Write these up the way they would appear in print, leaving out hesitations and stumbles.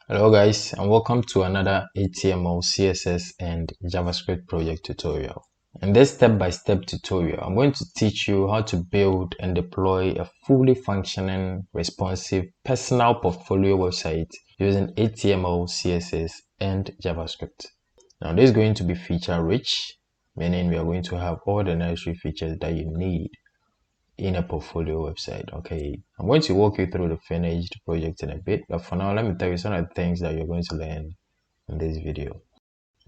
Hello guys, and welcome to another HTML CSS and JavaScript project tutorial. In this step-by-step tutorial, I'm going to teach you how to build and deploy a fully functioning, responsive, personal portfolio website using HTML, CSS, and JavaScript. Now this is going to be feature-rich, meaning we are going to have all the necessary features that you need in a portfolio website. Okay, I'm going to walk you through the finished project in a bit, but for now let me tell you some of the things that you're going to learn in this video.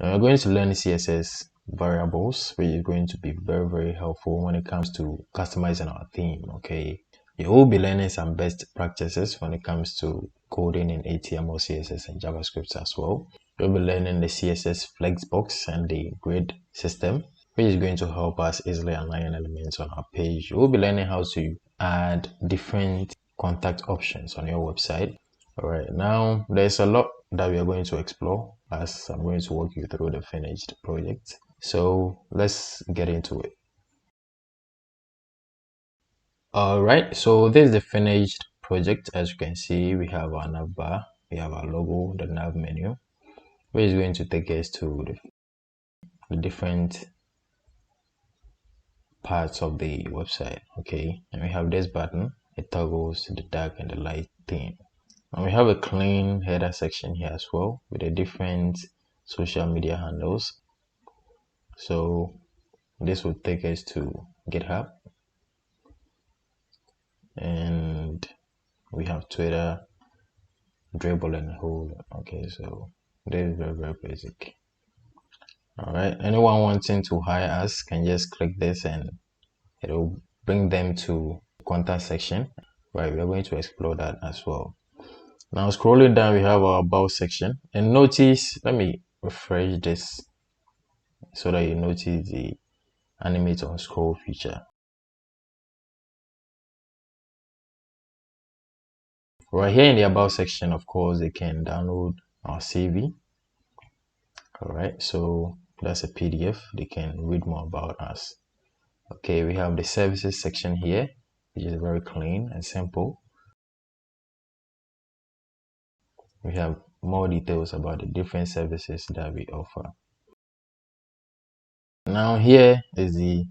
Now you're going to learn CSS variables, which is going to be very helpful when it comes to customizing our theme. Okay, you will be learning some best practices when it comes to coding in HTML, CSS, and JavaScript as well. You'll be learning the CSS flexbox and the grid system, which is going to help us easily align elements on our page. We'll be learning how to add different contact options on your website. All right, now there's a lot that we are going to explore as I'm going to walk you through the finished project. So let's get into it. All right, so this is the finished project. As you can see, we have our nav bar, we have our logo, the nav menu, which is going to take us to the different parts of the website. Okay, and we have this button. It toggles the dark and the light theme, and we have a clean header section here as well with the different social media handles. So this will take us to GitHub, and we have Twitter, Dribble, and Hold. Okay, so this is very basic. All right, anyone wanting to hire us can just click this and it will bring them to contact section. Right, we are going to explore that as well. Now scrolling down, we have our about section, and notice, let me refresh this so that you notice the Animate On Scroll feature. Right here in the about section, of course, they can download our CV. All right, so that's a PDF. They can read more about us. Okay, we have the services section here, which is very clean and simple. We have more details about the different services that we offer. Now here is the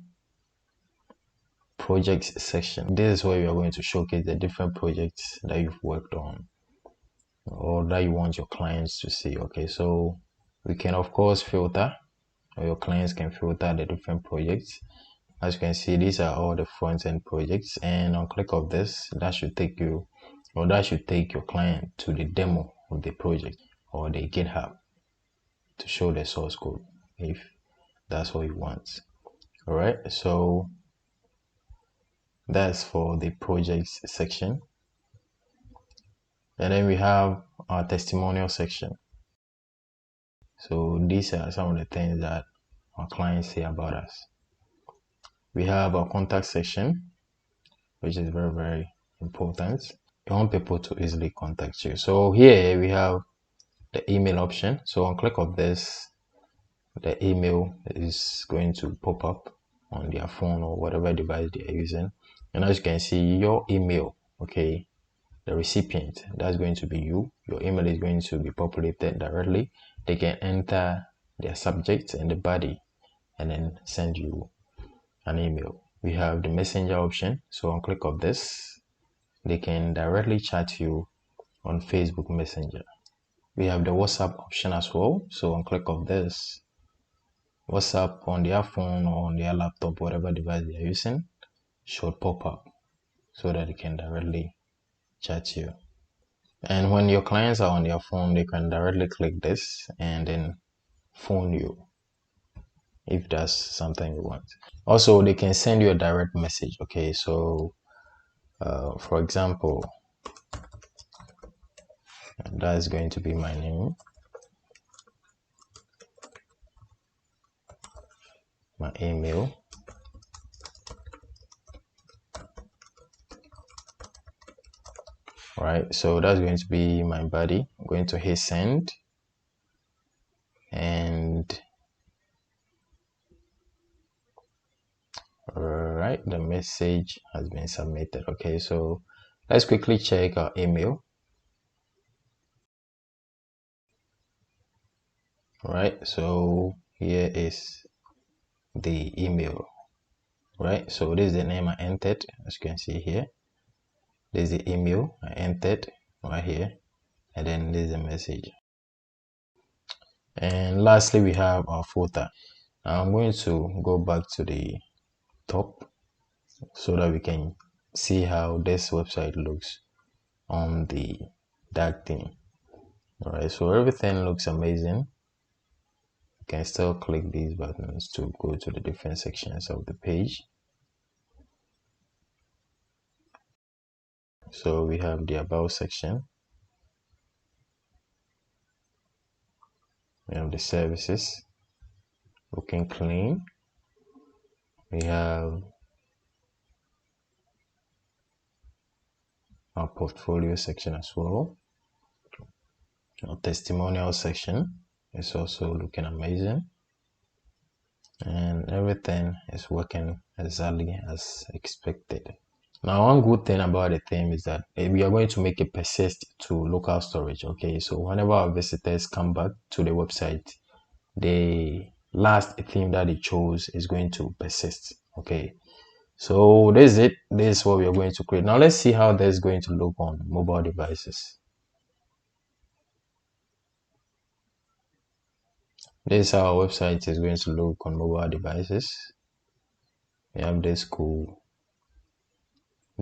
projects section. This is where we are going to showcase the different projects that you've worked on or that you want your clients to see. Okay, so we can of course filter, or your clients can filter the different projects. As you can see, these are all the front-end projects, and on click of this, that should take you, or that should take your client to the demo of the project or the GitHub to show the source code if that's what you want. All right, so that's for the projects section. And then we have our testimonial section. So these are some of the things that our clients say about us. We have our contact section, which is very important. You want people to easily contact you. So here we have the email option. So on click of this, the email is going to pop up on their phone or whatever device they are using. And as you can see, your email, okay, the recipient, that's going to be you. Your email is going to be populated directly. They can enter their subject and the body and then send you an email. We have the messenger option. So on click of this, they can directly chat you on Facebook Messenger. We have the WhatsApp option as well. So on click of this, WhatsApp on their phone or on their laptop, whatever device they are using, should pop up so that they can directly chat you. And when your clients are on their phone, they can directly click this and then phone you if that's something you want. Also, they can send you a direct message. Okay, so for example, that is going to be my name, my email, right? So that's going to be my body. I'm going to hit send, and right, the message has been submitted. Okay, so let's quickly check our email. right? So here is the email, right? So this is the name I entered, as you can see here. This is the email I entered right here, and then this is the message. And lastly, we have our footer. Now I'm going to go back to the top so that we can see how this website looks on the dark theme. All right, so everything looks amazing. You can still click these buttons to go to the different sections of the page. So we have the about section, we have the services looking clean, we have our portfolio section as well. Our testimonial section is also looking amazing, and everything is working exactly as expected. Now, one good thing about the theme is that we are going to make it persist to local storage. Okay, so whenever our visitors come back to the website, the last theme that they chose is going to persist. Okay, so this is it. This is what we are going to create. Now let's see how this is going to look on mobile devices. This is how our website is going to look on mobile devices. We have this cool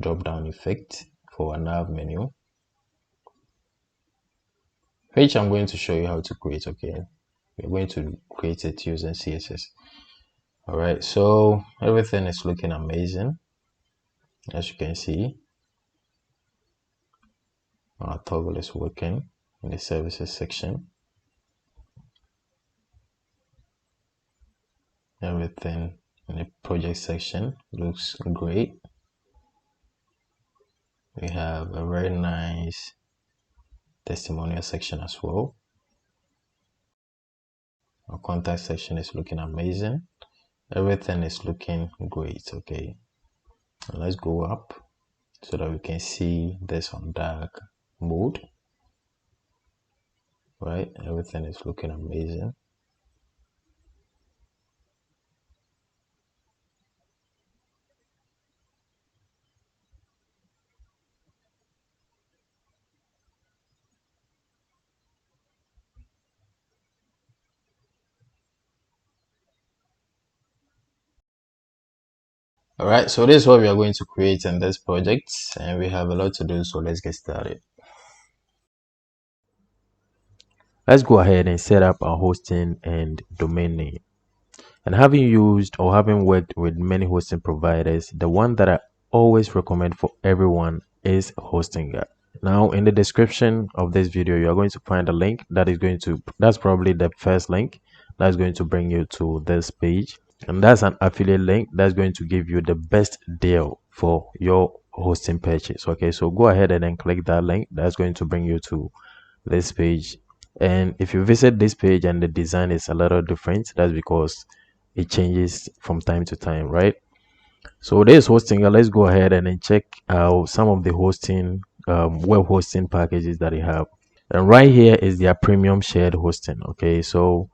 drop down effect for a nav menu, which I'm going to show you how to create. Okay, we're going to create it using CSS. All right, so everything is looking amazing. As you can see, our toggle is working in the services section. Everything in the project section looks great. We have a very nice testimonial section as well. Our contact section is looking amazing. Everything is looking great. Okay, now let's go up so that we can see this on dark mode. Right, everything is looking amazing. All right, so this is what we are going to create in this project, and we have a lot to do, so let's get started. Let's go ahead and set up our hosting and domain name. And having used or having worked with many hosting providers, the one that I always recommend for everyone is Hostinga. Now, in the description of this video, you are going to find a link that's probably the first link that's going to bring you to this page. And that's an affiliate link that's going to give you the best deal for your hosting purchase. Okay, so go ahead and then click that link. That's going to bring you to this page. And if you visit this page and the design is a little different, that's because it changes from time to time, right? So this Hostinga, let's go ahead and then check out some of the hosting web hosting packages that they have. And right here is their premium shared hosting. Okay, so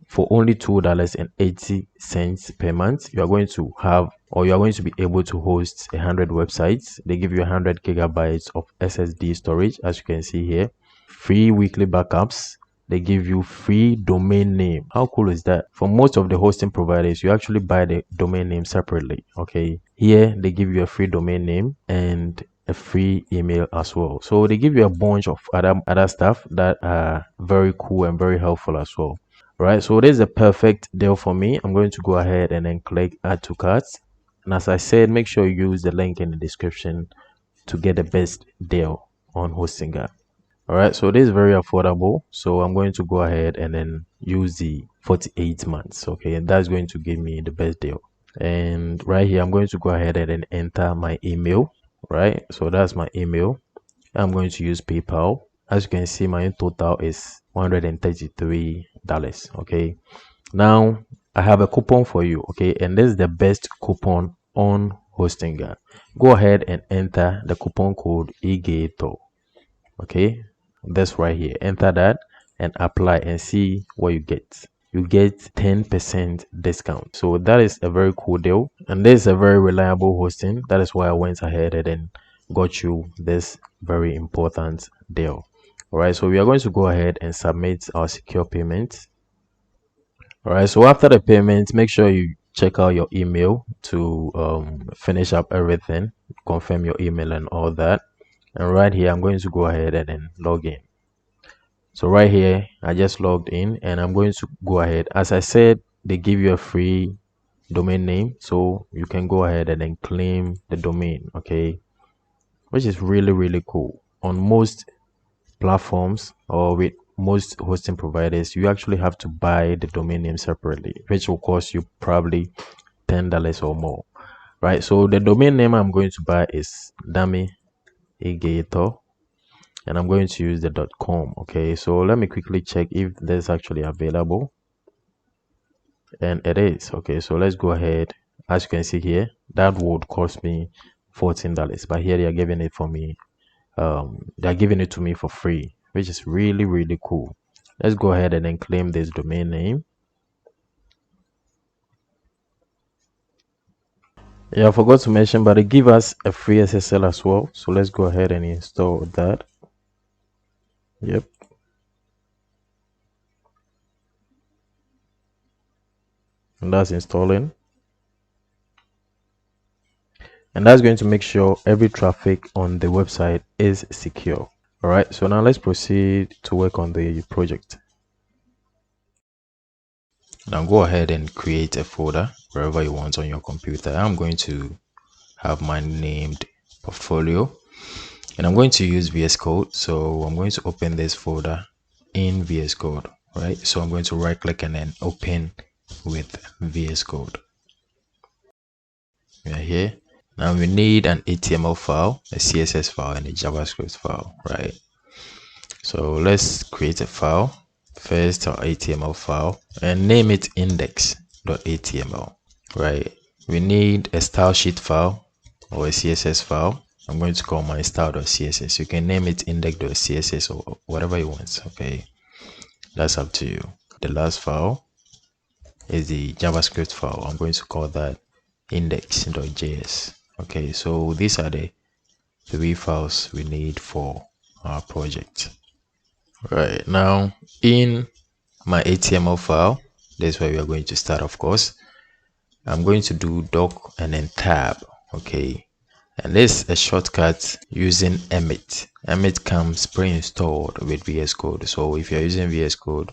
for only $2.80 per month, you are going to have, or you are going to be able to host 100 websites. They give you 100 gigabytes of SSD storage, as you can see here. Free weekly backups. They give you free domain name. How cool is that? For most of the hosting providers, you actually buy the domain name separately. Okay, here they give you a free domain name and a free email as well. So they give you a bunch of other stuff that are very cool and very helpful as well. Right, so this is a perfect deal for me. I'm going to go ahead and then click add to carts, and as I said, make sure you use the link in the description to get the best deal on Hostinga. All right, so this is very affordable, so I'm going to go ahead and then use the 48 months. Okay, and that's going to give me the best deal. And right here, I'm going to go ahead and then enter my email. Right, so that's my email. I'm going to use PayPal. As you can see, my total is $133. Okay, now I have a coupon for you. Okay, and this is the best coupon on Hostinga. Go ahead and enter the coupon code EGATOR. Okay, that's right here. Enter that, and apply and see what you get. You get 10% discount. So that is a very cool deal, and this is a very reliable hosting. That is why I went ahead and then got you this very important deal. All right, so we are going to go ahead and submit our secure payment. All right, so after the payment, make sure you check out your email to finish up everything, confirm your email and all that. And right here, I'm going to go ahead and then log in. So right here, I just logged in, and I'm going to go ahead. As I said, they give you a free domain name, so you can go ahead and then claim the domain, okay, which is really cool. On most platforms or with most hosting providers, you actually have to buy the domain name separately, which will cost you probably $10 or more, right? So the domain name I'm going to buy is Dummy EGATOR, and I'm going to use the .com. Okay, so let me quickly check if this is actually available, and it is. Okay, so let's go ahead. As you can see here, that would cost me $14, but here they are giving it for me. They're giving it to me for free, which is really cool. Let's go ahead and then claim this domain name. Yeah, I forgot to mention, but they give us a free SSL as well, so let's go ahead and install that. Yep. And that's installing, and that's going to make sure every traffic on the website is secure. All right, so now let's proceed to work on the project. Now go ahead and create a folder wherever you want on your computer. I'm going to have mine named portfolio, and I'm going to use VS Code. So I'm going to open this folder in VS Code, right? So I'm going to right click and then open with VS Code. We are here. Now we need an HTML file, a CSS file, and a JavaScript file, right? So let's create a file. First, our HTML file, and name it index.html, right? We need a style sheet file or a CSS file. I'm going to call my style.css. You can name it index.css or whatever you want, okay? That's up to you. The last file is the JavaScript file. I'm going to call that index.js. Okay, so these are the 3 files we need for our project. Right, now in my HTML file, this is where we are going to start. Of course, I'm going to do doc and then tab, okay, and this is a shortcut using Emmet. Emmet comes pre-installed with VS Code, so if you're using VS Code,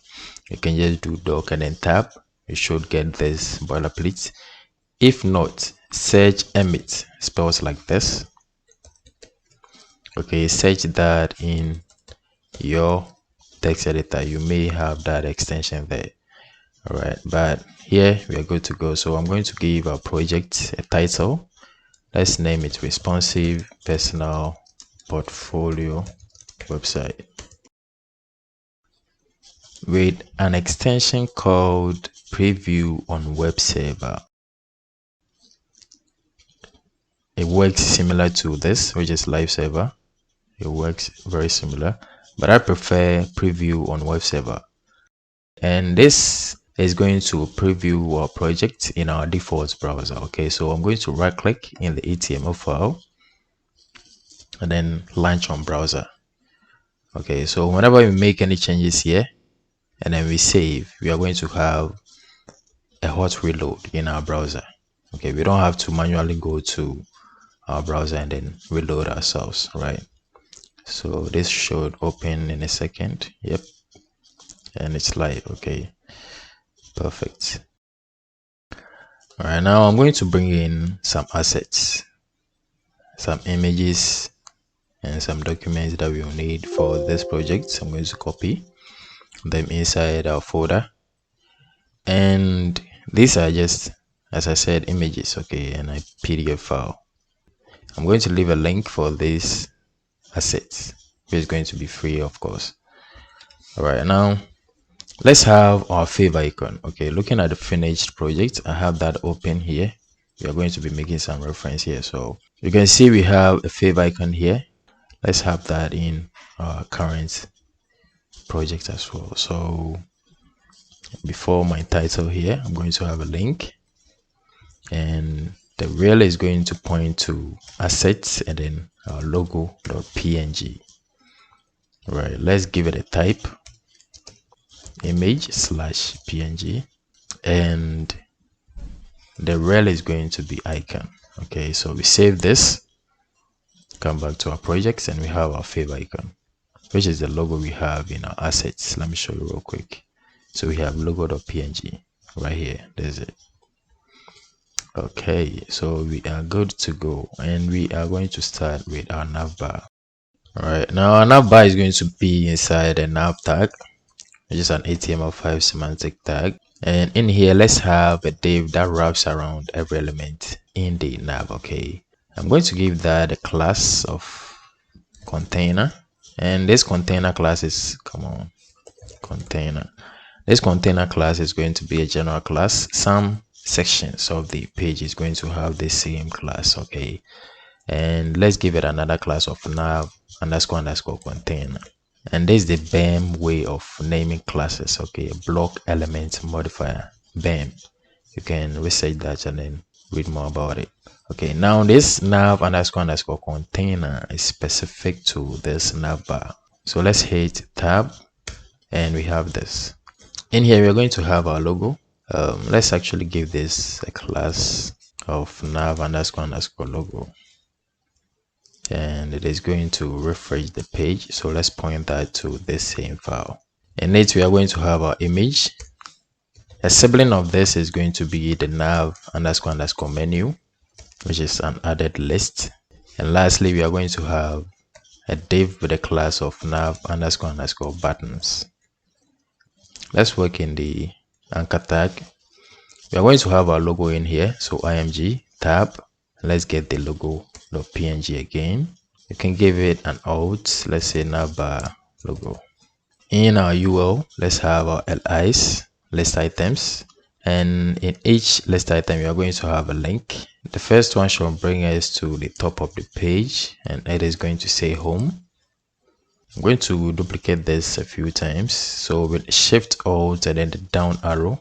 you can just do doc and then tab. You should get this boilerplate. If not, search Emmet, spells like this. Okay, search that in your text editor. You may have that extension there. All right, but here we are good to go. So I'm going to give our project a title. Let's name it Responsive Personal Portfolio Website, with an extension called Preview on Web Server. It works similar to this, which is Live Server. It works very similar, but I prefer Preview on Web Server. And this is going to preview our project in our default browser. Okay, so I'm going to right click in the HTML file and then launch on browser. Okay, so whenever we make any changes here and then we save, we are going to have a hot reload in our browser. Okay, we don't have to manually go to our browser and then reload ourselves, right? So this should open in a second. Yep, and it's live. Okay, perfect. All right, now I'm going to bring in some assets, some images, and some documents that we will need for this project. I'm going to copy them inside our folder, and these are just, as I said, images, okay, and a PDF file. I'm going to leave a link for these assets, which is going to be free, of course. All right, now let's have our favor icon. Okay, looking at the finished project, I have that open here. We are going to be making some reference here, so you can see we have a favor icon here. Let's have that in our current project as well. So before my title here, I'm going to have a link, and the rel is going to point to assets and then our logo.png. Right, let's give it a type, image/png, and the rel is going to be icon. Okay, so we save this, come back to our projects, and we have our favor icon, which is the logo we have in our assets. Let me show you real quick. So we have logo.png right here. There's it. Okay, so we are good to go, and we are going to start with our navbar. All right, now our navbar is going to be inside a nav tag, which is an HTML5 semantic tag. And in here, let's have a div that wraps around every element in the nav. Okay, I'm going to give that a class of container, and this container class is, come on, container. This container class is going to be a general class. Some sections of the page is going to have the same class. Okay, and let's give it another class of nav __ container. And this is the BEM way of naming classes. Okay, block element modifier, BEM. You can research that and then read more about it. Okay, now this nav __ container is specific to this navbar. So let's hit tab, and we have this. In here, we're going to have our logo. Let's actually give this a class of nav __ logo, and it is going to refresh the page. So let's point that to this same file. In it, we are going to have our image. A sibling of this is going to be the nav __ menu, which is an added list. And lastly, we are going to have a div with a class of nav __ buttons. Let's work in the anchor tag. We are going to have our logo in here. So img tab. Let's get the logo.png again. You can give it an alt. Let's say navbar logo. In our UL, let's have our LIs, list items. And in each list item, we are going to have a link. The first one should bring us to the top of the page, and it is going to say home. I'm going to duplicate this a few times. So with Shift Alt and then the down arrow,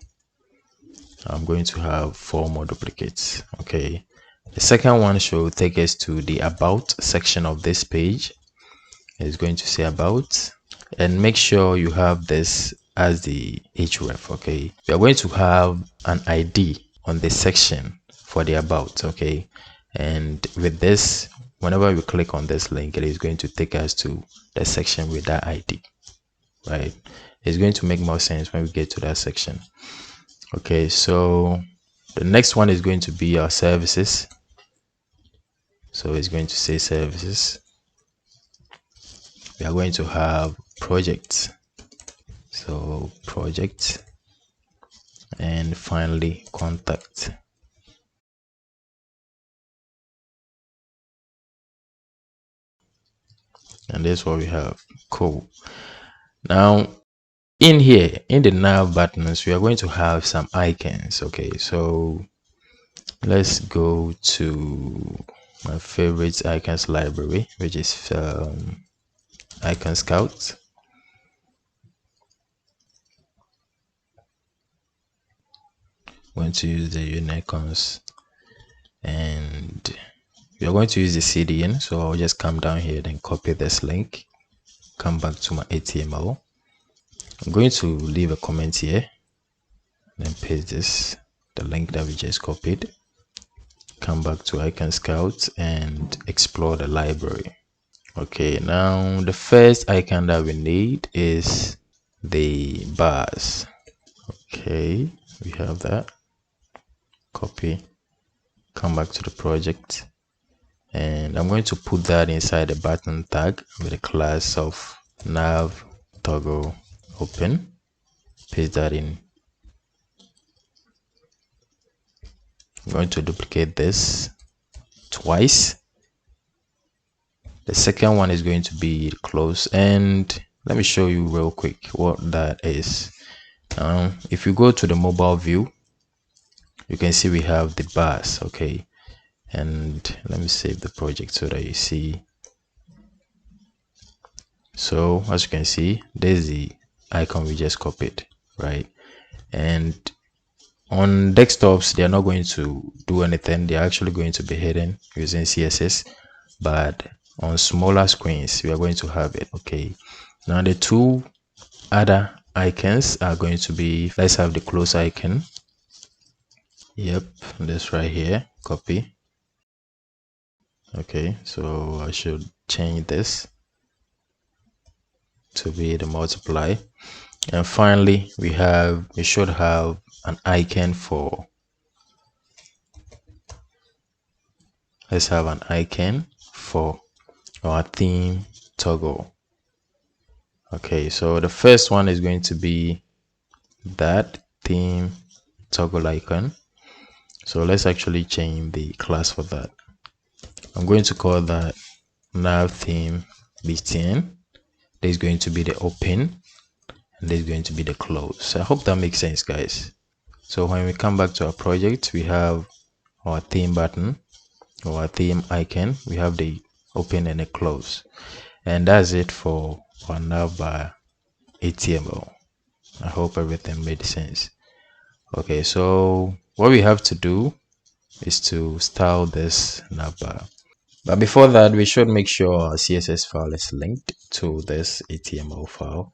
I'm going to have 4 more duplicates. Okay. The second one should take us to the about section of this page. It's going to say about, and make sure you have this as the href. Okay. We are going to have an ID on the section for the about. Okay. And with this, whenever we click on this link, it is going to take us to the section with that ID, right? It's going to make more sense when we get to that section. Okay, so the next one is going to be our services. So it's going to say services. We are going to have projects. So project, and finally contact. And that's what we have. Cool. Now in here, in the nav buttons, we are going to have some icons. Okay, so let's go to my favorite icons library, which is Icon Scout. I'm going to use the unicons, and we are going to use the CDN. So I'll just come down here, then copy this link, come back to my HTML. I'm going to leave a comment here, then paste this, the link that we just copied. Come back to Icon Scout and explore the library. Okay, now the first icon that we need is the bars. Okay, we have that. Copy, come back to the project, and I'm going to put that inside the button tag with a class of Nav Toggle Open. Paste that in. I'm going to duplicate this twice. The second one is going to be close, and let me show you real quick what that is. If you go to the mobile view, you can see we have the bars. Okay, and let me save the project so that you see. So as you can see, there's the icon we just copied, right? And on desktops, they are not going to do anything. They're actually going to be hidden using CSS, but on smaller screens, we are going to have it. Okay, now the two other icons are going to be, let's have the close icon. Yep, this right here, copy. Okay, so I should change this to be the multiply. And finally, we should have an icon for, let's have an icon for our theme toggle. Okay, so the first one is going to be that theme toggle icon. So let's actually change the class for that. I'm going to call that nav theme btn. There's going to be the open and there's going to be the close. So I hope that makes sense, guys. So when we come back to our project, we have our theme button or our theme icon. We have the open and the close, and that's it for our Navbar HTML. I hope everything made sense. Okay, so what we have to do is to style this navbar. But before that, we should make sure our CSS file is linked to this HTML file.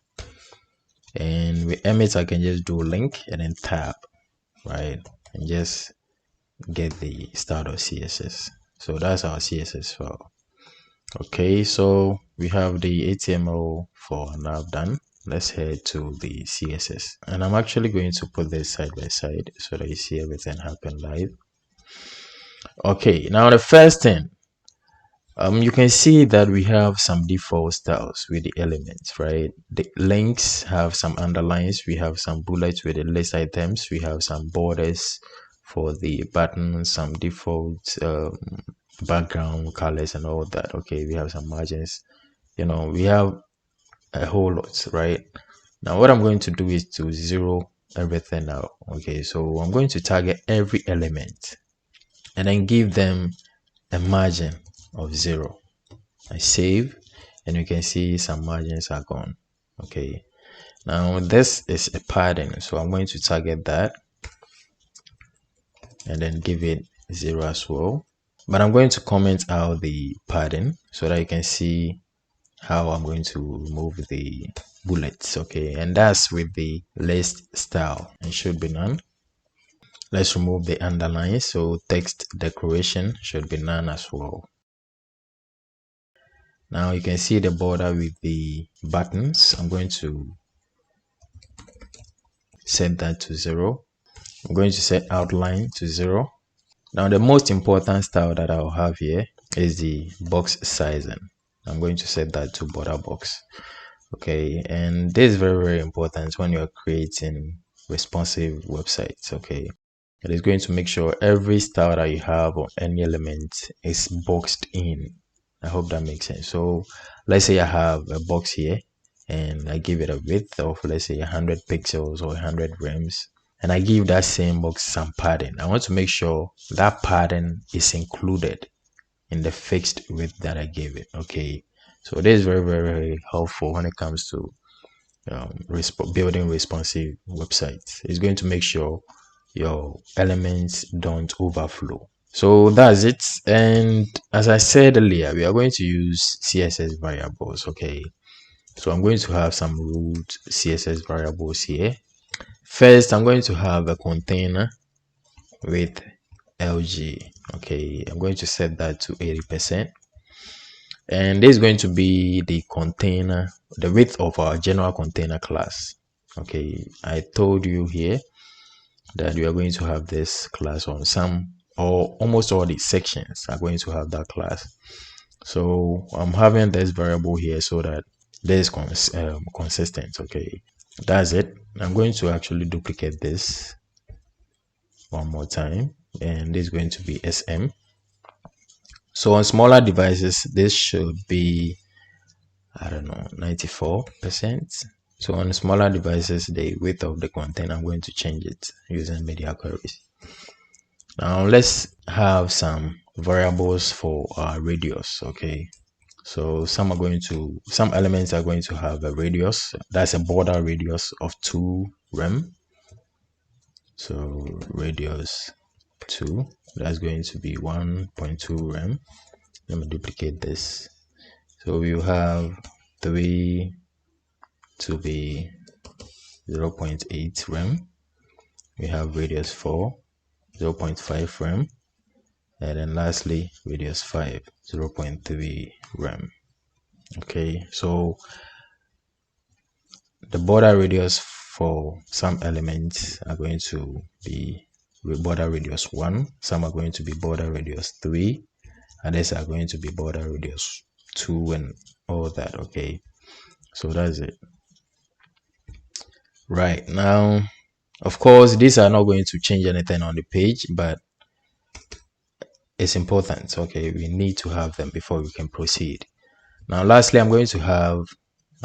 And with Emmet, I can just do link and then tab, right? And just get the start.css. So that's our CSS file. Okay, so we have the HTML for nav done. Let's head to the CSS, and I'm actually going to put this side by side so that you see everything happen live. Okay, now the first thing, you can see that we have some default styles with the elements, right? The links have some underlines, we have some bullets with the list items, we have some borders for the buttons, some default background colors and all that. Okay, we have some margins, you know, we have a whole lot, right? Now what I'm going to do is to zero everything out. Okay, so I'm going to target every element and then give them a margin of 0. I save, and you can see some margins are gone. Okay, now this is a padding, so I'm going to target that and then give it 0 as well. But I'm going to comment out the padding so that you can see how I'm going to remove the bullets. Okay, and that's with the list style. It should be none. Let's remove the underline, so text decoration should be none as well. Now you can see the border with the buttons. I'm going to set that to 0. I'm going to set outline to 0. Now the most important style that I'll have here is the box sizing. I'm going to set that to border box. Okay, and this is very important when you're creating responsive websites. Okay, it is going to make sure every style that you have on any element is boxed in. I hope that makes sense. So let's say I have a box here and I give it a width of, let's say, 100 pixels or 100 rems, and I give that same box some padding. I want to make sure that padding is included in the fixed width that I gave it. Okay, so this is very helpful when it comes to building responsive websites. It's going to make sure your elements don't overflow. So that's it. And as I said earlier, we are going to use CSS variables. Okay, so I'm going to have some root CSS variables here. First, I'm going to have a container with LG. Okay, I'm going to set that to 80%. And this is going to be the container, the width of our general container class. Okay, I told you here that we are going to have this class on some or almost all the sections are going to have that class. So I'm having this variable here so that this is consistent. Okay, that's it. I'm going to actually duplicate this one more time, and this is going to be SM. So on smaller devices, this should be, I don't know, 94%. So on smaller devices, the width of the container, I'm going to change it using media queries. Now let's have some variables for our radius. Okay, So some elements are going to have a radius, that's a border radius of 2 rem. So radius 2, that's going to be 1.2 rem. Let me duplicate this. So you have 3 to be 0.8 rem. We have radius 4, 0.5 rem. And then lastly, radius 5, 0.3 rem. Okay, so the border radius for some elements are going to be border radius 1, some are going to be border radius 3, others are going to be border radius 2 and all that. Okay, so that's it. Right, now of course these are not going to change anything on the page, but it's important. Okay, we need to have them before we can proceed. Now lastly, I'm going to have,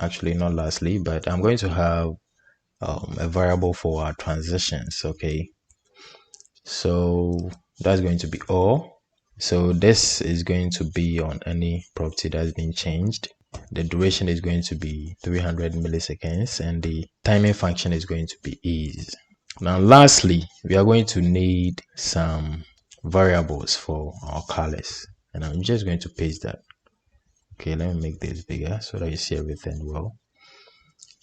actually not lastly, but I'm going to have a variable for our transitions. Okay, so that's going to be all. So this is going to be on any property that's been changed. The duration is going to be 300 milliseconds and the timing function is going to be is. Now lastly, we are going to need some variables for our colors, and I'm just going to paste that. Okay, let me make this bigger so that you see everything well.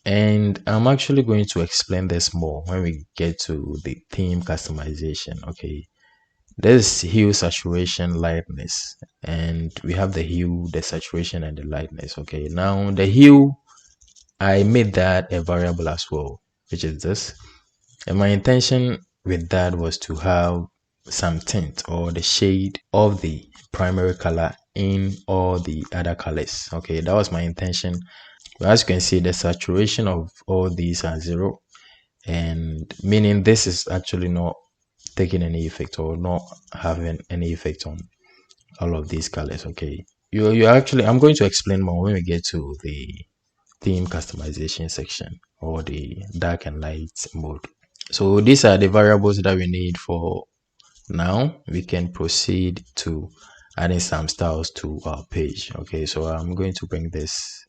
And I'm actually going to explain this more when we get to the theme customization. Okay, there's hue, saturation, lightness, and we have the hue, the saturation, and the lightness. Okay, now the hue, I made that a variable as well, which is this. And my intention with that was to have some tint or the shade of the primary color in all the other colors. Okay, that was my intention. But as you can see, the saturation of all these are 0, and meaning this is actually not taking any effect or not having any effect on all of these colors. Okay, you actually, I'm going to explain more when we get to the theme customization section or the dark and light mode. So these are the variables that we need for now. We can proceed to adding some styles to our page. Okay, so I'm going to bring this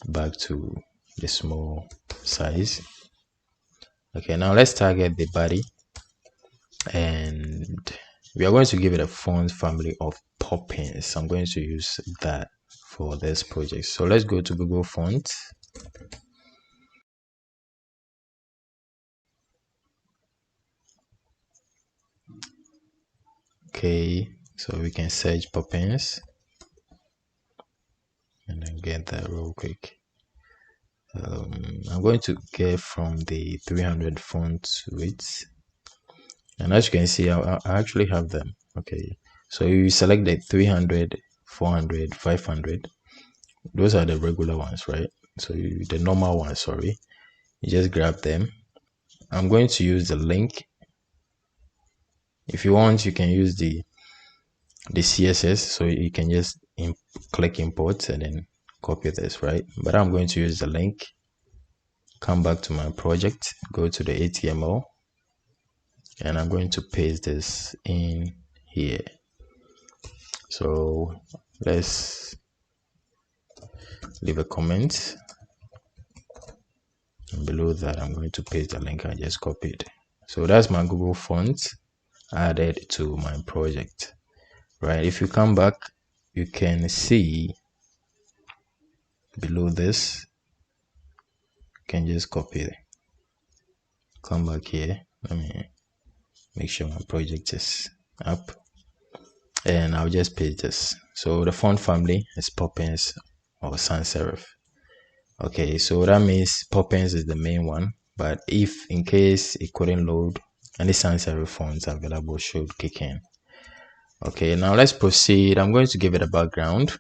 back to the small size. Okay, now let's target the body, and we are going to give it a font family of Poppins. I'm going to use that for this project. So let's go to Google Fonts. Okay, so we can search Poppins and then get that real quick. I'm going to get from the 300 font width, and as you can see, I actually have them. Okay, so you select the 300, 400, 500. Those are the regular ones, right? So the normal ones, sorry, you just grab them. I'm going to use the link. If you want, you can use the CSS, so you can just click import and then copy this, right? But I'm going to use the link. Come back to my project, go to the HTML, and I'm going to paste this in here. So let's leave a comment, and below that I'm going to paste the link I just copied. So that's my Google font added to my project, right? If you come back, you can see below this, you can just copy it. Come back here, let me make sure my project is up, and I'll just paste this. So the font family is Poppins or sans serif. Okay, so that means Poppins is the main one, but if in case it couldn't load, any sans serif fonts available should kick in. Okay, now let's proceed. I'm going to give it a background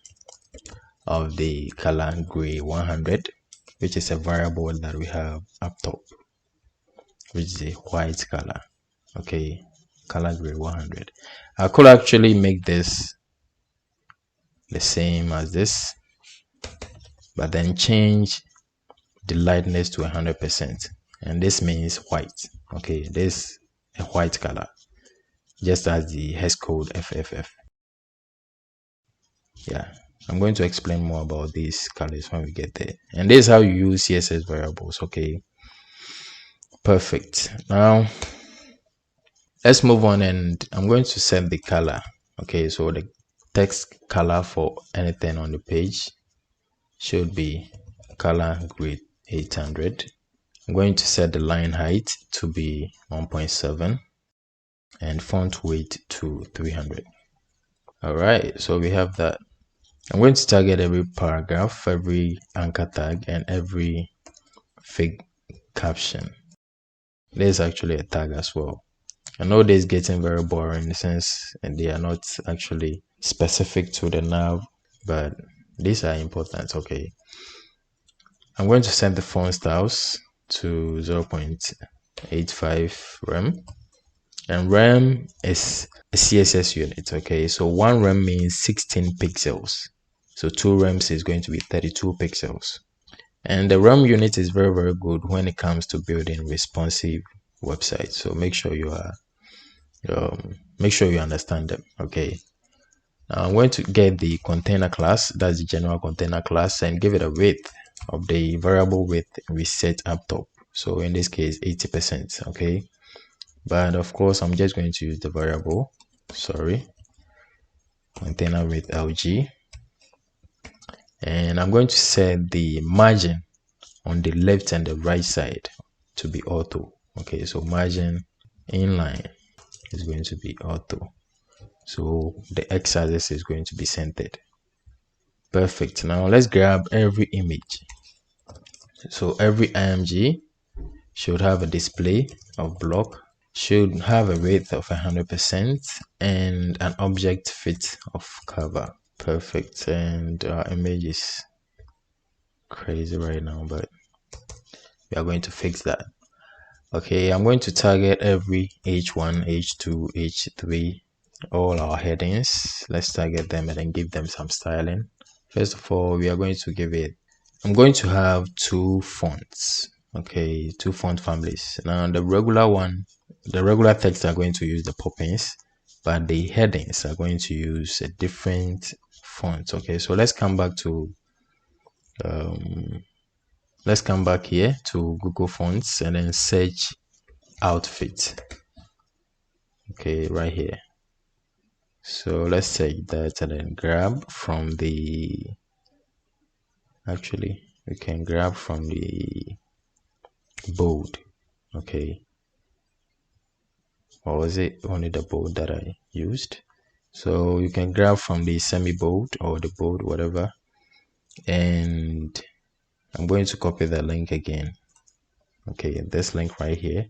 of the color gray 100, which is a variable that we have up top, which is a white color. Okay, color gray 100. I could actually make this the same as this, but then change the lightness to 100%, and this means white. Okay, this a white color, just as the hex code FFF. Yeah, I'm going to explain more about these colors when we get there. And this is how you use CSS variables. Okay, perfect. Now let's move on, and I'm going to set the color. Okay, so the text color for anything on the page should be color grid 800. I'm going to set the line height to be 1.7 and font weight to 300. All right, so we have that. I'm going to target every paragraph, every anchor tag, and every fig caption. There's actually a tag as well. I know this is getting very boring since they are not actually specific to the nav, but these are important. Okay, I'm going to set the font styles to 0.85 rem, and rem is a CSS unit. Okay, so 1 rem means 16 pixels, so 2 rems is going to be 32 pixels. And the rem unit is very good when it comes to building responsive websites, so make sure you understand them. Okay, now I'm going to get the container class, that's the general container class, and give it a width of the variable width we set up top. So in this case 80%. Okay, but of course I'm just going to use the variable, container width LG, and I'm going to set the margin on the left and the right side to be auto. Okay, so margin inline is going to be auto, so the x-axis is going to be centered. Perfect. Now let's grab every image. So every img should have a display of block, should have a width of 100%, and an object fit of cover. Perfect. And our image is crazy right now, but we are going to fix that. Okay, I'm going to target every h1, h2, h3, all our headings. Let's target them and then give them some styling. First of all, we are going to give it, I'm going to have 2 fonts. Okay, 2 font families. Now the regular text are going to use the poppins, but the headings are going to use a different font. Okay, so let's come back here to Google Fonts and then search outfit. Okay, right here. So let's search that and then grab from the, actually we can grab from the bold. Okay, or was it only the bold that I used? So you can grab from the semi bold or the bold, whatever, and I'm going to copy the link again. Okay, this link right here,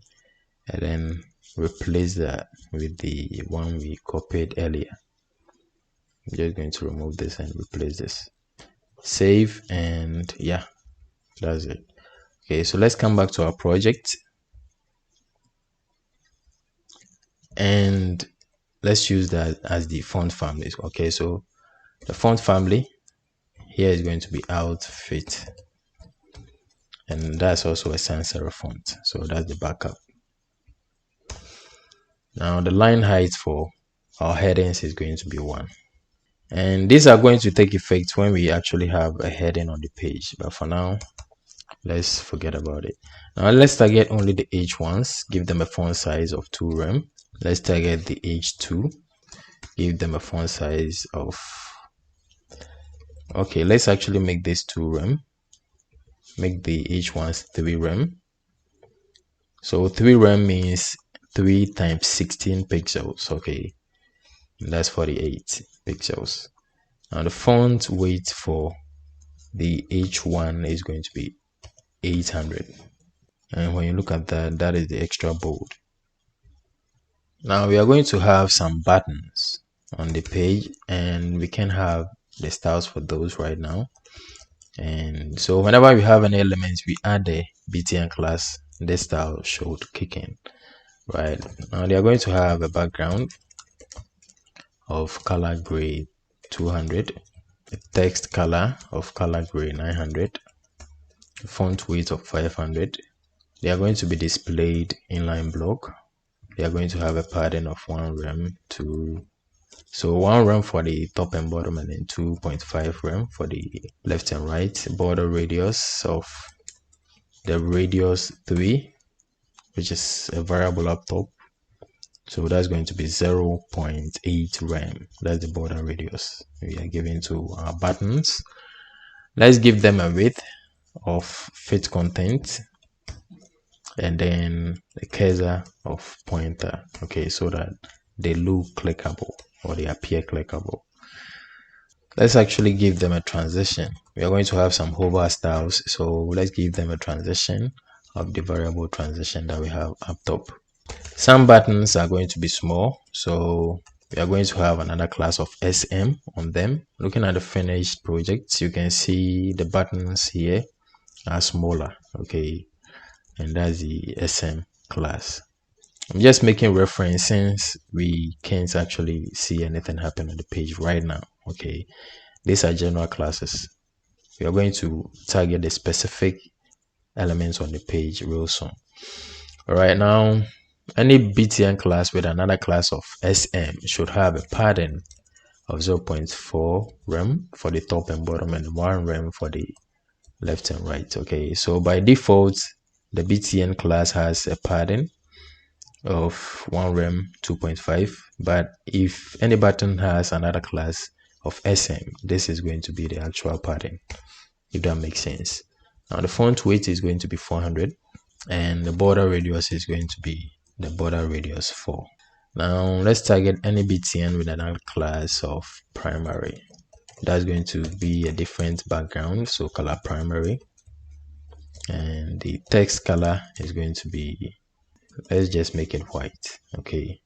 and then replace that with the one we copied earlier. I'm just going to remove this and replace this. Save, and yeah, that's it. Okay, so let's come back to our project and let's use that as the font families. Okay, so the font family here is going to be outfit, and that's also a sans serif font, so that's the backup. Now the line height for our headings is going to be 1, and these are going to take effect when we actually have a heading on the page, but for now let's forget about it. Now let's target only the h1s, give them a font size of 2 rem. Let's target the h2, give them a font size of, okay, let's actually make this 2 rem, make the h1s 3 rem. So 3 rem means 3 times 16 pixels. Okay, that's 48 pixels. Now the font weight for the h1 is going to be 800, and when you look at that, that is the extra bold. Now we are going to have some buttons on the page, and we can have the styles for those right now. And so whenever we have any elements, we add the btn class, this style should kick in. Right now they are going to have a background of color gray 200, a text color of color gray 900, a font weight of 500. They are going to be displayed inline block. They are going to have a padding of 1 rem, 2, So 1 rem for the top and bottom, and then 2.5 rem for the left and right. Border radius of the radius 3, which is a variable up top. So that's going to be 0.8 rem. That's the border radius we are giving to our buttons. Let's give them a width of fit content, and then the cursor of pointer, okay, so that they look clickable or they appear clickable. Let's actually give them a transition. We are going to have some hover styles, so let's give them a transition of the variable transition that we have up top. Some buttons are going to be small, so we are going to have another class of SM on them. Looking at the finished projects, you can see the buttons here are smaller, okay, and that's the SM class. I'm just making reference since we can't actually see anything happen on the page right now, okay. These are general classes. We are going to target the specific elements on the page real soon. All right, now any BTN class with another class of SM should have a padding of 0.4 rem for the top and bottom, and 1 rem for the left and right. Okay, so by default, the BTN class has a padding of 1 rem 2.5, but if any button has another class of SM, this is going to be the actual padding, if that makes sense. Now the font weight is going to be 400, and the border radius is going to be the border radius 4. Now let's target any BTN with another class of primary. That's going to be a different background, so color primary, and the text color is going to be, let's just make it white. Okay,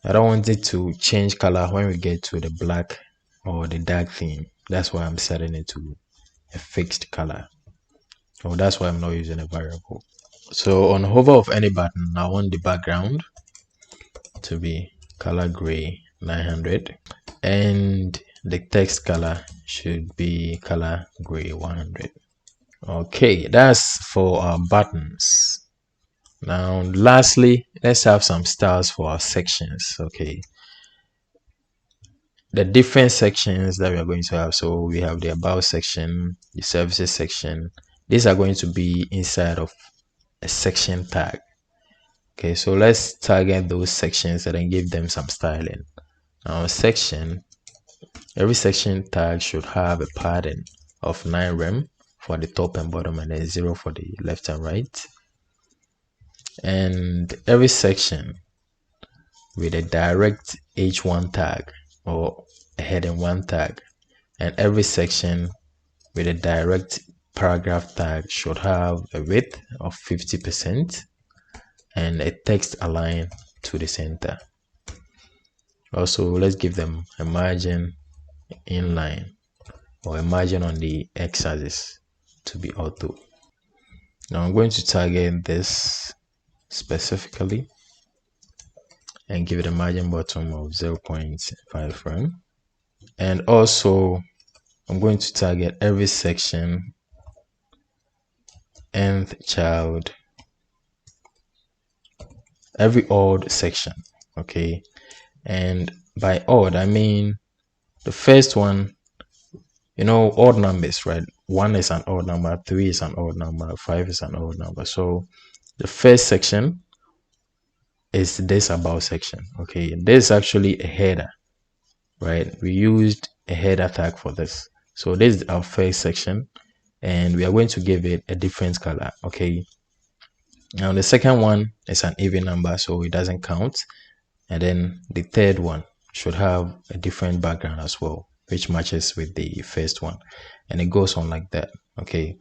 I don't want it to change color when we get to the black or the dark theme. That's why I'm setting it to a fixed color. Oh, that's why I'm not using a variable. So on hover of any button, I want the background to be color gray 900, and the text color should be color gray 100. Okay, that's for our buttons. Now lastly, let's have some styles for our sections. Okay, the different sections that we are going to have. So we have the about section, the services section. These are going to be inside of a section tag. Okay, so let's target those sections and then give them some styling. Now section, every section tag should have a padding of 9 rem for the top and bottom, and then 0 for the left and right. And every section with a direct H1 tag or a heading 1 tag, and every section with a direct paragraph tag should have a width of 50% and a text align to the center. Also, let's give them a margin inline or a margin on the x-axis to be auto. Now I'm going to target this specifically and give it a margin bottom of 0.5 rem. And also I'm going to target every section nth child, every odd section. Okay, and by odd I mean the first one, you know, odd numbers, right? 1 is an odd number, 3 is an odd number, 5 is an odd number. So the first section is this about section. Okay, this is actually a header, right? We used a header tag for this. So this is our first section, and we are going to give it a different color. Okay, now the second one is an even number, so it doesn't count. And then the third one should have a different background as well, which matches with the first one, and it goes on like that. Okay,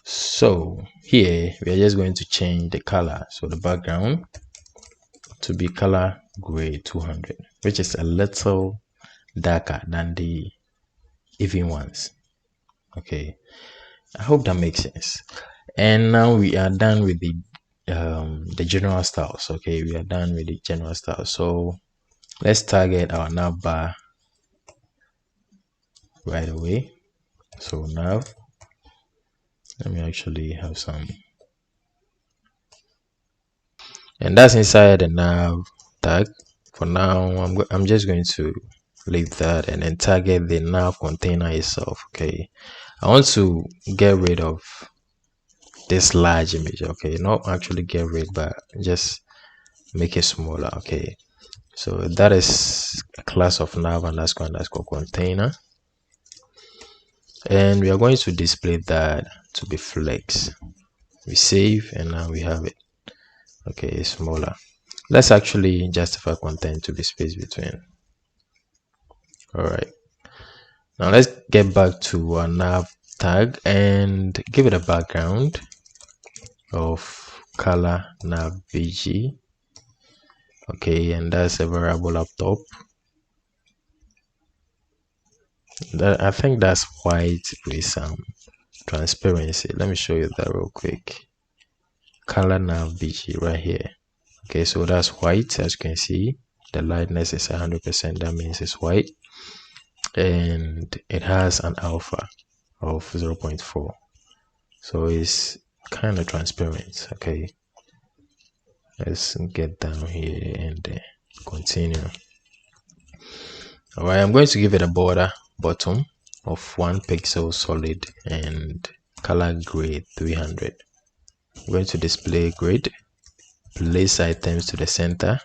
so here we are just going to change the color, so the background to be color gray 200, which is a little darker than the even ones. Okay, I hope that makes sense. And now we are done with the general styles. Okay, we are done with the general styles. So let's target our nav bar right away. So nav, let me actually have some, and that's inside the nav tag for now, I'm just going to leave that and then target the nav container itself. Okay, I want to get rid of this large image. Okay, not actually get rid, but just make it smaller. Okay, so that is a class of nav underscore container, and we are going to display that to be flex. We save, and now we have it. Okay, it's smaller. Let's actually justify content to be space between. All right, now let's get back to our nav tag and give it a background of color nav bg. Okay, and that's a variable up top. I think that's white with some transparency. Let me show you that real quick. Color nav bg right here. Okay, so that's white. As you can see, the lightness is 100%. That means it's white, and it has an alpha of 0.4, so it's kind of transparent. Okay, let's get down here and continue. All right, I'm going to give it a border bottom of 1 pixel solid and color gray 300. I'm going to display grid, place items to the center,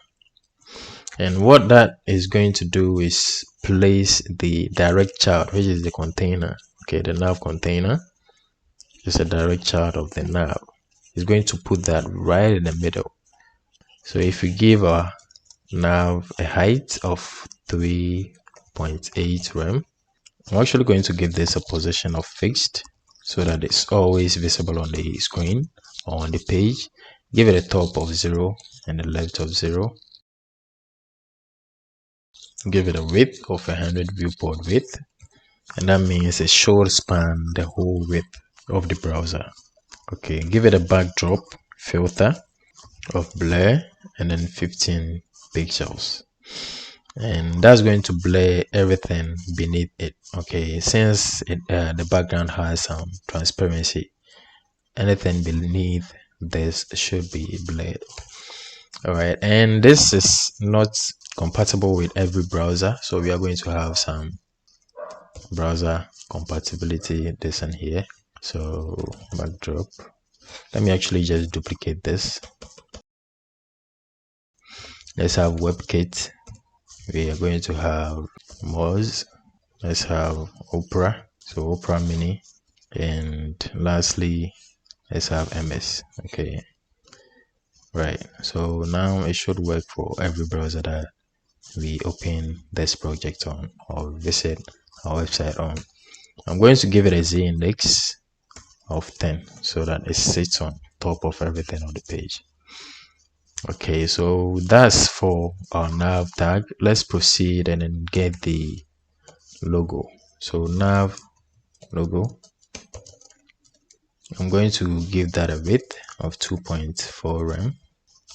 and what that is going to do is place the direct child, which is the container. Okay, the nav container is a direct child of the nav. It's going to put that right in the middle. So if we give our nav a height of 3.8 rem, I'm actually going to give this a position of fixed so that it's always visible on the screen or on the page. Give it a top of 0 and a left of 0. Give it a width of 100 viewport width, and that means it should span the whole width of the browser. Okay, give it a backdrop filter of blur and then 15 pixels, and that's going to blur everything beneath it. Okay, since the background has some transparency, anything beneath this should be blurred. All right, and this is not compatible with every browser, so we are going to have some browser compatibility this and here. So backdrop, let me actually just duplicate this. Let's have WebKit. We are going to have Moz. Let's have Opera, so Opera Mini, and lastly let's have MS. Okay, right, so now it should work for every browser that we open this project on or visit our website on. I'm going to give it a z-index of 10 so that it sits on top of everything on the page. Okay, so that's for our nav tag. Let's proceed and then get the logo. So nav logo, I'm going to give that a width of 2.4 rem.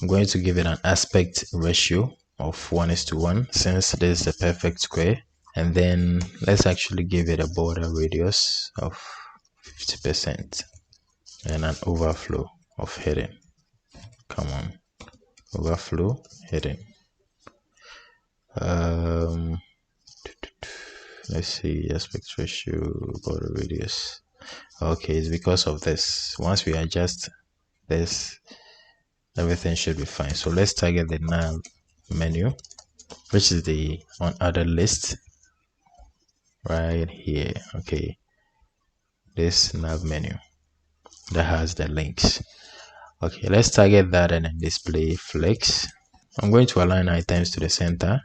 I'm going to give it an aspect ratio of 1:1 since this is a perfect square, and then let's actually give it a border radius of 50% and an overflow of heading. Come on, overflow heading. Let's see, aspect ratio, border radius. Okay, it's because of this. Once we adjust this, everything should be fine. So let's target the nav menu, which is the on other list right here. Okay, this nav menu that has the links. Okay, let's target that and then display flex. I'm going to align items to the center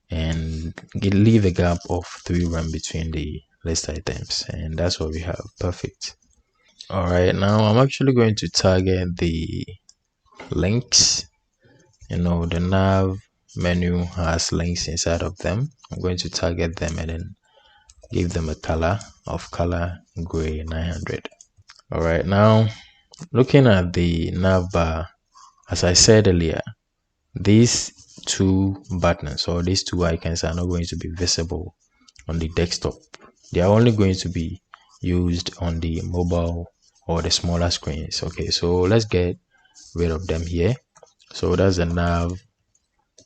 and leave a gap of 3 rem between the list items, and that's what we have. Perfect. All right, now I'm actually going to target the links. You know, the nav menu has links inside of them. I'm going to target them and then give them a color of color gray 900. All right, now looking at the nav bar, as I said earlier, these two buttons or these two icons are not going to be visible on the desktop. They are only going to be used on the mobile or the smaller screens. Okay, so let's get rid of them here. So that's the Nav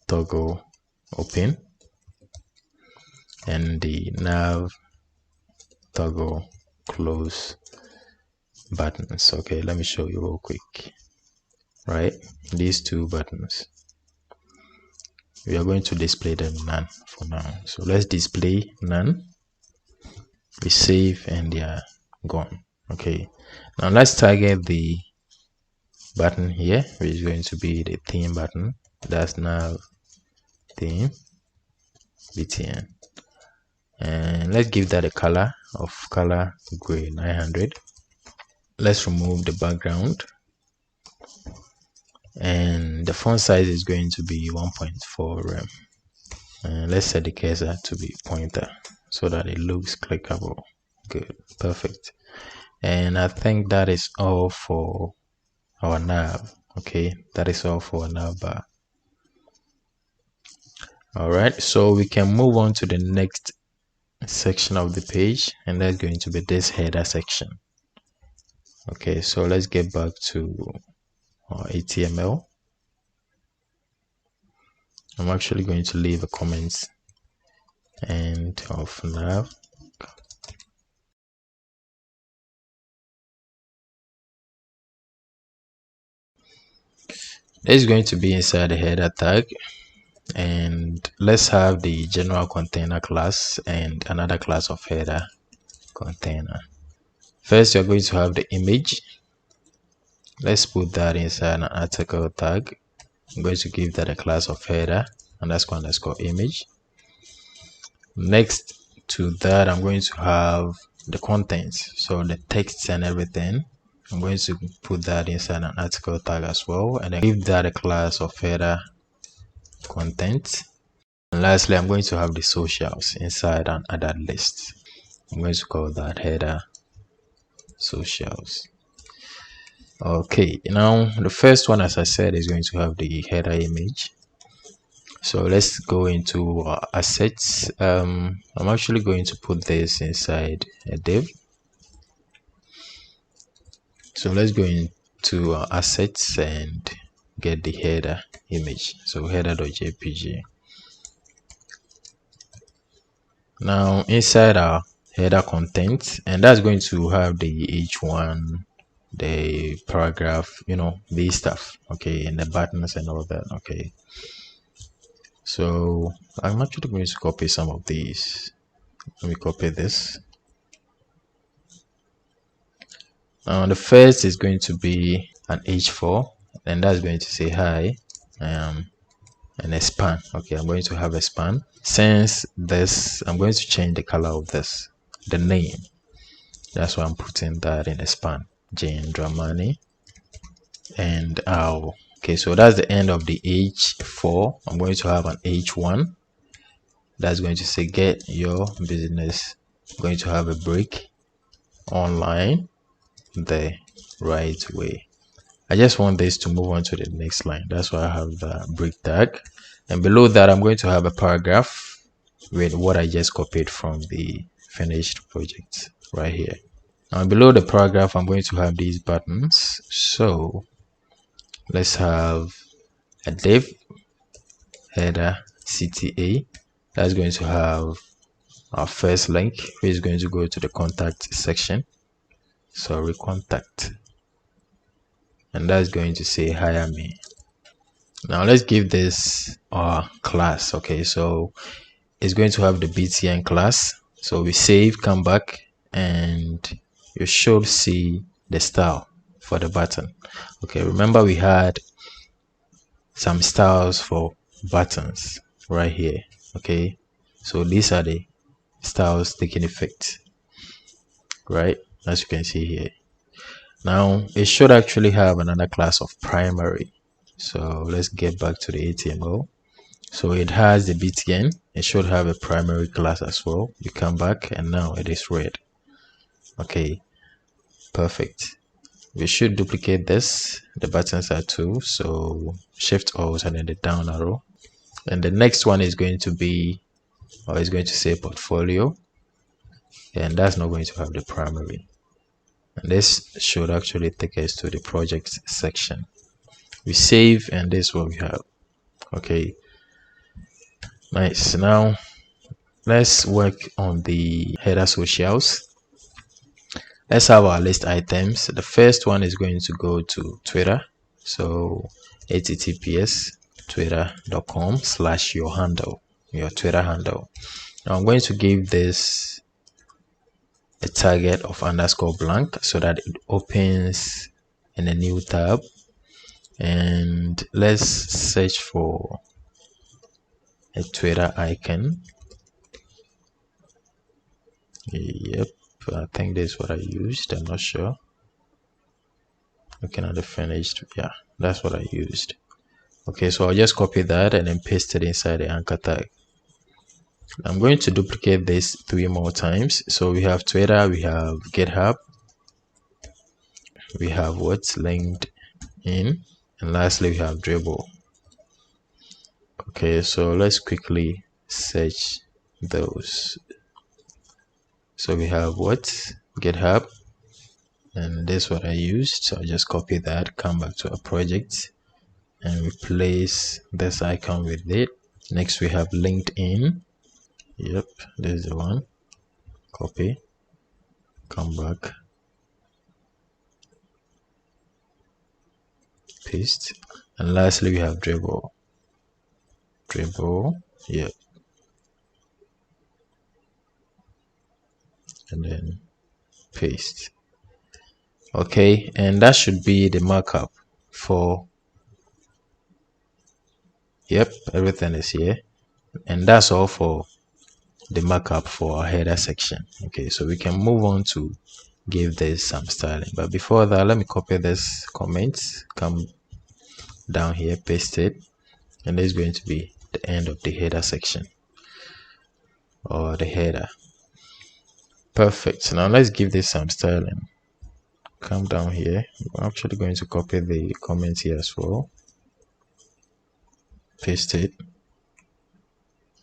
Toggle open, and the Nav Toggle close buttons. Okay, let me show you real quick. Right, these two buttons, we are going to display them none for now. So let's display none. We save and they are gone. Okay, now let's target the button here, which is going to be the theme button. That's Nav theme btn, and let's give that a color of color gray 900. Let's remove the background, and the font size is going to be 1.4 rem, and let's set the cursor to be pointer so that it looks clickable. Good, perfect. And I think that is all for our nav. Okay, that is all for our nav bar. All right, so we can move on to the next section of the page, and that's going to be this header section. Okay, so let's get back to our HTML. I'm actually going to leave a comment and of nav. This is going to be inside the header tag, and let's have the general container class and another class of header container. First, you're going to have the image. Let's put that inside an article tag. I'm going to give that a class of header underscore image. Next to that, I'm going to have the contents, so the text and everything. I'm going to put that inside an article tag as well, and then give that a class of header content. And lastly, I'm going to have the socials inside an added list. I'm going to call that header socials. Okay, now the first one, as I said, is going to have the header image. So let's go into assets. I'm actually going to put this inside a div. So let's go into assets and get the header image. So header.jpg. Now inside our header content, and that's going to have the h1, the paragraph, you know, these stuff. Okay, and the buttons and all that. Okay, so I'm actually going to copy some of these. Let me copy this. Now the first is going to be an h4, and that's going to say hi, and a span. Okay, I'm going to have a span. Since this, I'm going to change the color of this, the name. That's why I'm putting that in a span. Jane Dramani and Owl. Okay, so that's the end of the h4. I'm going to have an h1. That's going to say get your business. I'm going to have a break online the right way. I just want this to move on to the next line. That's why I have the break tag. And below that, I'm going to have a paragraph with what I just copied from the finished project right here. Now below the paragraph, I'm going to have these buttons. So let's have a div header CTA. That's going to have our first link, which is going to go to the contact section. Sorry, contact. And that's going to say hire me. Now let's give this our class. Okay, so it's going to have the btn class. So we save, come back, and you should see the style for the button. Okay, remember we had some styles for buttons right here. Okay, so these are the styles taking effect, right, as you can see here. Now it should actually have another class of primary. So let's get back to the HTML. So it has the btn. It should have a primary class as well. You come back and now it is red. Okay, perfect. We should duplicate this. The buttons are 2, so shift alt and then the down arrow. And the next one is going to be, or is going to say portfolio, and that's not going to have the primary. And this should actually take us to the project section. We save, and this is what we have. Okay, Nice. Now let's work on the header socials. Let's have our list items. The first one is going to go to Twitter. So https twitter.com/your handle, your Twitter handle. Now I'm going to give this a target of _blank so that it opens in a new tab. And let's search for a Twitter icon. Yep, I think this is what I used. I'm not sure. Looking at the finished, yeah, that's what I used. Okay, so I'll just copy that and then paste it inside the anchor tag. I'm going to duplicate this 3 more times. So we have Twitter, we have GitHub, we have what's linked in, and lastly we have Dribble. Okay, so let's quickly search those. So we have what? GitHub, and this is what I used. So I'll just copy that, come back to our project and replace this icon with it. Next we have LinkedIn. Yep, this is the one. Copy, come back, paste, and lastly we have Dribble. Yep, and then paste. Okay, and that should be the markup for, yep, everything is here, and that's all for the markup for our header section. Okay, so we can move on to give this some styling, but before that let me copy this comment, come down here, paste it, and this is going to be the end of the header section or the header. Perfect. Now let's give this some styling. Come down here, I'm actually going to copy the comment here as well, paste it,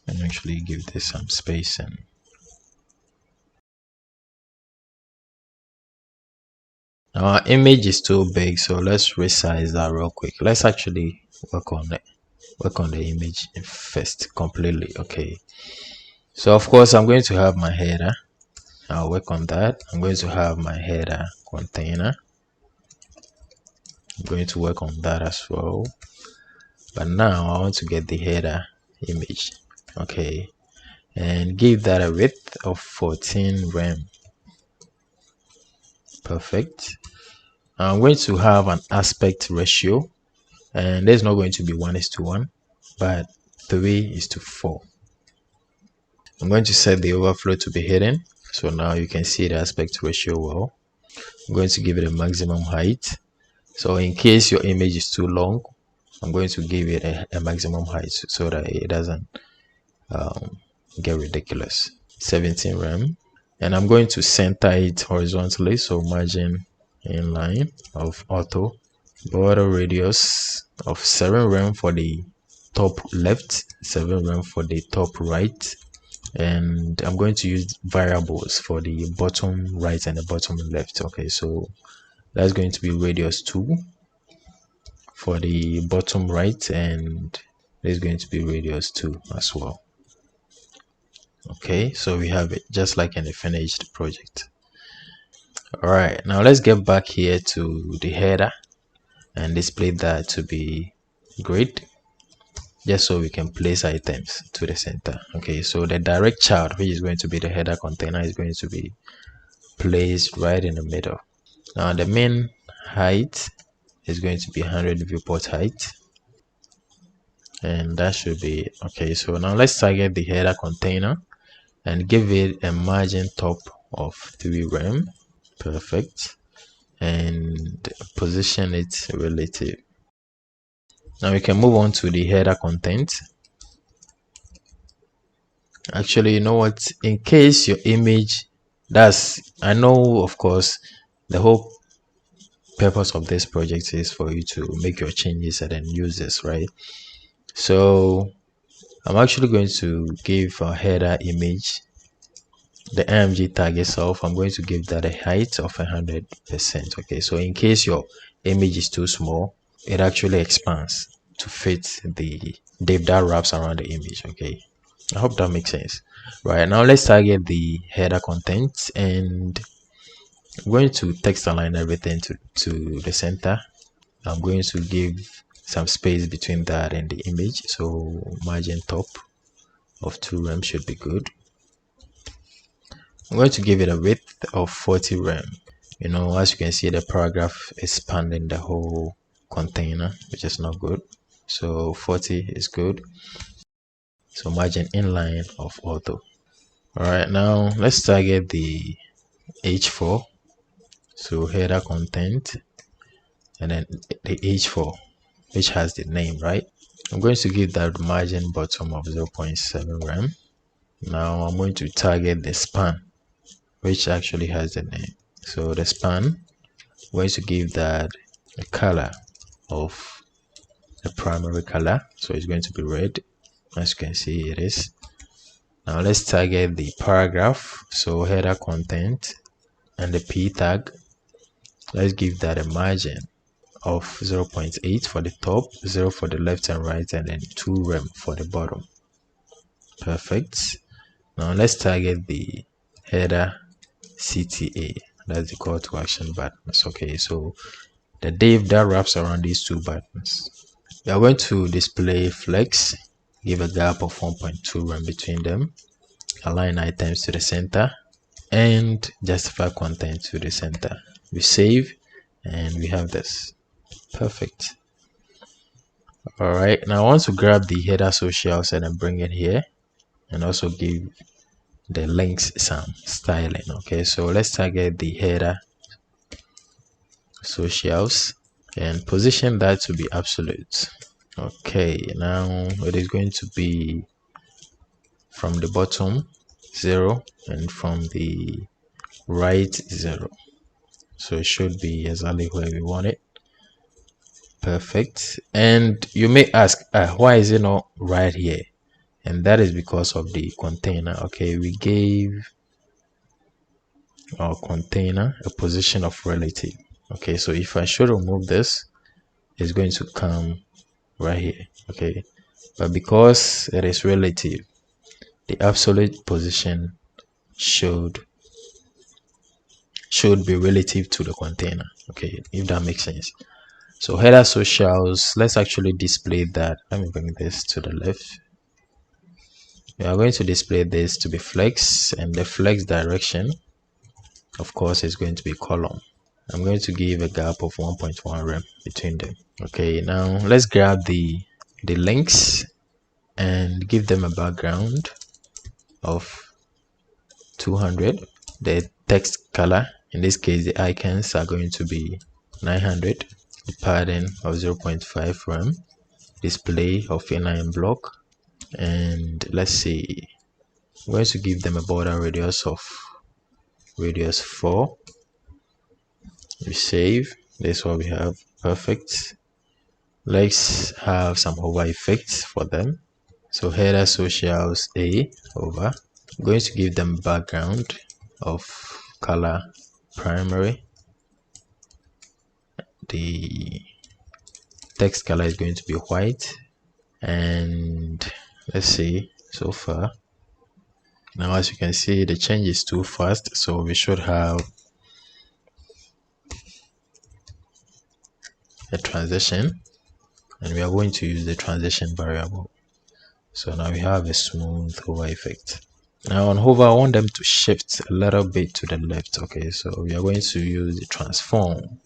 and actually give this some spacing. Now our image is too big, so let's resize that real quick. Let's actually work on the image first completely. Okay, so of course I'm going to have my header. I'll work on that. I'm going to have my header container. I'm going to work on that as well, but now I want to get the header image. Okay, and give that a width of 14 rem. Perfect. I'm going to have an aspect ratio, and there's not going to be 1:1, but 3:4. I'm going to set the overflow to be hidden, so now you can see the aspect ratio well. I'm going to give it a maximum height, so in case your image is too long, I'm going to give it a maximum height so that it doesn't get ridiculous. 17 rem, and I'm going to center it horizontally, so margin inline of auto, border radius of 7 rem for the top left, 7 rem for the top right, and I'm going to use variables for the bottom right and the bottom left. Okay, so that's going to be radius 2 for the bottom right, and there's going to be radius 2 as well. Okay, so we have it just like in the finished project. All right, now let's get back here to the header and display that to be grid, just so we can place items to the center. Okay, so the direct child, which is going to be the header container, is going to be placed right in the middle. Now the main height is going to be 100 viewport height, and that should be okay. So now let's target the header container and give it a margin top of 3 rem. Perfect. And position it relative. Now we can move on to the header content. Actually, you know what, in case your image, I know of course the whole purpose of this project is for you to make your changes and then use this, right? So I'm actually going to give a header image, the img tag itself, I'm going to give that a height of 100%. Okay, so in case your image is too small, it actually expands to fit the div that wraps around the image. Okay, I hope that makes sense. Right, now let's target the header content, and I'm going to text align everything to the center. I'm going to give some space between that and the image, so margin top of 2 rem should be good. I'm going to give it a width of 40 rem. As you can see, the paragraph is spanning the whole container, which is not good. So 40 is good. So margin inline of auto. All right, now let's target the h4. So header content, and then the h4, which has the name, right? I'm going to give that margin bottom of 0.7 rem. Now I'm going to target the span, which actually has the name. So the span, I'm going to give that a color of the primary color. So it's going to be red. As you can see, it is. Now let's target the paragraph. So header content and the p tag. Let's give that a margin of 0.8 for the top, 0 for the left and right, and then 2 rem for the bottom. Perfect. Now let's target the header CTA. That's the call to action buttons. Okay, so the div that wraps around these two buttons. We are going to display flex, give a gap of 1.2 rem between them, align items to the center, and justify content to the center. We save, and we have this. Perfect. All right, now I want to grab the header socials and then bring it here, and also give the links some styling. Okay, so let's target the header socials and position that to be absolute. Okay, now it is going to be from the bottom 0 and from the right 0, so it should be exactly where we want it. Perfect. And you may ask, why is it not right here? And that is because of the container. Okay, we gave our container a position of relative. Okay, so if I should remove this, it's going to come right here. Okay, but because it is relative, the absolute position should be relative to the container. Okay, if that makes sense. So header socials, let's actually display that. Let me bring this to the left. We are going to display this to be flex, and the flex direction, of course, is going to be column. I'm going to give a gap of 1.1 rem between them. Okay, now let's grab the links and give them a background of 200. The text color, in this case the icons, are going to be 900. The padding of 0.5 rem, display of inline block, and let's see, I'm going to give them a border radius of radius 4. We save. This is what we have. Perfect. Let's have some hover effects for them. So header socials A over. I'm going to give them background of color primary. The text color is going to be white, and let's see so far. Now as you can see, the change is too fast, so we should have a transition, and we are going to use the transition variable. So now we have a smooth hover effect. Now on hover, I want them to shift a little bit to the left. Okay, so we are going to use the transform.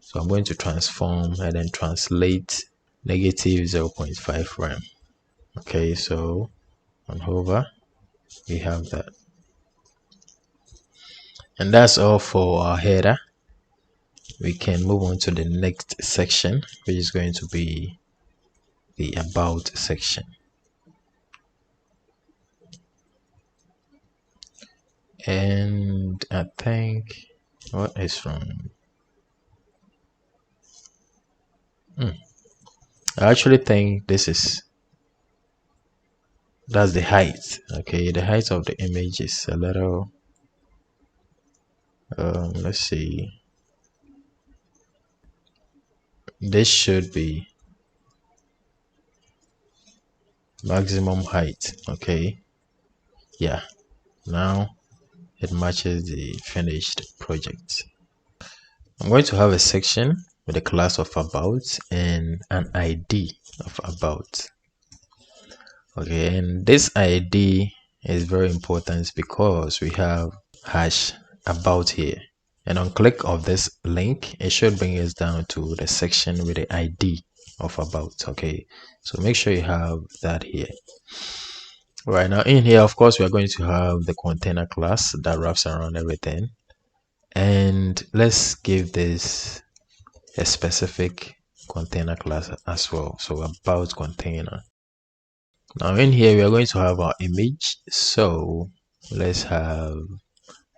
So I'm going to transform and then translate negative 0.5 rem. Okay, so on hover, we have that. And that's all for our header. We can move on to the next section, which is going to be the about section. And I think, what is wrong? I actually think that's the height. Okay, the height of the image is a little, let's see, this should be maximum height. Okay, yeah, now it matches the finished project. I'm going to have a section with a class of about and an ID of about. Okay, and this ID is very important because we have hash about here, and on click of this link it should bring us down to the section with the ID of about. Okay, so make sure you have that here. Right now in here, of course, we are going to have the container class that wraps around everything, and let's give this a specific container class as well. So about container. Now in here we are going to have our image, so let's have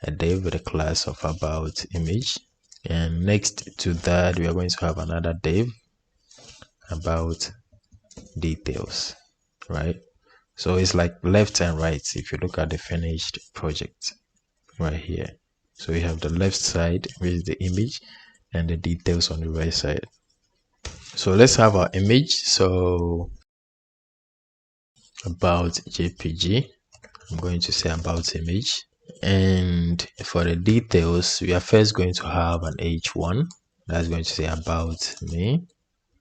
a div with a class of about image, and next to that we are going to have another div about details, right? So it's like left and right if you look at the finished project right here. So we have the left side, which is the image, and the details on the right side. So let's have our image. So about JPG, I'm going to say about image, and for the details we are first going to have an h1 that's going to say about me.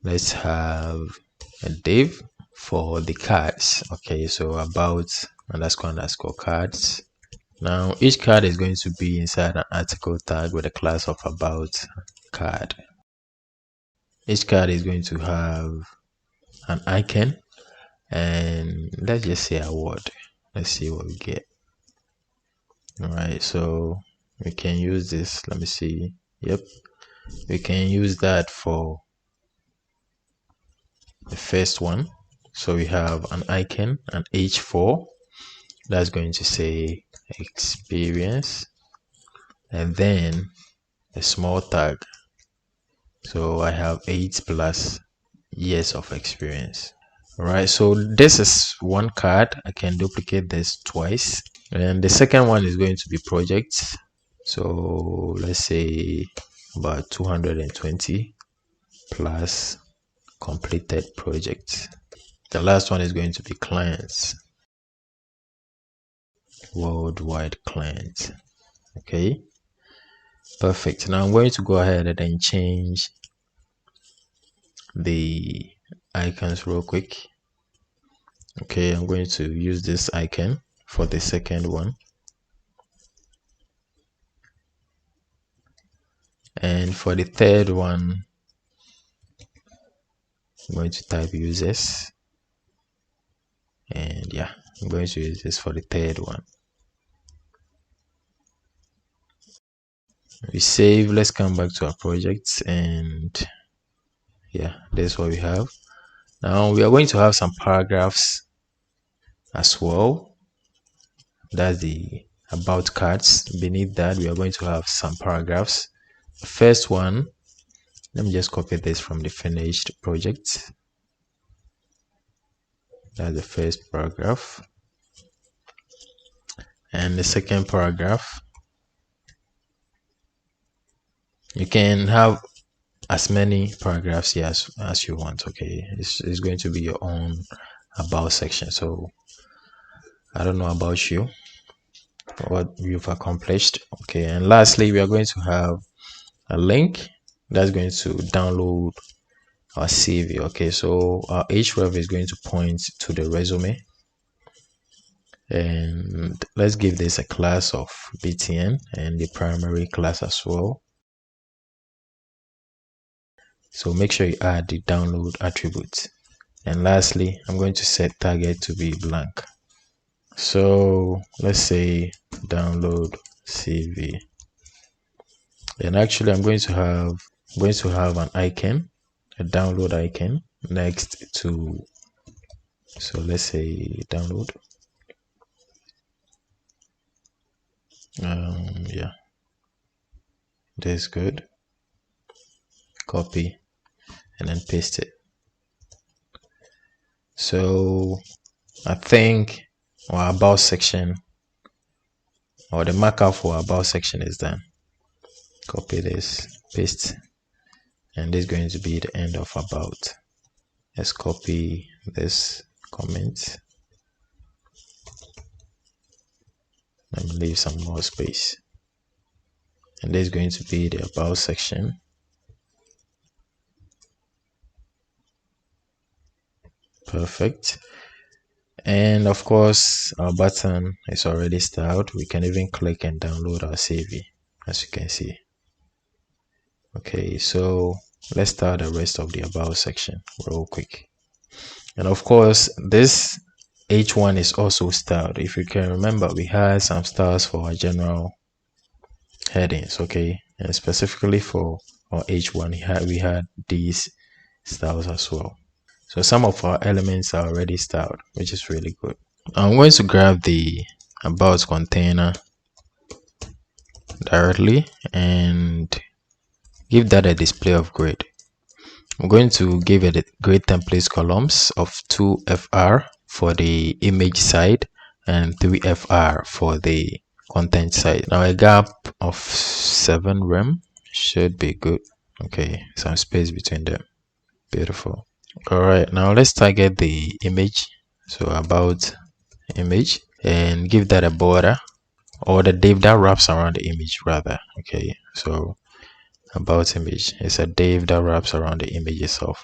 Let's have a div for the cards. Okay, so about underscore cards. Now each card is going to be inside an article tag with a class of about card. Each card is going to have an icon, and let's just say a word. Let's see what we get. All right, so we can use this. Let me see. Yep, we can use that for the first one. So we have an icon, an h4 that's going to say experience, and then a small tag. So I have 8 plus years of experience. All right, so this is one card. I can duplicate this twice, and the second one is going to be projects. So let's say about 220 plus completed projects. The last one is going to be clients, worldwide clients. Okay, perfect. Now I'm going to go ahead and then change the icons real quick. Okay, I'm going to use this icon for the second one, and for the third one I'm going to type users, and yeah, I'm going to use this for the third one. We save. Let's come back to our projects, and yeah, that's what we have. Now we are going to have some paragraphs as well. That's the about cards. Beneath that we are going to have some paragraphs. The first one, let me just copy this from the finished project. That's the first paragraph, and the second paragraph, you can have as many paragraphs here as you want. Okay, it's going to be your own about section. So I don't know about you, what you've accomplished. Okay, and lastly we are going to have a link that's going to download our CV. Okay, so our href is going to point to the resume, and let's give this a class of btn and the primary class as well. So make sure you add the download attribute, and lastly I'm going to set target to be blank. So let's say download CV, and actually I'm going to have an icon, a download icon next to, so let's say download. Yeah, this is good. Copy and then paste it. So I think our about section, or the markup for our about section, is done. Copy this, paste, and this is going to be the end of about. Let's copy this, comment. Let me leave some more space. And there's going to be the about section. Perfect. And of course, our button is already styled. We can even click and download our CV, as you can see. Okay, so let's start the rest of the about section real quick. And of course, this H1 is also styled. If you can remember, we had some styles for our general headings, okay, and specifically for our H1 we had these styles as well. So some of our elements are already styled, which is really good. I'm going to grab the about container directly and give that a display of grid. I'm going to give it a grid templates columns of 2FR for the image side and 3FR for the content side. Now a gap of 7 rem should be good. Okay, some space between them. Beautiful. All right, now let's target the image. So about image, and give that a border or the div that wraps around the image rather. Okay, so about image, it's a div that wraps around the image itself.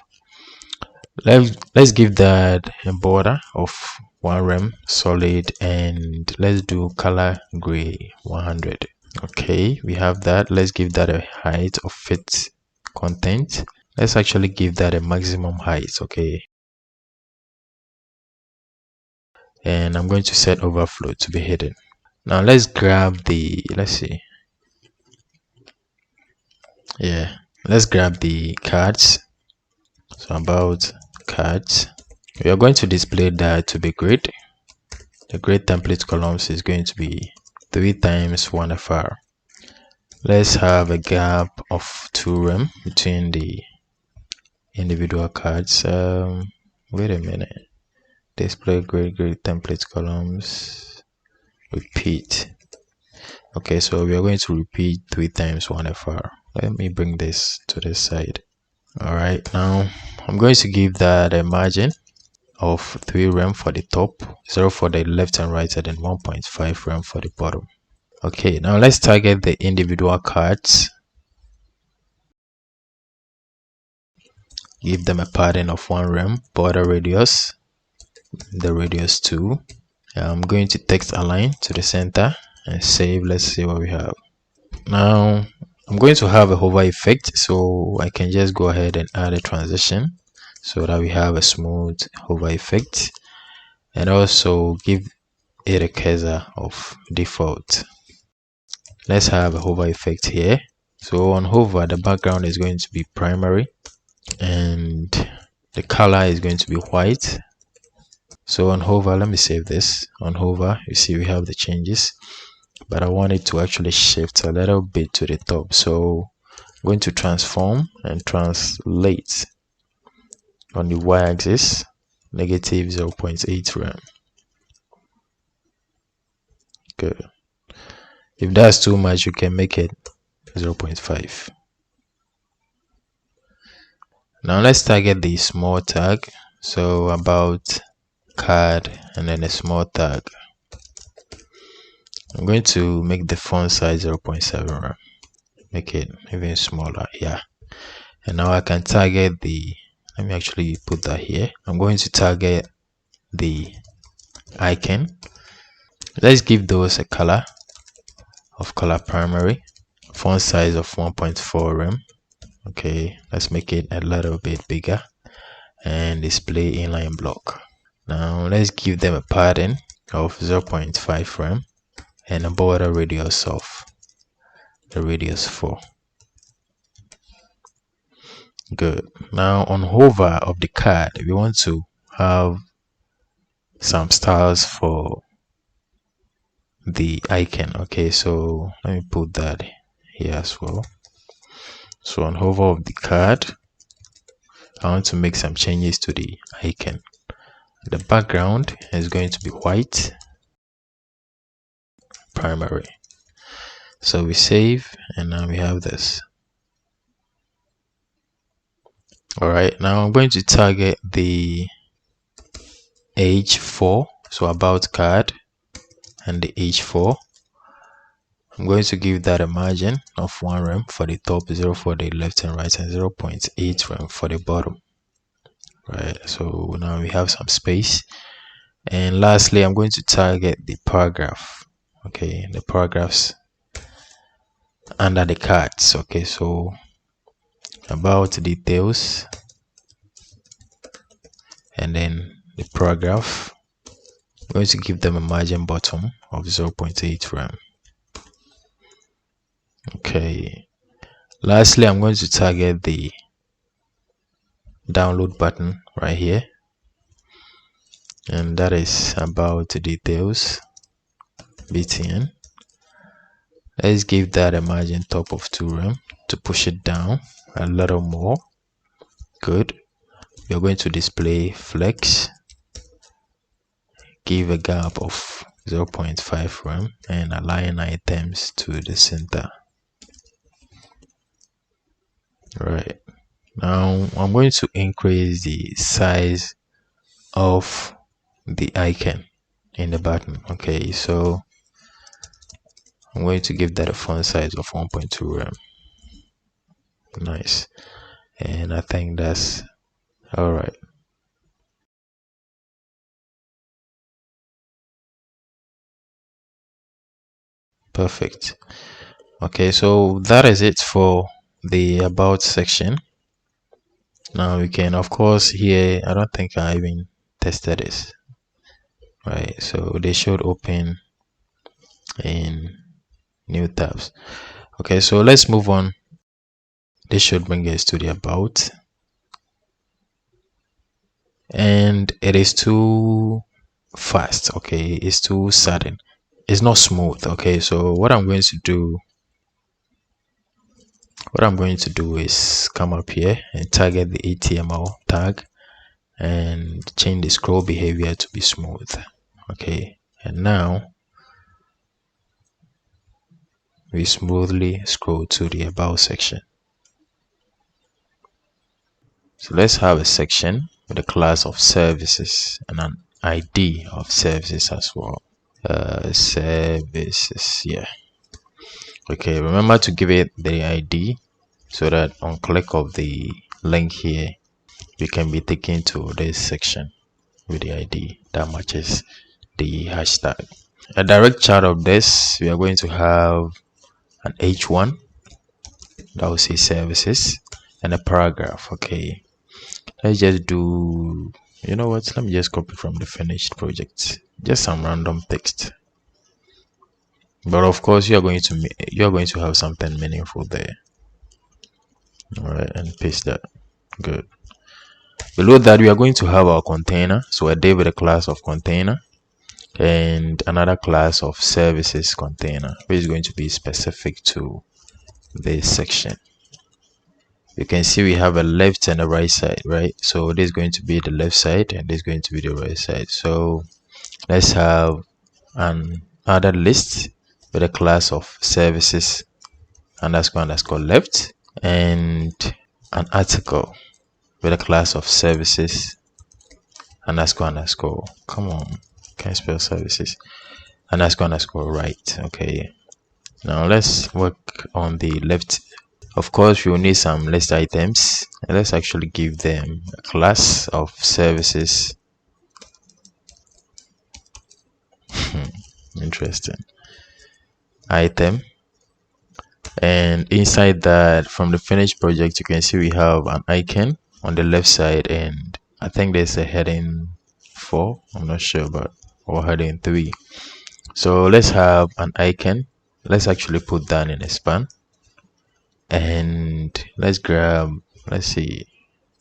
Let's give that a border of 1 rem solid, and let's do color gray 100. Okay, we have that. Let's give that a height of fit content. Let's actually give that a maximum height. Okay, and I'm going to set overflow to be hidden. Now let's grab the, let's see, yeah, let's grab the cards. So about cards, we are going to display that to be grid. The grid template columns is going to be 3 times 1FR. Let's have a gap of 2 rem between the individual cards. Wait a minute. Display grid template columns. Repeat. Okay, so we are going to repeat 3 times 1FR. Let me bring this to this side. All right, now I'm going to give that a margin of 3 rem for the top, 0 for the left and right side, and 1.5 rem for the bottom. Okay, now let's target the individual cards. Give them a padding of 1 rem, border radius, the radius 2. I'm going to text align to the center and save. Let's see what we have. Now I'm going to have a hover effect, so I can just go ahead and add a transition so that we have a smooth hover effect, and also give it a cursor of default. Let's have a hover effect here. So on hover, the background is going to be primary and the color is going to be white. So on hover, let me save this. On hover, you see we have the changes, but I want it to actually shift a little bit to the top. So I'm going to transform and translate on the y-axis negative 0.8 rem. Good. If that's too much, you can make it 0.5. Now let's target the small tag. So about card and then a small tag. I'm going to make the font size 0.7 rem. Make it even smaller. Yeah. And now I can target the, let me actually put that here. I'm going to target the icon. Let's give those a color of color primary, font size of 1.4 rem. Okay, let's make it a little bit bigger, and display inline block. Now let's give them a padding of 0.5 rem and a border radius of the radius 4. Good. Now on hover of the card, we want to have some styles for the icon. Okay, so let me put that here as well. So on hover of the card, I want to make some changes to the icon. The background is going to be white, primary. So we save, and now we have this. All right, now I'm going to target the h4, so about card, and the h4. I'm going to give that a margin of 1 rem for the top, 0 for the left and right, and 0.8 rem for the bottom. Right, so now we have some space. And lastly, I'm going to target the paragraph. Okay, the paragraphs under the cards. Okay, so about details, and then the paragraph, I'm going to give them a margin bottom of 0.8 rem. Okay, lastly, I'm going to target the download button right here, and that is about details btn. Let's give that a margin top of 2 rem to push it down a little more. Good. We're going to display flex, give a gap of 0.5 rem, and align items to the center. Right, now I'm going to increase the size of the icon in the button. Okay, so I'm going to give that a font size of 1.2 rem. Nice, and I think that's all right. Perfect. Okay, so that is it for the about section. Now we can, of course, here I don't think I even tested this. Right, so they should open in new tabs. Okay, so let's move on. This should bring us to the about, and it is too fast. Okay, it's too sudden, it's not smooth. Okay, so what I'm going to do is come up here and target the HTML tag and change the scroll behavior to be smooth. Okay, and now we smoothly scroll to the about section. So let's have a section with a class of services and an ID of services as well. Services, yeah. Okay, remember to give it the ID so that on click of the link here, you can be taken to this section with the ID that matches the hashtag. A direct chart of this, we are going to have an H1 that will say services and a paragraph. Okay, let's just do, you know what, let me just copy from the finished project, just some random text, but of course you're going to have something meaningful there. All right, and paste that. Good. Below that, we are going to have our container, so a div with a class of container and another class of services container, which is going to be specific to this section. You can see we have a left and a right side, right? So this is going to be the left side and this is going to be the right side. So let's have an other list with a class of services underscore left, and an article with a class of services underscore, come on, can't spell services, underscore right. Okay, now let's work on the left. Of course, we will need some list items, and let's actually give them a class of services. Interesting. Item, and inside that, from the finished project, you can see we have an icon on the left side, and I think there's a heading 4, I'm not sure about, or heading 3. So let's have an icon. Let's actually put that in a span, and let's grab, let's see,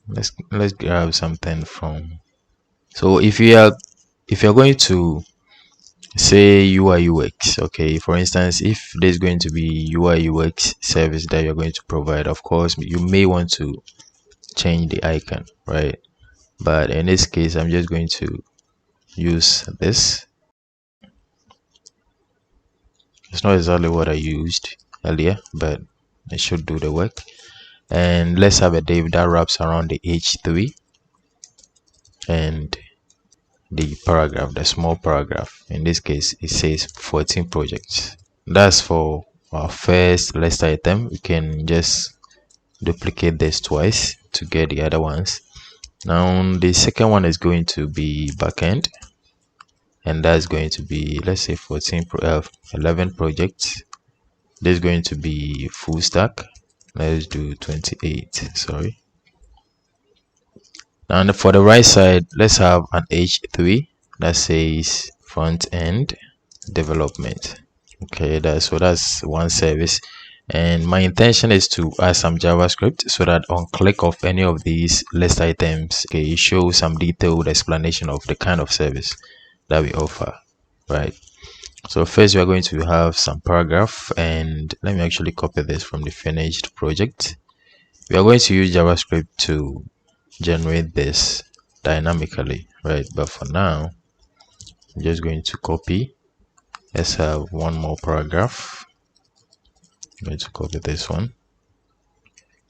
let's grab something from, so if you're going to say UI UX, okay, for instance, if there's going to be UI UX service that you're going to provide, of course you may want to change the icon, right? But in this case, I'm just going to use this. It's not exactly what I used earlier, but it should do the work. And let's have a div that wraps around the h3, and the paragraph, the small paragraph. In this case, it says 14 projects. That's for our first list item. We can just duplicate this twice to get the other ones. Now the second one is going to be backend, and that's going to be, let's say 11 projects. This is going to be full stack. Let's do 28. Sorry. Now for the right side, let's have an H3 that says front end development. Okay, that's one service, and my intention is to add some JavaScript so that on click of any of these list items, okay, it shows some detailed explanation of the kind of service that we offer, right? So first we are going to have some paragraph, and let me actually copy this from the finished project. We are going to use JavaScript to generate this dynamically, right? But for now, I'm just going to copy. Let's have one more paragraph. I'm going to copy this one.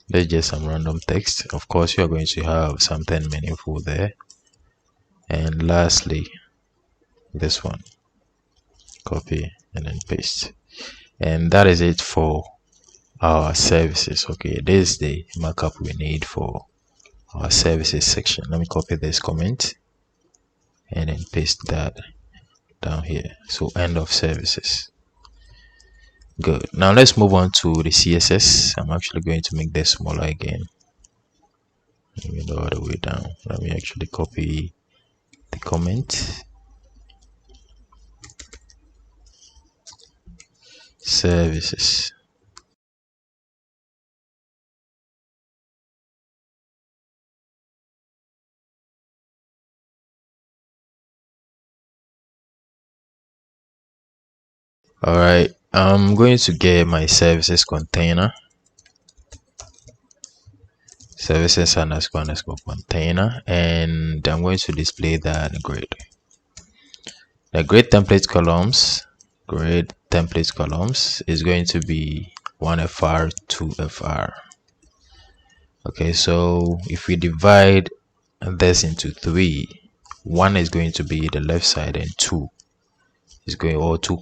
There's just some random text. Of course, you are going to have something meaningful there. And lastly, this one. Copy and then paste. And that is it for our services. Okay, this is the markup we need for our services section. Let me copy this comment and then paste that down here. So end of services. Good. Now let's move on to the CSS. I'm actually going to make this smaller again. Maybe the other way down. Let me actually copy the comment. Services. All right, I'm going to get my services container. Services underscore container, and I'm going to display that grid. The grid template columns is going to be 1FR, 2FR. Okay, so if we divide this into 3, 1 is going to be the left side, and 2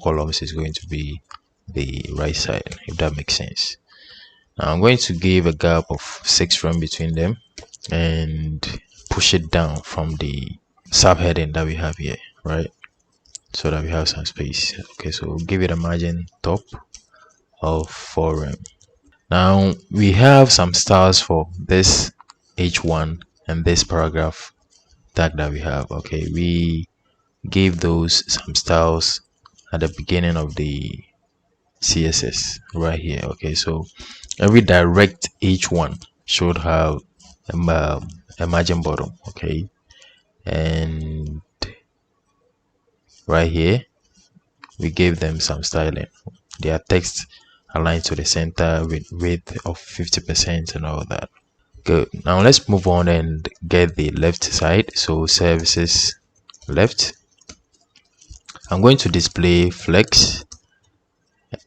columns is going to be the right side, if that makes sense. Now I'm going to give a gap of 6 from between them and push it down from the subheading that we have here, right? So that we have some space. Okay, so we'll give it a margin top of 4 rem. Now we have some styles for this H1 and this paragraph tag that we have. Okay, we gave those some styles at the beginning of the CSS right here. Okay, so every direct H1 should have a margin bottom. Okay, and right here we gave them some styling. Their text aligned to the center with width of 50% and all that. Good. Now let's move on and get the left side. So services left. I'm going to display flex.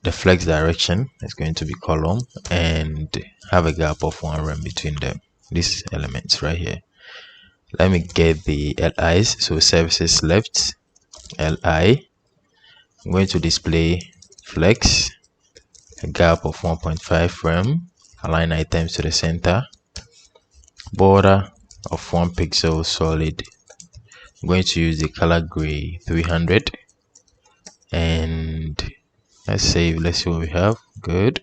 The flex direction is going to be column and have a gap of 1 rem between them. These elements right here. Let me get the LIs. So services left, LI. I'm going to display flex, a gap of 1.5 rem, align items to the center, border of 1 pixel solid. I'm going to use the color gray 300, and let's see what we have. Good.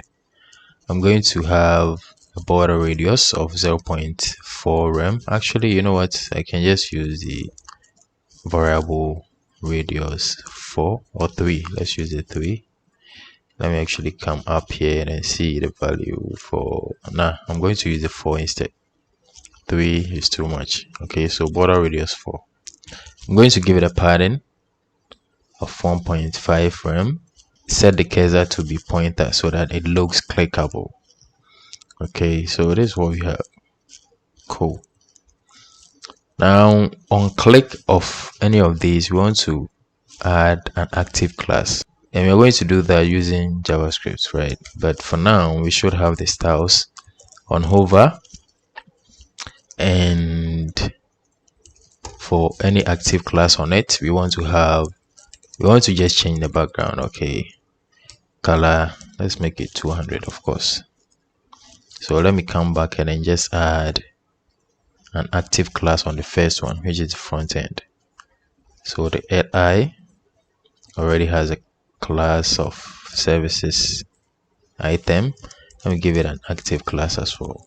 I'm going to have a border radius of 0.4 rem. Actually, you know what, I can just use the variable radius 4 or 3. Let's use the 3. Let me actually come up here and see the value for I'm going to use the 4 instead. 3 is too much. Okay, so border radius 4. I'm going to give it a padding of 1.5 rem. Set the cursor to be pointer so that it looks clickable. Okay, so this is what we have. Cool. Now on click of any of these, we want to add an active class, and we're going to do that using JavaScript, right? But for now, we should have the styles on hover, and for any active class on it, we want to just change the background. Okay, color, let's make it 200, of course. So let me come back and then just add an active class on the first one, which is the front end. So the LI already has a class of services item. Let me give it an active class as well.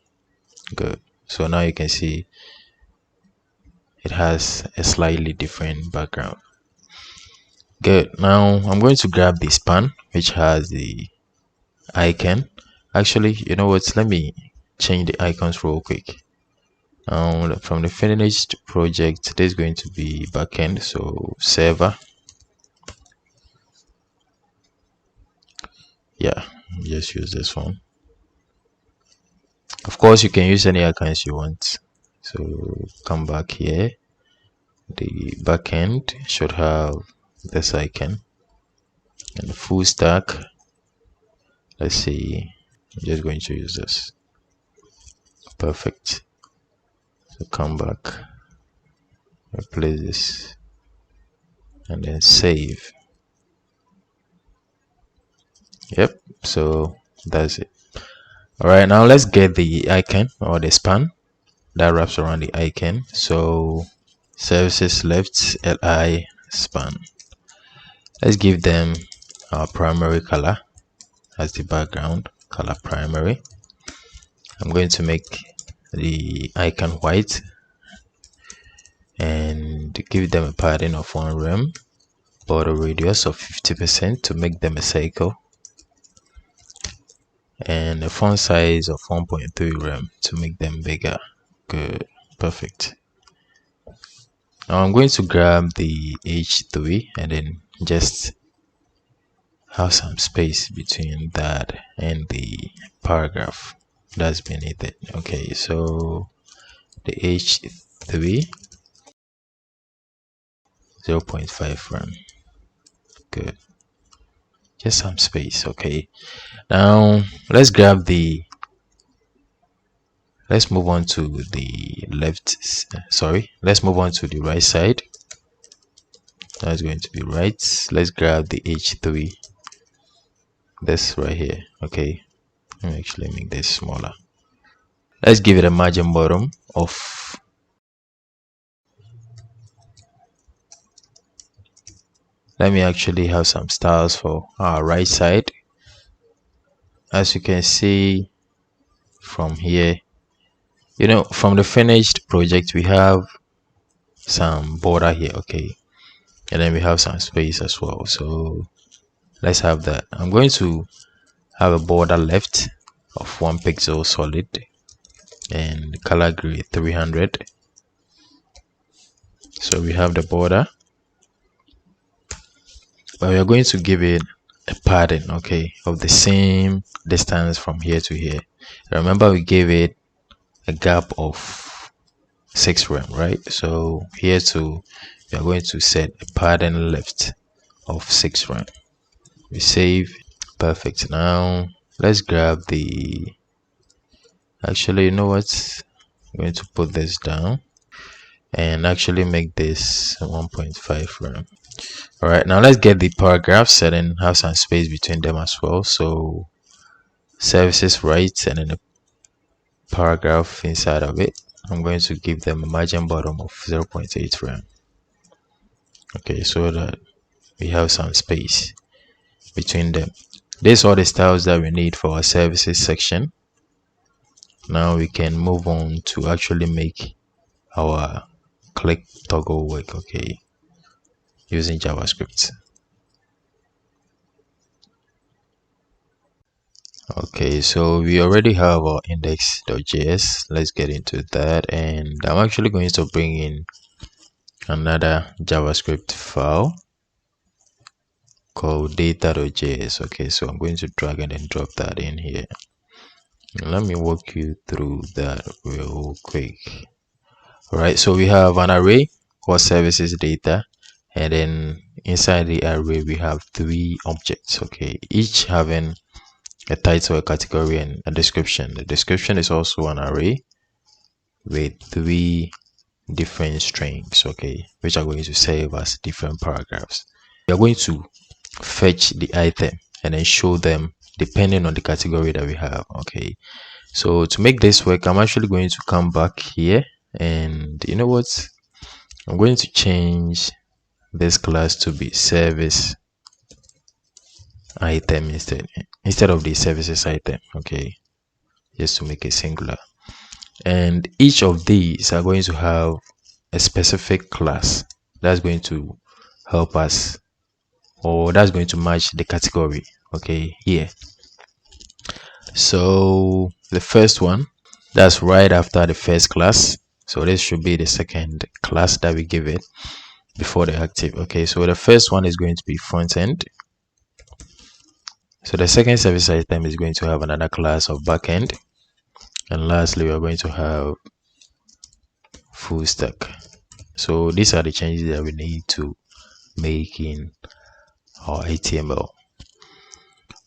Good. So now you can see it has a slightly different background. Good. Now I'm going to grab the span, which has the icon. Actually, you know what, let me change the icons real quick. From the finished project, there's going to be backend, so server. Yeah, just use this one. Of course, you can use any icons you want. So come back here. The backend should have this icon, and the full stack, let's see, I'm just going to use this. Perfect. So come back, replace this, and then save. Yep, so that's it. All right, now let's get the icon or the span that wraps around the icon. So services left li span, let's give them our primary color as the background color primary. I'm going to make the icon white and give them a padding of 1 rem, border radius of 50% to make them a circle, and a font size of 1.3 rem to make them bigger. Good, perfect. Now I'm going to grab the H3 and then just have some space between that and the paragraph that's beneath it. Okay, so the H3 0.5 rem. Good, just some space. Okay, now let's move on to the let's move on to the right side. That's going to be right. Let's grab the H3, this right here. Okay, let me actually make this smaller. Let's give it a margin bottom of, let me actually have some styles for our right side. As you can see from here, you know, from the finished project, we have some border here. Okay, and then we have some space as well. So let's have that. I'm going to have a border left of 1 pixel solid and color grade 300. So we have the border, but we are going to give it a padding, okay, of the same distance from here to here. Remember, we gave it a gap of 6 rem, right? So here too, we are going to set a padding left of 6 rem. We save. Perfect. Now let's grab the, actually, you know what, I'm going to put this down and actually make this 1.5 rem. All right, now let's get the paragraph set and have some space between them as well. So services right and then a paragraph inside of it. I'm going to give them a margin bottom of 0.8 rem. Okay, so that we have some space between them. These are the styles that we need for our services section. Now we can move on to actually make our click toggle work, okay, using JavaScript. Okay, so we already have our index.js. Let's get into that, and I'm actually going to bring in another JavaScript file called data.js. Okay, so I'm going to drag and then drop that in here. Let me walk you through that real quick. All right, so we have an array called services data, and then inside the array we have 3 objects, okay, each having a title, a category, and a description. The description is also an array with 3 different strings, okay, which are going to serve as different paragraphs. We are going to fetch the item and then show them depending on the category that we have. Okay, so to make this work, I'm actually going to come back here, and you know what, I'm going to change this class to be service item instead of the services item. Okay, just to make it singular. And each of these are going to have a specific class that's going to help us, or that's going to match the category, okay, here. So the first one, that's right after the first class, so this should be the second class that we give it before the active. Okay, so the first one is going to be front end. So the second service item is going to have another class of backend, and lastly we are going to have full stack. So these are the changes that we need to make in our HTML.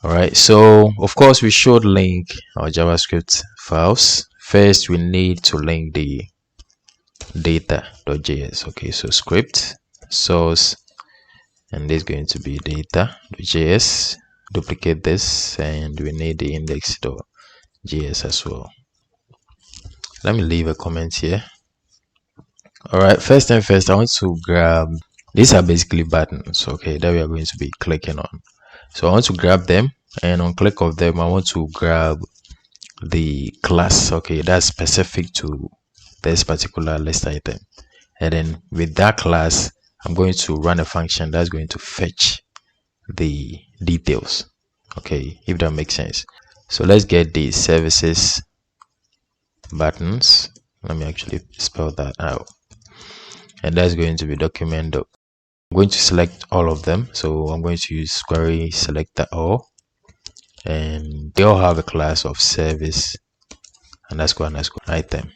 All right, so of course we should link our JavaScript files. First we need to link the data.js. okay, so script source, and this is going to be data.js. Duplicate this, and we need the index.js as well. Let me leave a comment here. All right, first thing first, I want to grab, these are basically buttons, okay, that we are going to be clicking on. So I want to grab them, and on click of them I want to grab the class, okay, that's specific to this particular list item, and then with that class I'm going to run a function that's going to fetch the details, okay, if that makes sense. So let's get the services buttons. Let me actually spell that out, and that's going to be document. I'm going to select all of them, so I'm going to use query selector all, and they all have a class of service underscore item.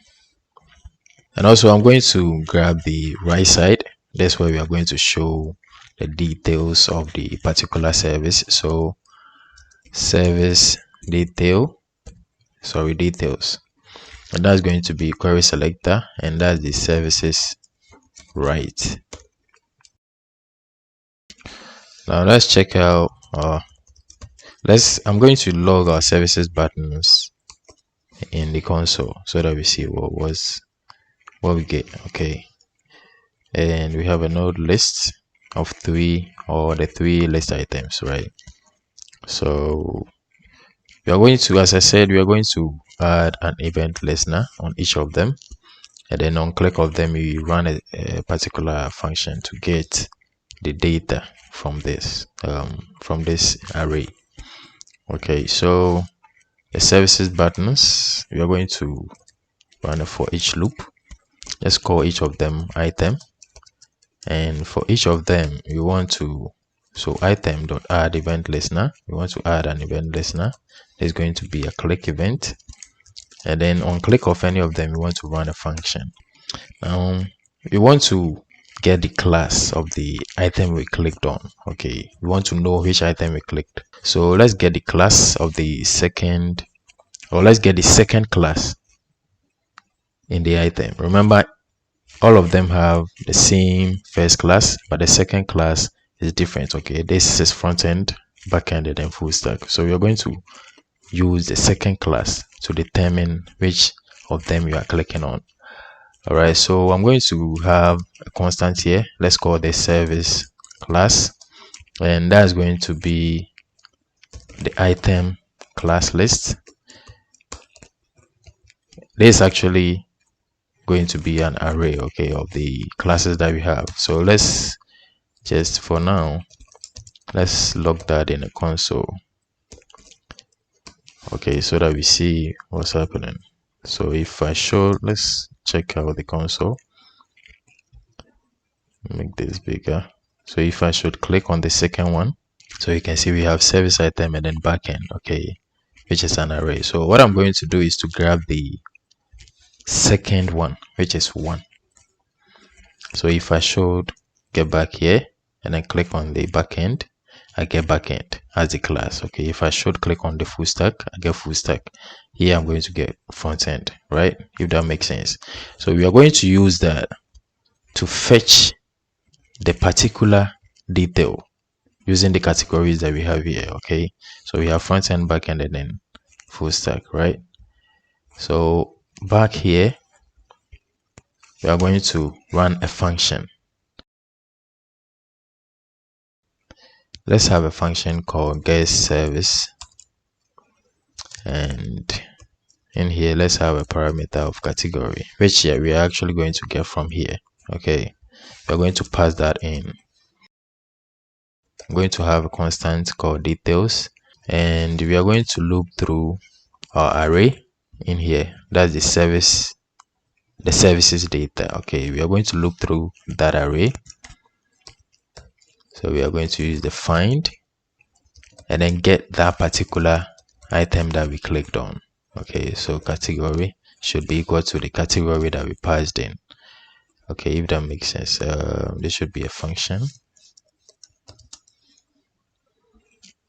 And also I'm going to grab the right side. That's where we are going to show the details of the particular service. So service details, and that's going to be query selector, and that's the services right. Now let's check out I'm going to log our services buttons in the console so that we see what we get. Okay, and we have a node list of three, or the three list items, right? So we are going to, as I said, we are going to add an event listener on each of them, and then on click of them you run a particular function to get the data from this array. Okay, so the services buttons, we are going to run a for each loop. Let's call each of them item, and for each of them we want to, so item.add event listener, we want to add an event listener. There's going to be a click event, and then on click of any of them we want to run a function. We want to get the class of the item we clicked on. Okay, we want to know which item we clicked, so let's get the class of the second, or let's get the second class in the item. Remember, all of them have the same first class, but the second class is different. Okay, this is front end, back end, and then full stack. So we are going to use the second class to determine which of them you are clicking on. All right, so I'm going to have a constant here. Let's call the service class, and that's going to be the item class list. This is actually going to be an array, okay, of the classes that we have. So let's just, for now, let's log that in the console, okay, so that we see what's happening. So if I show, let's check out the console, make this bigger. So if I should click on the second one, so you can see we have service item and then backend, okay, which is an array. So what I'm going to do is to grab the second one, which is 1. So if I should get back here and then click on the backend, I get backend as the class. Okay, if I should click on the full stack, I get full stack. Here I'm going to get front end, right? If that makes sense. So we are going to use that to fetch the particular detail using the categories that we have here. Okay, so we have front end, back end, and then full stack, right? So back here, we are going to run a function. Let's have a function called getService, and in here let's have a parameter of category, which here we are actually going to get from here. Okay, we're going to pass that in. I'm going to have a constant called details, and we are going to loop through our array in here. That's the services data. Okay, we are going to loop through that array. So we are going to use the find and then get that particular item that we clicked on. Okay, so category should be equal to the category that we passed in. Okay, if that makes sense. This should be a function.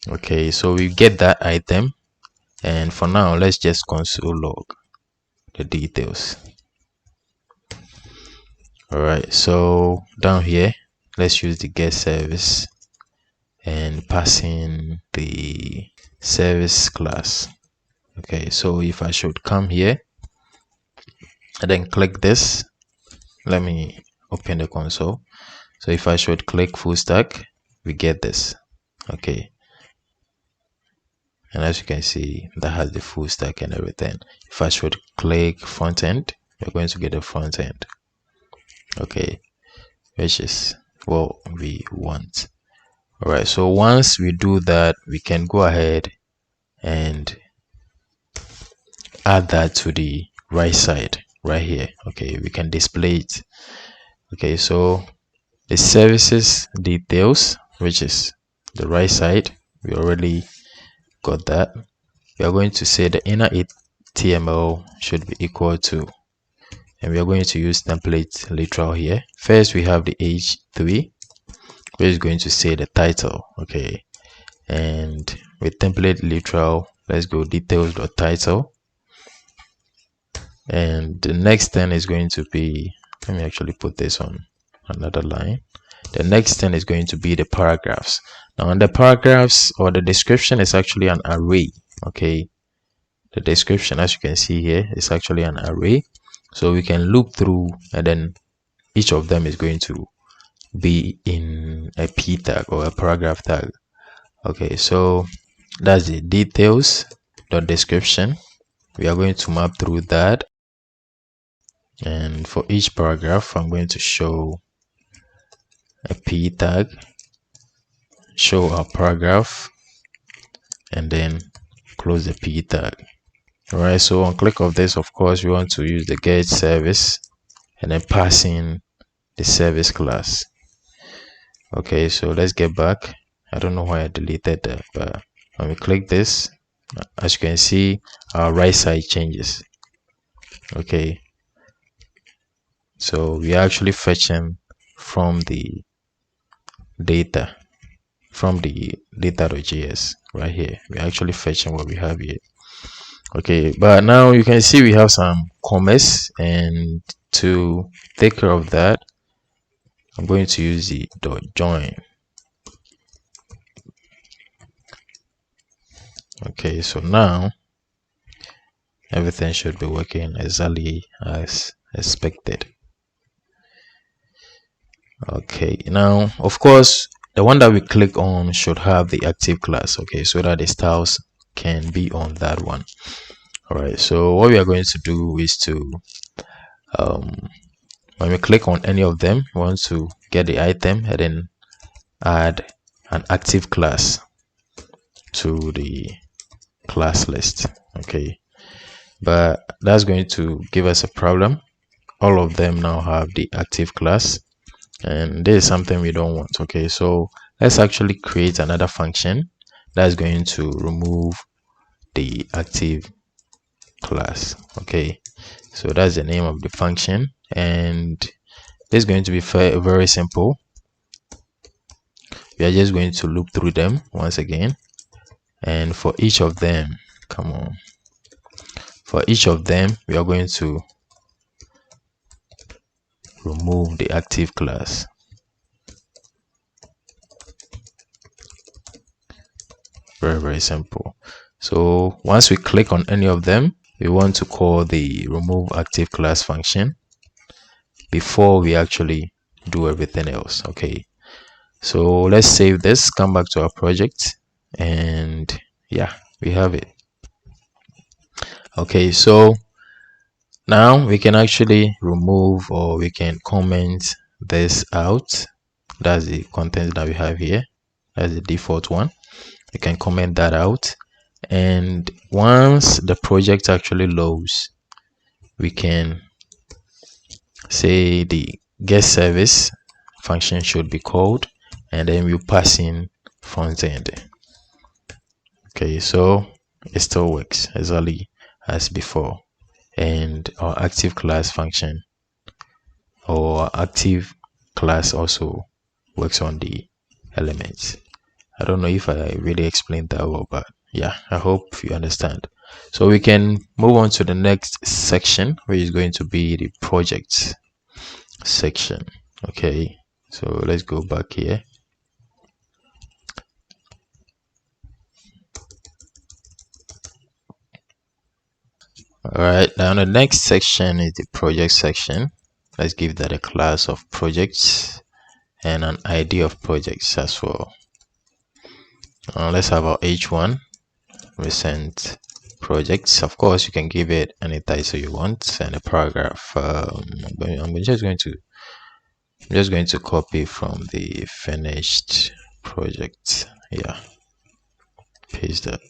Okay, so we get that item, and for now let's just console log the details. All right, so down here let's use the get service and pass in the service class. Okay, so if I should come here and then click this, let me open the console. So if I should click full stack, we get this. Okay, and as you can see, that has the full stack and everything. If I should click front end, we're going to get the front end. Okay, which is what we want. All right, so once we do that, we can go ahead and add that to the right side right here. Okay, we can display it. Okay, so the services details, which is the right side, we already got that. We are going to say the inner HTML should be equal to, and we are going to use template literal here. First we have the h3, which is going to say the title. Okay, and with template literal, let's go details.title, and the next thing is going to be, let me actually put this on another line. The next thing is going to be the paragraphs. Now on the paragraphs, or the description, is actually an array. Okay, the description, as you can see here, is actually an array, so we can loop through, and then each of them is going to be in a p tag or a paragraph tag. Okay, so that's the details dot description. We are going to map through that, and for each paragraph I'm going to show a p tag, show our paragraph, and then close the p tag. All right, so on click of this, of course we want to use the get service and then pass in the service class. Okay, so let's get back. I don't know why I deleted that, but when we click this, as you can see, our right side changes. Okay, so we are actually fetching from the data, from the data.js right here. We're actually fetching what we have here. Okay, but now you can see we have some commas, and to take care of that, I'm going to use the .join. Okay, so now everything should be working exactly as expected. Okay, now of course the one that we click on should have the active class, okay, so that the styles can be on that one. All right, so what we are going to do is to when we click on any of them, we want to get the item and then add an active class to the class list. Okay, but that's going to give us a problem. All of them now have the active class, and this is something we don't want. Okay, so let's actually create another function that's going to remove the active class. Okay, so that's the name of the function, and this is going to be very simple. we are just going to loop through them once again, and for each of them, for each of them we are going to remove the active class. Very simple. So once we click on any of them, we want to call the remove active class function before we actually do everything else. Okay, so let's save this, come back to our project, and yeah, we have it. Okay, so now we can actually remove, or we can comment this out. That's the content that we have here. That's the default one. You can comment that out, and once the project actually loads, we can say the get service function should be called, and then we'll pass in front end. Okay, so it still works exactly as before, and our active class function, or active class, also works on the elements. I don't know if I really explained that well, but yeah, I hope you understand. So we can move on to the next section, which is going to be the projects section. Okay, so let's go back here. All right, now the next section is the project section. Let's give that a class of projects and an ID of projects as well. Let's have our H1 recent projects. Of course, you can give it any title you want and a paragraph. I'm just going to copy from the finished project. Yeah, paste that.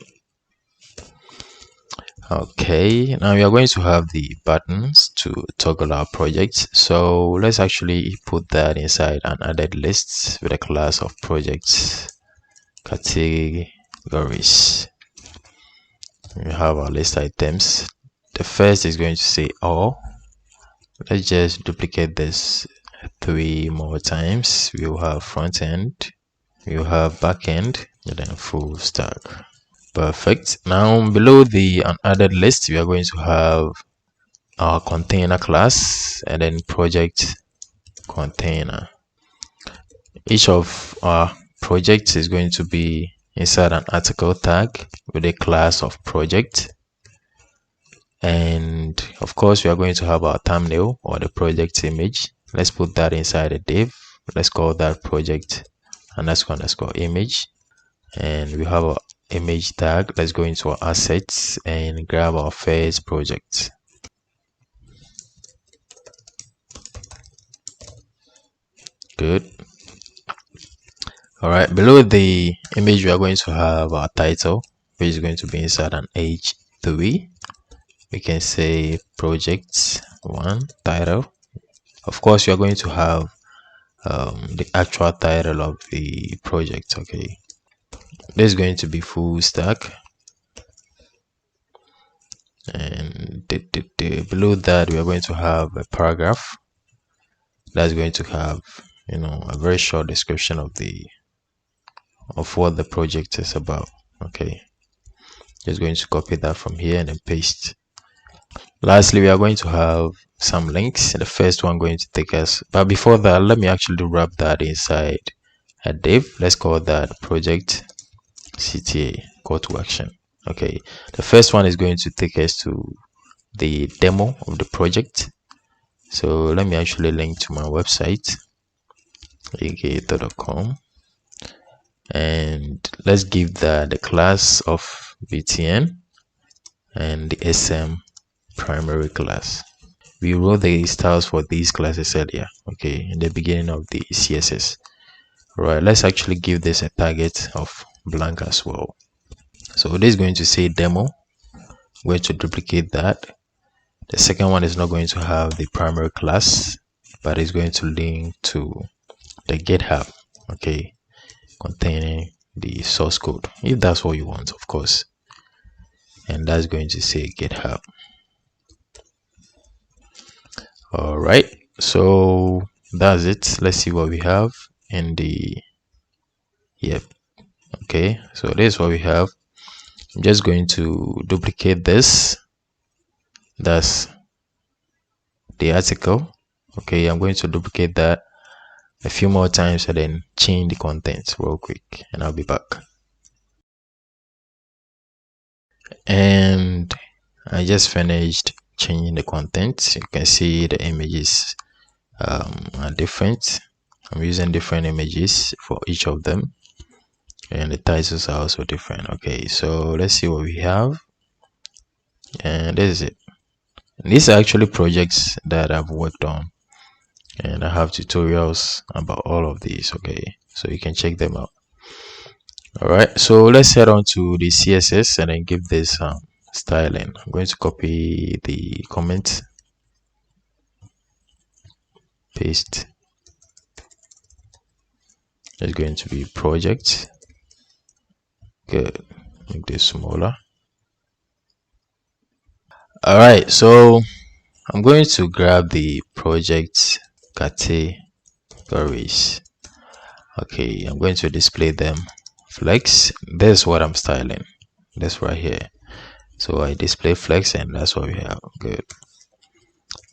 Okay, now we are going to have the buttons to toggle our projects. So let's actually put that inside an added list with a class of projects categories. We have our list items. The first is going to say all. Let's just duplicate this 3 more times. We will have front end, we will have back end, and then full stack. Perfect. Now below the unadded list, we are going to have our container class, and then project container. Each of our projects is going to be inside an article tag with a class of project, and of course we are going to have our thumbnail or the project image. Let's put that inside a div. Let's call that project underscore image, and we have our image tag. Let's go into our assets and grab our first project. Good. All right, below the image we are going to have our title, which is going to be inside an H3. We can say project 1 title. Of course you are going to have the actual title of the project. Okay, this is going to be full stack, and below that we are going to have a paragraph that's going to have, a very short description of what the project is about. Okay, just going to copy that from here and then paste. Lastly, we are going to have some links. The first one going to take us, but before that, let me actually wrap that inside a div. Let's call that project CTA, call to action. Okay, the first one is going to take us to the demo of the project. So let me actually link to my website, EGATOR.com, and let's give that the class of BTN and the SM primary class. We wrote the styles for these classes earlier, okay, in the beginning of the CSS. All right, let's actually give this a target of blank as well. So this is going to say demo. I'm going to duplicate that. The second one is not going to have the primary class, but it's going to link to the GitHub, okay, containing the source code, if that's what you want, of course. And that's going to say GitHub. All right, so that's it. Let's see what we have in the Yep. Okay, so this is what we have. I'm just going to duplicate this. That's the article. Okay, I'm going to duplicate that a few more times and then change the contents real quick, and I'll be back. And I just finished changing the content. You can see the images are different. I'm using different images for each of them, and the titles are also different. Okay, so let's see what we have. And this is it. These are actually projects that I've worked on, and I have tutorials about all of these. Okay, so you can check them out. All right, so let's head on to the CSS and then give this styling. I'm going to copy the comment, paste. It's going to be project. Good. Make this smaller. All right, so I'm going to grab the project categories. Okay, I'm going to display them flex. This is what I'm styling. This right here. So I display flex, and that's what we have. Good.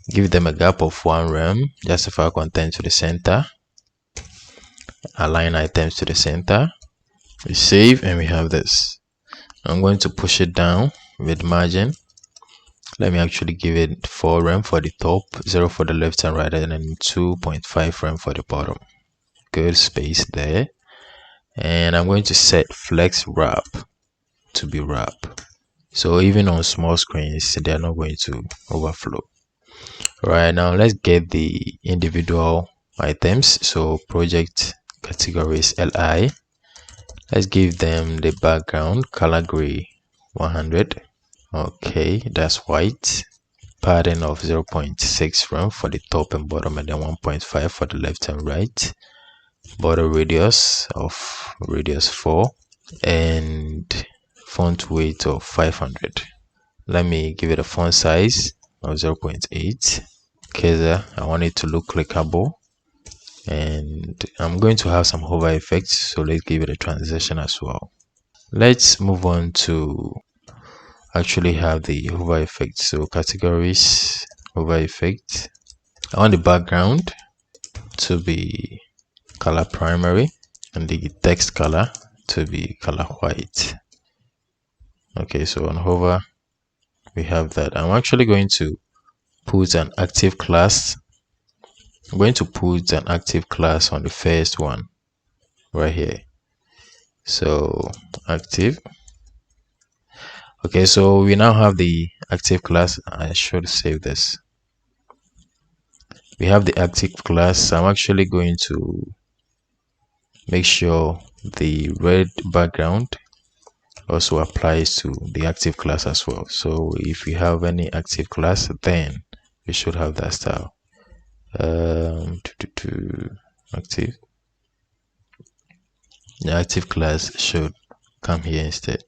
Give them a gap of 1 rem. Justify content to the center. Align items to the center. We save, and we have this. I'm going to push it down with margin. Let me actually give it 4 rem for the top, 0 for the left and right, and then 2.5 rem for the bottom. Good space there. And I'm going to set flex wrap to be wrap. So even on small screens, they're not going to overflow. Right, now let's get the individual items. So project categories li. Let's give them the background color gray 100. Okay, that's white. Padding of 0.6 rem for the top and bottom, and then 1.5 for the left and right. Border radius of radius 4, and font weight of 500. Let me give it a font size of 0.8. Cursor, I want it to look clickable, and I'm going to have some hover effects, so let's give it a transition as well. Let's move on to actually have the hover effect. So categories, hover effect. I want the background to be color primary and the text color to be color white. Okay, so on hover we have that. I'm actually going to put an active class. I'm going to put an active class on the first one right here. So active. Okay, so we now have the active class. I should save this. We have the active class. I'm actually going to make sure the red background also applies to the active class as well. So if you have any active class, then you should have that style. Active. The active class should come here instead.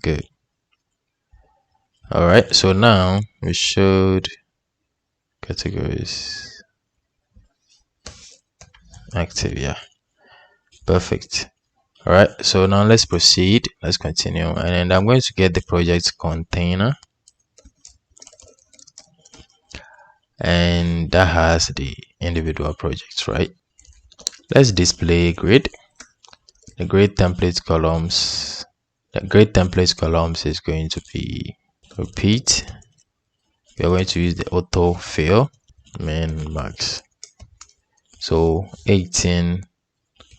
Good. All right, so now we should categories active. Yeah, perfect. All right, so now let's proceed. Let's continue, and I'm going to get the project container, and that has the individual projects, right? Let's display grid. The grid template columns. The grid template columns is going to be repeat. We are going to use the auto fill min max. So 18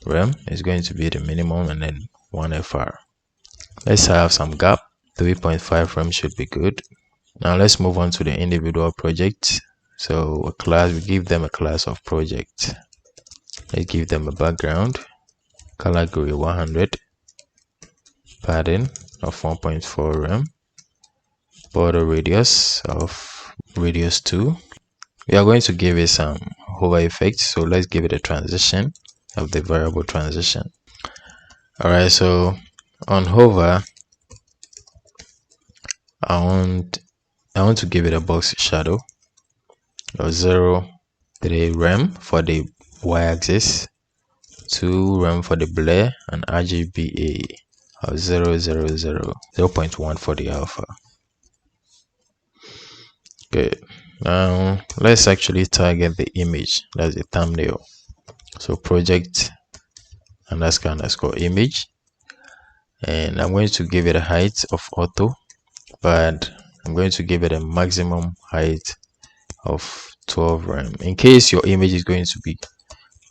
rem is going to be the minimum, and then 1 fr. Let's have some gap. 3.5 rem should be good. Now let's move on to the individual project. So a class, we give them a class of project. Let's give them a background, color gray 100, padding of 1.4 rem, border radius of radius 2. We are going to give it some hover effect, so let's give it a transition of the variable transition. All right, so on hover, I want to give it a box shadow of 0 3 rem for the y-axis, 2 rem for the blur, and RGBA of 0.1 for the alpha. Good. Now let's actually target the image. That's the thumbnail. So project underscore image, and I'm going to give it a height of auto, but I'm going to give it a maximum height of 12 rem. In case your image is going to be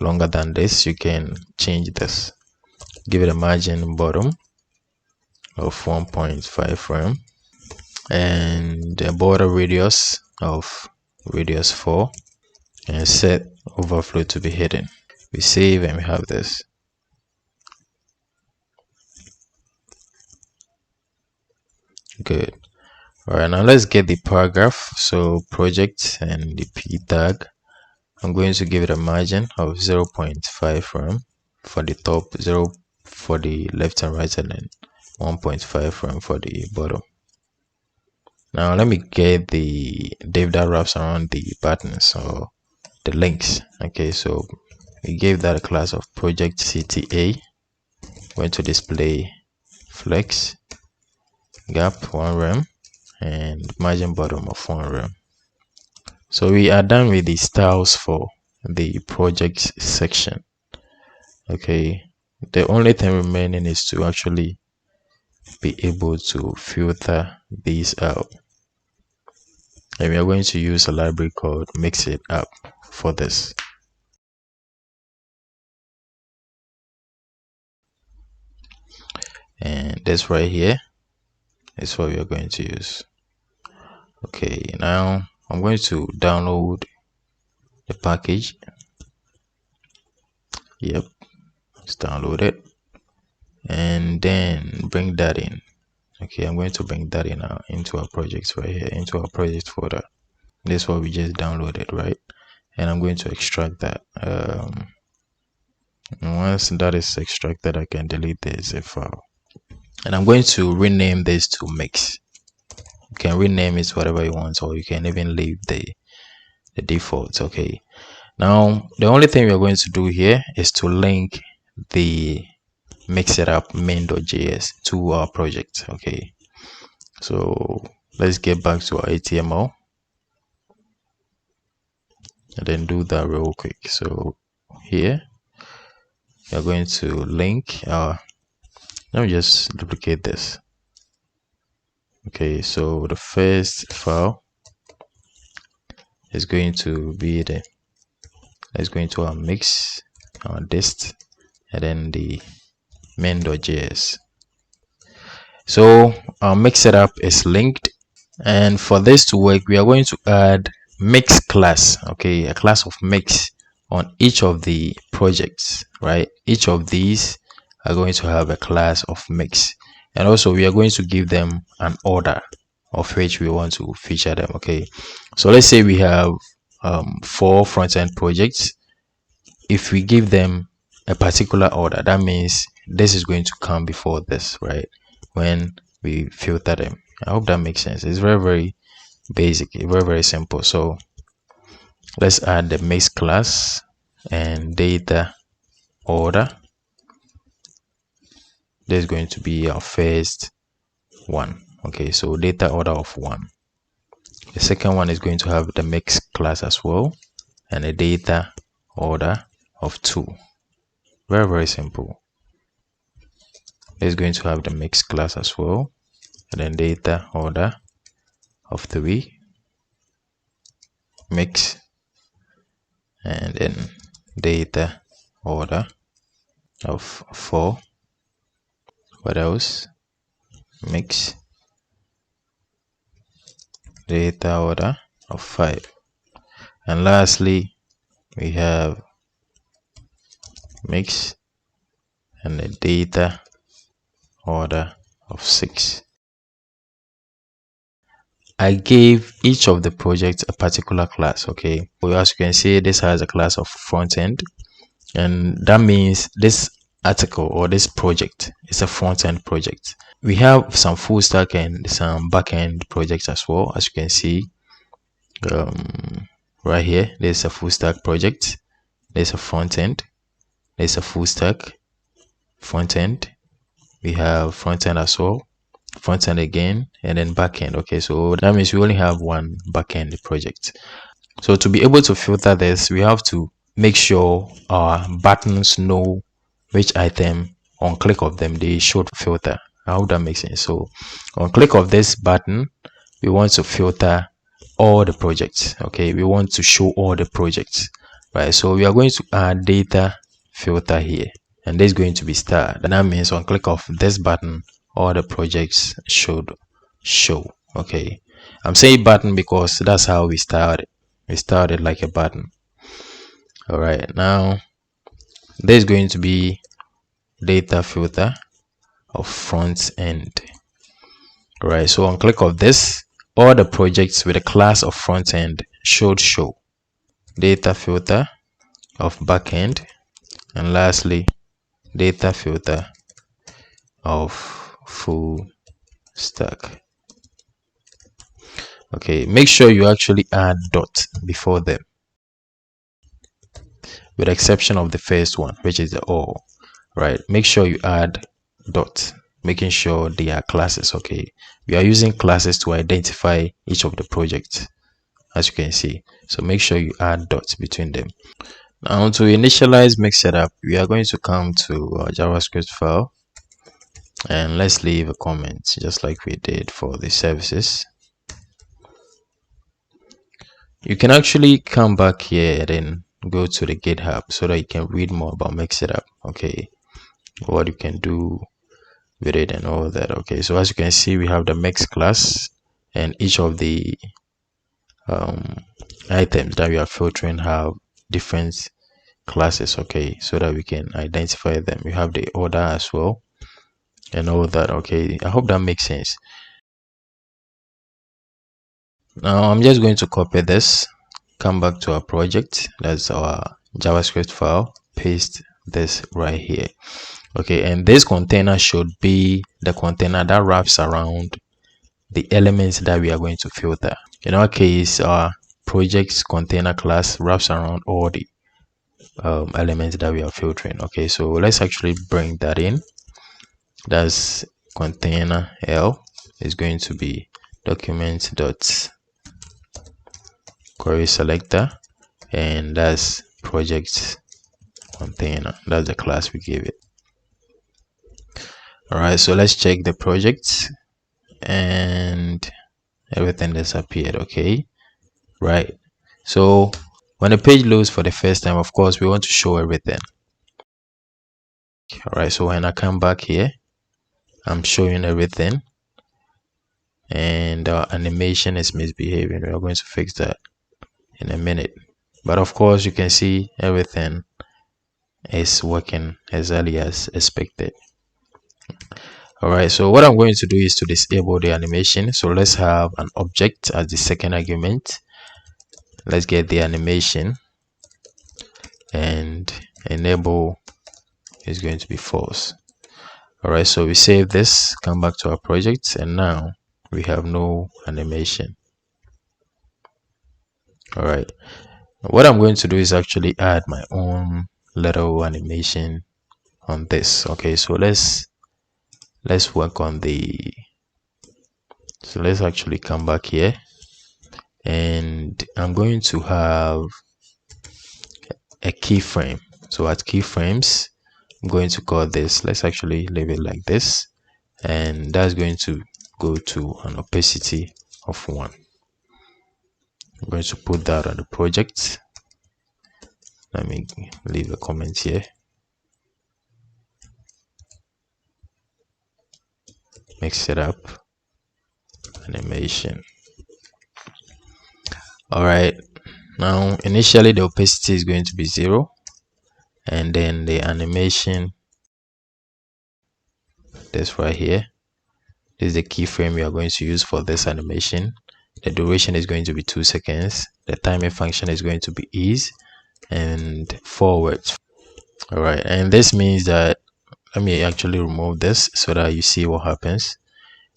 longer than this, you can change this. Give it a margin bottom of 1.5 rem and a border radius of radius 4, and set overflow to be hidden. We save and we have this. Good. All right, now let's get the paragraph. So project and the p tag, I'm going to give it a margin of 0.5 rem for the top, 0 for the left and right, and then 1.5 rem for the bottom. Now let me get the div that wraps around the buttons or the links. Okay, so we gave that a class of project CTA. Going to display flex gap 1 rem and margin bottom of 1 rem. So we are done with the styles for the project section. Okay, the only thing remaining is to actually be able to filter these out, and we are going to use a library called Mixitup for this. And this right here is what we are going to use. Okay, now I'm going to download the package. Yep, let's download it and then bring that in. Okay, I'm going to bring that in into our projects right here, into our project folder. This is what we just downloaded, right? And I'm going to extract that. Once that is extracted, I can delete the zip file, and I'm going to rename this to mix. You can rename it whatever you want, or you can even leave the default. Okay, now the only thing we're going to do here is to link the Mixitup main.js to our project. Okay, so let's get back to our HTML and then do that real quick. So here we're going to link our, let me just duplicate this. Okay, so the first file is going to be the, let's go into our mix, our dist, and then the main.js. So our Mixitup is linked, and for this to work, we are going to add mix class. Okay, a class of mix on each of the projects, right? Each of these are going to have a class of mix, and also we are going to give them an order of which we want to feature them. Okay, so let's say we have 4 front-end projects. If we give them a particular order, that means this is going to come before this, right, when we filter them. I hope that makes sense. It's very basic, very simple. So let's add the mix class and data order. This is going to be our first one. Okay, so data order of 1. The second one is going to have the mix class as well, and a data order of 2. Very simple. It's going to have the mix class as well, and then data order of 3, mix, and then data order of 4. What else? Mix, data order of 5, and lastly we have mix and the data order of 6. I gave each of the projects a particular class. Okay, well, as you can see, this has a class of front end, and that means this article or this project is a front end project. We have some full stack and some back end projects as well. As you can see, right here. There's a full stack project. There's a front end. There's a full stack front end. We have front end as well, front end again, and then back end. Okay, so that means we only have one back end project. So to be able to filter this, we have to make sure our buttons know which item on click of them they should filter. I hope that makes sense. So on click of this button, we want to filter all the projects. Okay, we want to show all the projects, right? So we are going to add data filter here, and this is going to be star. That means on click of this button, all the projects should show. Okay, I'm saying button because that's how we started. We started like a button. All right, now there's going to be data filter of front end. All right, so on click of this, all the projects with a class of front end should show. Data filter of back end, and lastly data filter of full stack. Okay, make sure you actually add dot before them, with the exception of the first one, which is the all. Right, make sure you add dot, making sure they are classes. Okay, we are using classes to identify each of the projects, as you can see. So make sure you add dots between them. Now to initialize Mixitup, we are going to come to our JavaScript file, and let's leave a comment just like we did for the services. You can actually come back here and then go to the GitHub so that you can read more about Mixitup. Okay, what you can do with it and all that. Okay, so as you can see, we have the Mix class, and each of the items that we are filtering have different classes. Okay, so that we can identify them. We have the order as well and all that. Okay, I hope that makes sense. Now I'm just going to copy this, come back to our project, that's our JavaScript file, paste this right here. Okay, and this container should be the container that wraps around the elements that we are going to filter. In our case, our project's container class wraps around all the elements that we are filtering. Okay, so let's actually bring that in. That's container L is going to be document dot query selector, and that's project container. That's the class we gave it. All right, so let's check the project, and everything disappeared. Okay, right. So when the page loads for the first time, of course we want to show everything. All right, so when I come back here, I'm showing everything, and our animation is misbehaving. We are going to fix that in a minute, but of course you can see everything is working exactly as expected. All right, so what I'm going to do is to disable the animation. So let's have an object as the second argument. Let's get the animation, and enable is going to be false. All right, so we save this, come back to our project, and now we have no animation. All right, what I'm going to do is actually add my own little animation on this. Okay, so let's work on the, so let's actually come back here, and I'm going to have a keyframe. So at keyframes, I'm going to call this, let's actually leave it like this, and that's going to go to an opacity of 1. I'm going to put that on the project. Let me leave a comment here. Mixitup animation. All right, now initially the opacity is going to be 0, and then the animation, this right here, this is the keyframe we are going to use for this animation. The duration is going to be 2 seconds. The timing function is going to be ease and forward. All right, and this means that, let me actually remove this so that you see what happens.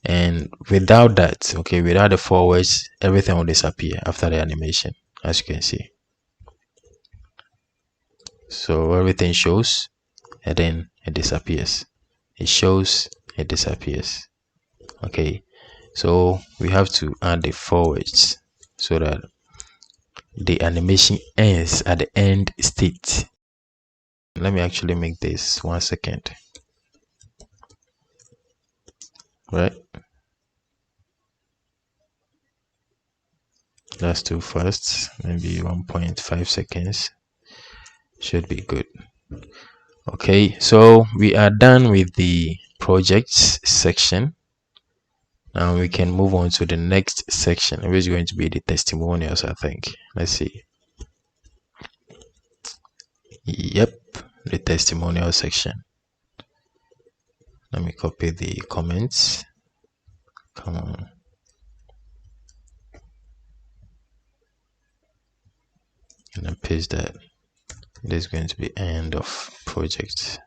And without that, okay, without the forwards, everything will disappear after the animation. as you can see. So everything shows and then it disappears. It shows, it disappears. Okay, so we have to add the forwards so that the animation ends at the end state. Let me actually make this 1 second. Right, that's too fast. Maybe 1.5 seconds should be good. Okay, so we are done with the projects section. Now we can move on to the next section, which is going to be the testimonials, I think. Let's see. Yep, the testimonial section. Let me copy the comments. Come on. And then paste that. This is going to be end of project.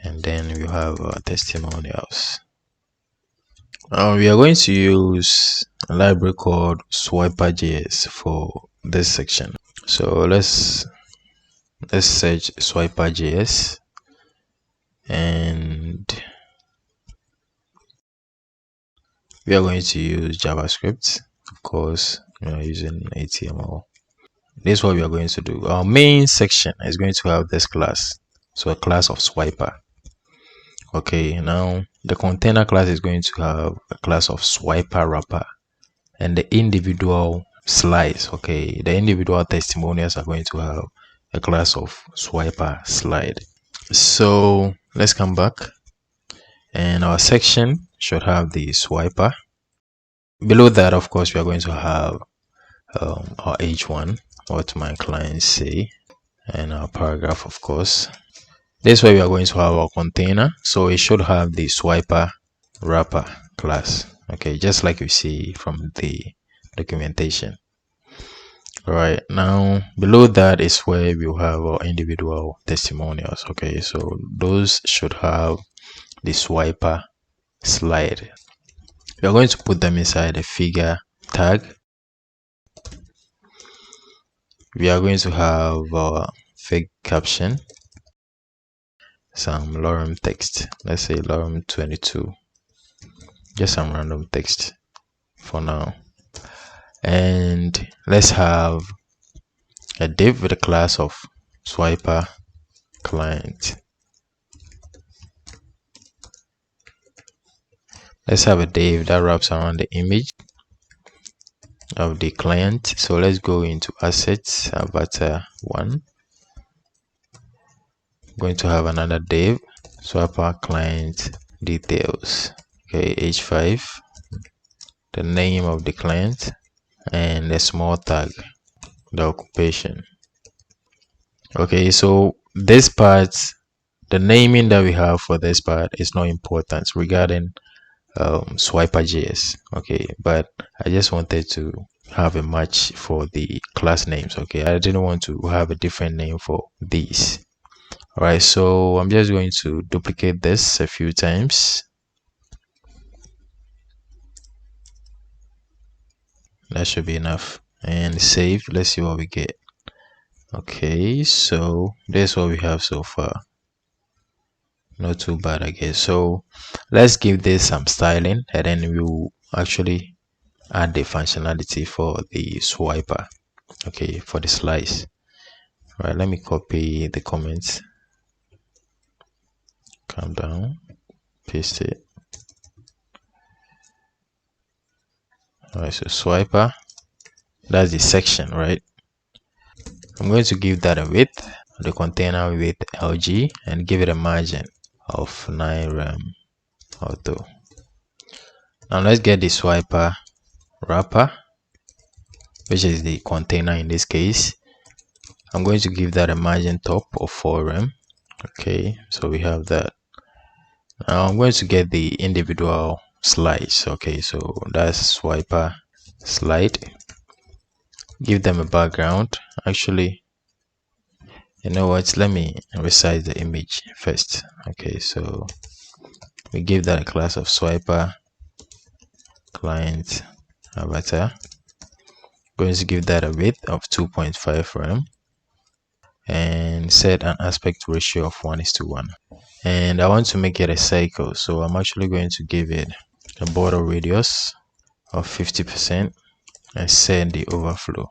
And then we have testimonials. We are going to use a library called Swiper.js for this section. So let's search Swiper.js, and we are going to use JavaScript. Of course, we are using HTML. This is what we are going to do. Our main section is going to have this class, so a class of Swiper. Okay, now the container class is going to have a class of Swiper wrapper, and the individual slides. Okay, the individual testimonials are going to have a class of Swiper slide. So let's come back, and our section should have the Swiper. Below that, of course, we are going to have our H1, what my clients say, and our paragraph, of course. This way we are going to have our container, so it should have the Swiper wrapper class. Okay, just like you see from the documentation. All right, now below that is where we'll have our individual testimonials. Okay, so those should have the Swiper slide. We are going to put them inside a figure tag. We are going to have our fig caption, some lorem text. Let's say lorem 22. Just some random text for now. And let's have a div with a class of Swiper client. Let's have a div that wraps around the image of the client. So let's go into assets, avatar 1. I'm going to have another div, Swiper client details. Okay, h5, the name of the client, and a small tag, the occupation. Okay, so this part, the naming that we have for this part is not important regarding Swiper.js. Okay, but I just wanted to have a match for the class names. Okay, I didn't want to have a different name for these. All right, so I'm just going to duplicate this a few times. That should be enough, and save. Let's see what we get. Okay, so this is what we have so far. Not too bad, I guess. So let's give this some styling, and then we'll actually add the functionality for the Swiper. Okay, for the slice. All right, let me copy the comments, come down, paste it. All right, so Swiper, that's the section, right? I'm going to give that a width, the container width LG, and give it a margin of 9 rem auto. Now let's get the Swiper wrapper, which is the container in this case. I'm going to give that a margin top of 4 rem. Okay, so we have that. Now I'm going to get the individual slides. Okay, so that's Swiper slide. Give them a background. Actually, you know what, let me resize the image first. Okay, so we give that a class of Swiper client avatar. Going to give that a width of 2.5 rem and set an aspect ratio of 1:1. And I want to make it a cycle, so I'm actually going to give it a border radius of 50% and set the overflow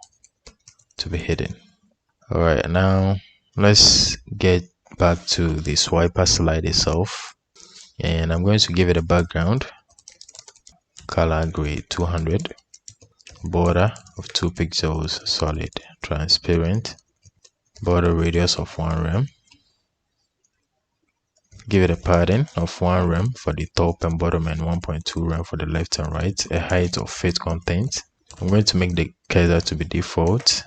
to be hidden. All right, now let's get back to the swiper slide itself, and I'm going to give it a background color gray 200, border of 2 pixels, solid, transparent, border radius of 1 rem. Give it a padding of 1 rem for the top and bottom and 1.2 rem for the left and right, a height of fit content. I'm going to make the cursor to be default.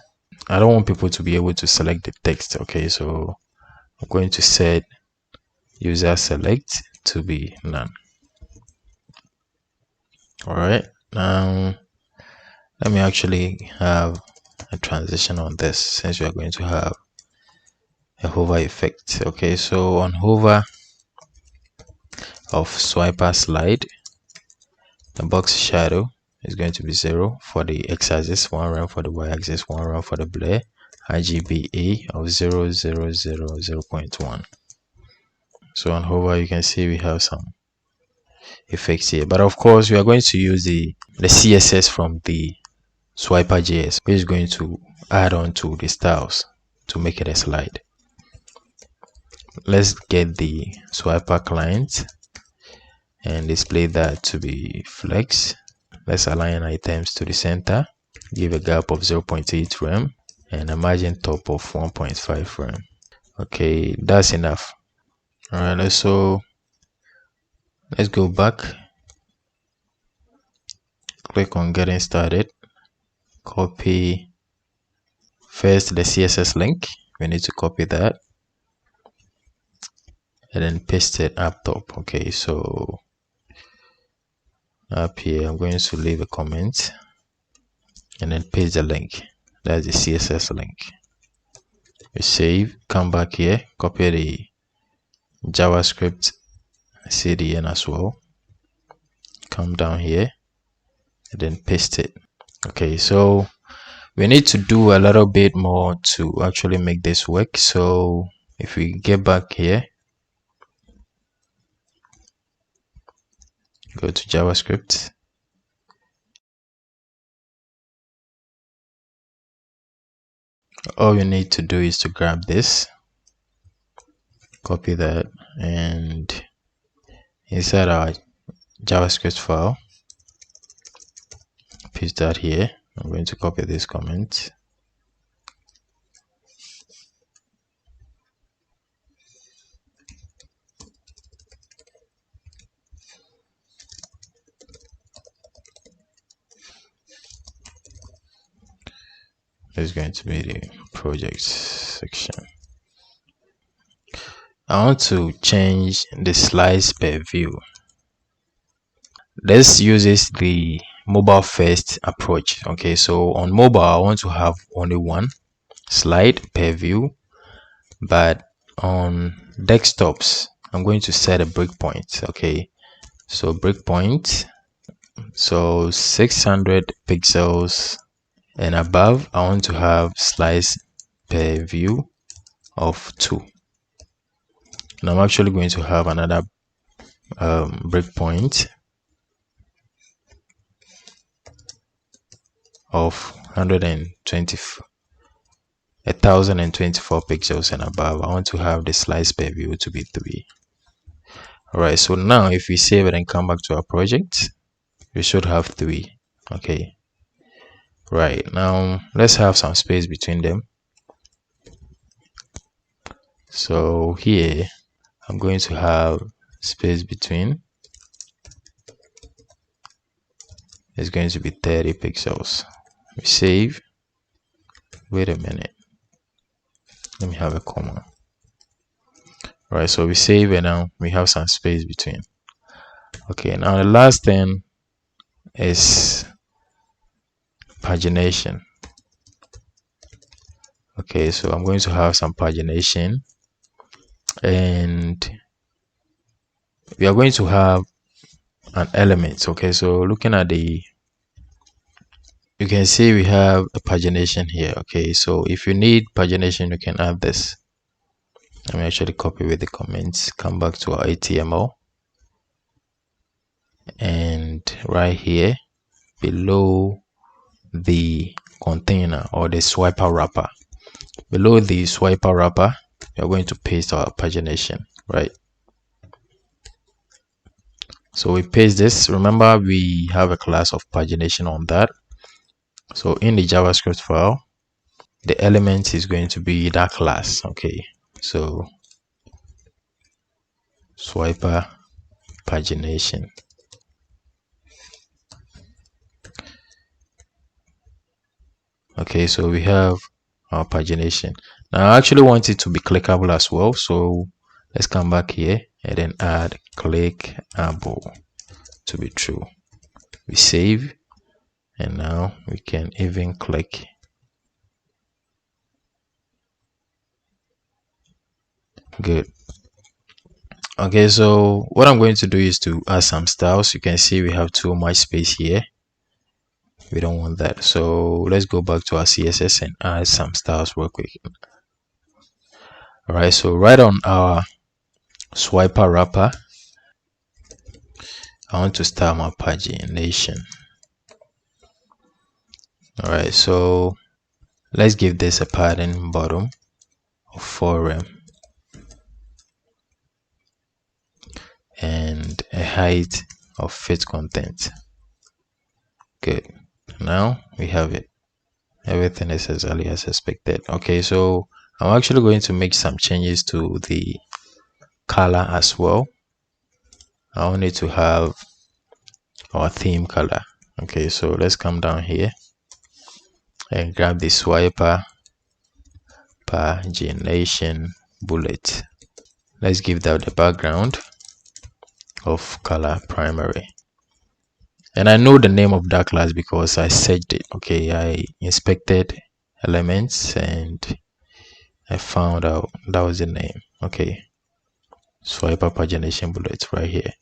I don't want people to be able to select the text, okay, so I'm going to set user select to be none. All right, now let me actually have a transition on this, since we are going to have a hover effect. Okay, so on hover of swiper slide, the box shadow is going to be 0 for the x-axis, 1 rem for the y-axis, 1 rem for the blur, RGBA of 0.1. So on hover, you can see we have some effects here, but of course we are going to use the CSS from the swiper JS, which is going to add on to the styles to make it a slide. Let's get the swiper client and display that to be flex. Let's align items to the center, give a gap of 0.8 rem and a margin top of 1.5 rem. Okay, that's enough. All right, so let's go back, click on getting started, copy first the CSS link. We need to copy that and then paste it up top. Okay, so up here I'm going to leave a comment and then paste the link. That's the CSS link. We save, come back here, copy the JavaScript CDN as well, come down here and then paste it. Okay, so we need to do a little bit more to actually make this work. So if we get back here, go to JavaScript, all you need to do is to grab this, copy that, and inside our JavaScript file, paste that here. I'm going to copy this comment, is going to be the project section. I want to change the slice per view. This uses the mobile first approach. Okay, so on mobile I want to have only one slide per view, but on desktops I'm going to set a breakpoint. Okay, so breakpoint, so 600 pixels and above I want to have slice per view of 2. And I'm actually going to have another breakpoint of 1024 pixels and above. I want to have the slice per view to be 3. All right, so now if we save it and come back to our project, we should have 3. Okay, right, now let's have some space between them. So here I'm going to have space between, it's going to be 30 pixels. We save, wait a minute, let me have a comma. All right, so we save and now we have some space between. Okay, now the last thing is pagination. Okay, so I'm going to have some pagination and we are going to have an element. Okay, so looking at the you can see we have a pagination here. Okay, so if you need pagination, you can add this. Let me actually copy with the comments, come back to our HTML, and right here below the container or the swiper wrapper, below the swiper wrapper, we are going to paste our pagination, right? So we paste this. Remember, we have a class of pagination on that. So in the JavaScript file, the element is going to be that class. Okay, so swiper pagination. Okay, so we have our pagination. Now I actually want it to be clickable as well, so let's come back here and then add clickable to be true. We save, and now we can even click. Good. Okay, so what I'm going to do is to add some styles. You can see we have too much space here. We don't want that, so let's go back to our CSS and add some styles real quick. All right, so right on our swiper wrapper, I want to style my pagination. All right, so let's give this a padding bottom of 4 rem and a height of fit content. Good. Now we have it. Everything is exactly as expected. Okay, so I'm actually going to make some changes to the color as well. I want it to have our theme color. Okay, so let's come down here and grab the swiper pagination bullet. Let's give that the background of color primary. And I know the name of that class because I searched it. Okay, I inspected elements and I found out that was the name. Okay, swiper pagination bullet right here.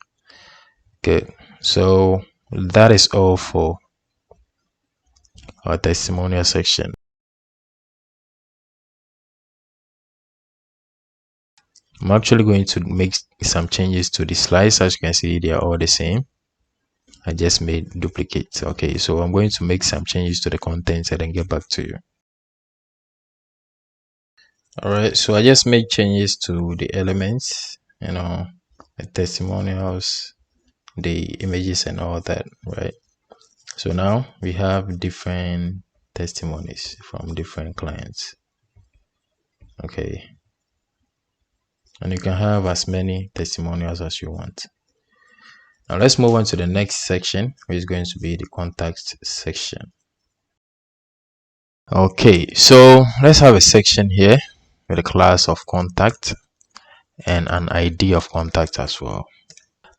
Good. So that is all for our testimonial section. I'm actually going to make some changes to the slides. As you can see, they are all the same. I just made duplicates. Okay, so I'm going to make some changes to the contents and then get back to you. All right, so I just made changes to the elements, the testimonials, the images and all that, right? So now we have different testimonies from different clients. Okay, and you can have as many testimonials as you want. Now let's move on to the next section, which is going to be the contact section. Okay, so let's have a section here with a class of contact and an ID of contact as well.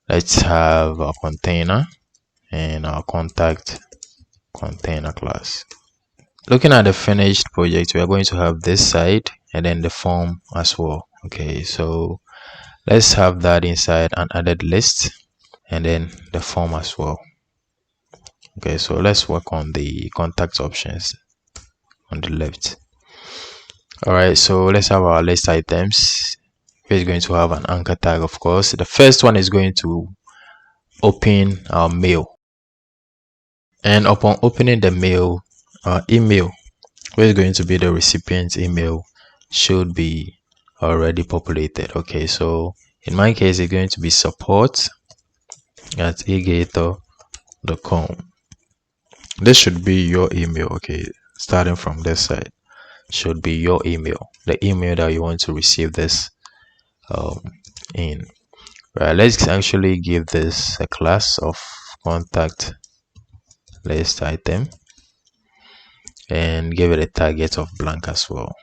Let's have a container and our contact container class. Looking at the finished project, we are going to have this side and then the form as well. Okay, so let's have that inside an added list and then the form as well. Okay, so let's work on the contact options on the left. All right, so let's have our list items. We're going to have an anchor tag, of course. The first one is going to open our mail, and upon opening the mail, our email, where is going to be the recipient's email, should be already populated. Okay, so in my case, it's going to be support@egator.com. This should be your email. Okay, starting from this side should be your email, the email that you want to receive this in. Right, let's actually give this a class of contact list item and give it a target of blank as well.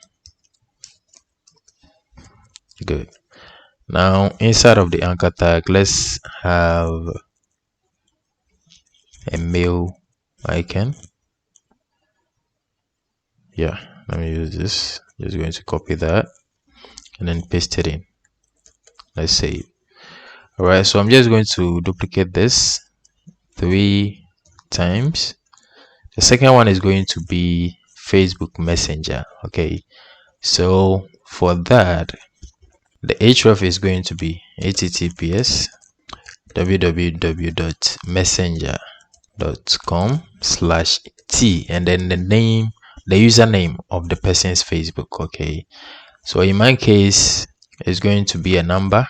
Good. Now inside of the anchor tag, let's have a mail icon. Yeah, let me use this. Just going to copy that and then paste it in. Let's save. All right, so I'm just going to duplicate this 3 times The second one is going to be Facebook Messenger. Okay, so for that, the href is going to be https www.messenger.com/t, and then the username of the person's Facebook. Okay, so in my case, it's going to be a number.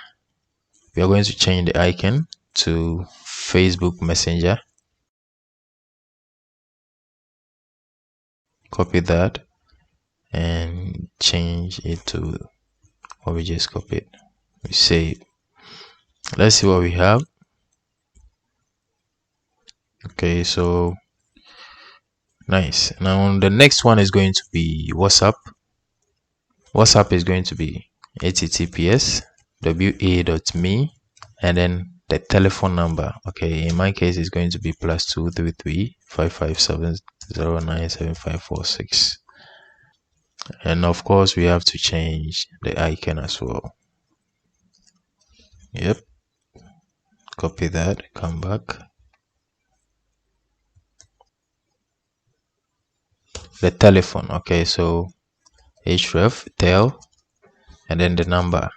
We are going to change the icon to Facebook Messenger. Copy that and change it to what we just copied. We save. Let's see what we have. Okay, so nice. Now the next one is going to be WhatsApp. WhatsApp is going to be https wa.me and then the telephone number. Okay, in my case it's going to be +233 557 097546, and of course we have to change the icon as well. Yep, copy that, come back. The telephone. Okay, so href tel and then the number.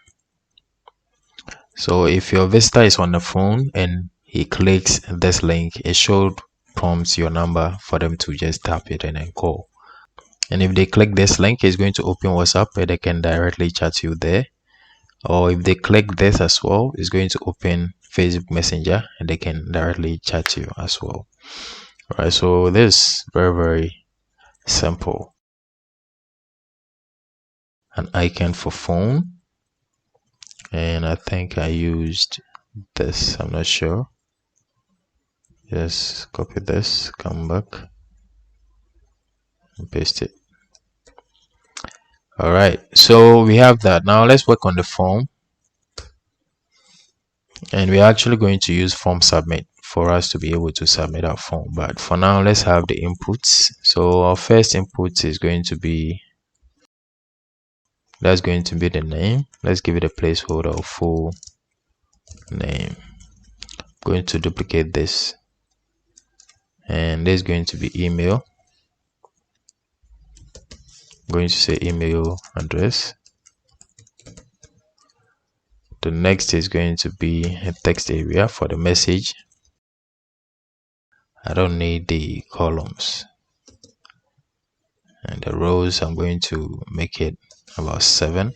So if your visitor is on the phone and he clicks this link, it should prompt your number for them to just tap it and then call. And if they click this link, it's going to open WhatsApp where they can directly chat you there. Or if they click this as well, it's going to open Facebook Messenger and they can directly chat you as well. All right, so this is very, very simple. An icon for phone, and I think I used this, I'm not sure. Just copy this, come back and paste it. All right, so we have that. Now let's work on the form, and we're actually going to use form submit for us to be able to submit our form. But for now, let's have the inputs. So our first input is going to be, that's going to be the name. Let's give it a placeholder of full name. I'm going to duplicate this, and there's going to be email. I'm going to say email address. The next is going to be a text area for the message. I don't need the columns. And the rows, I'm going to make it about 7.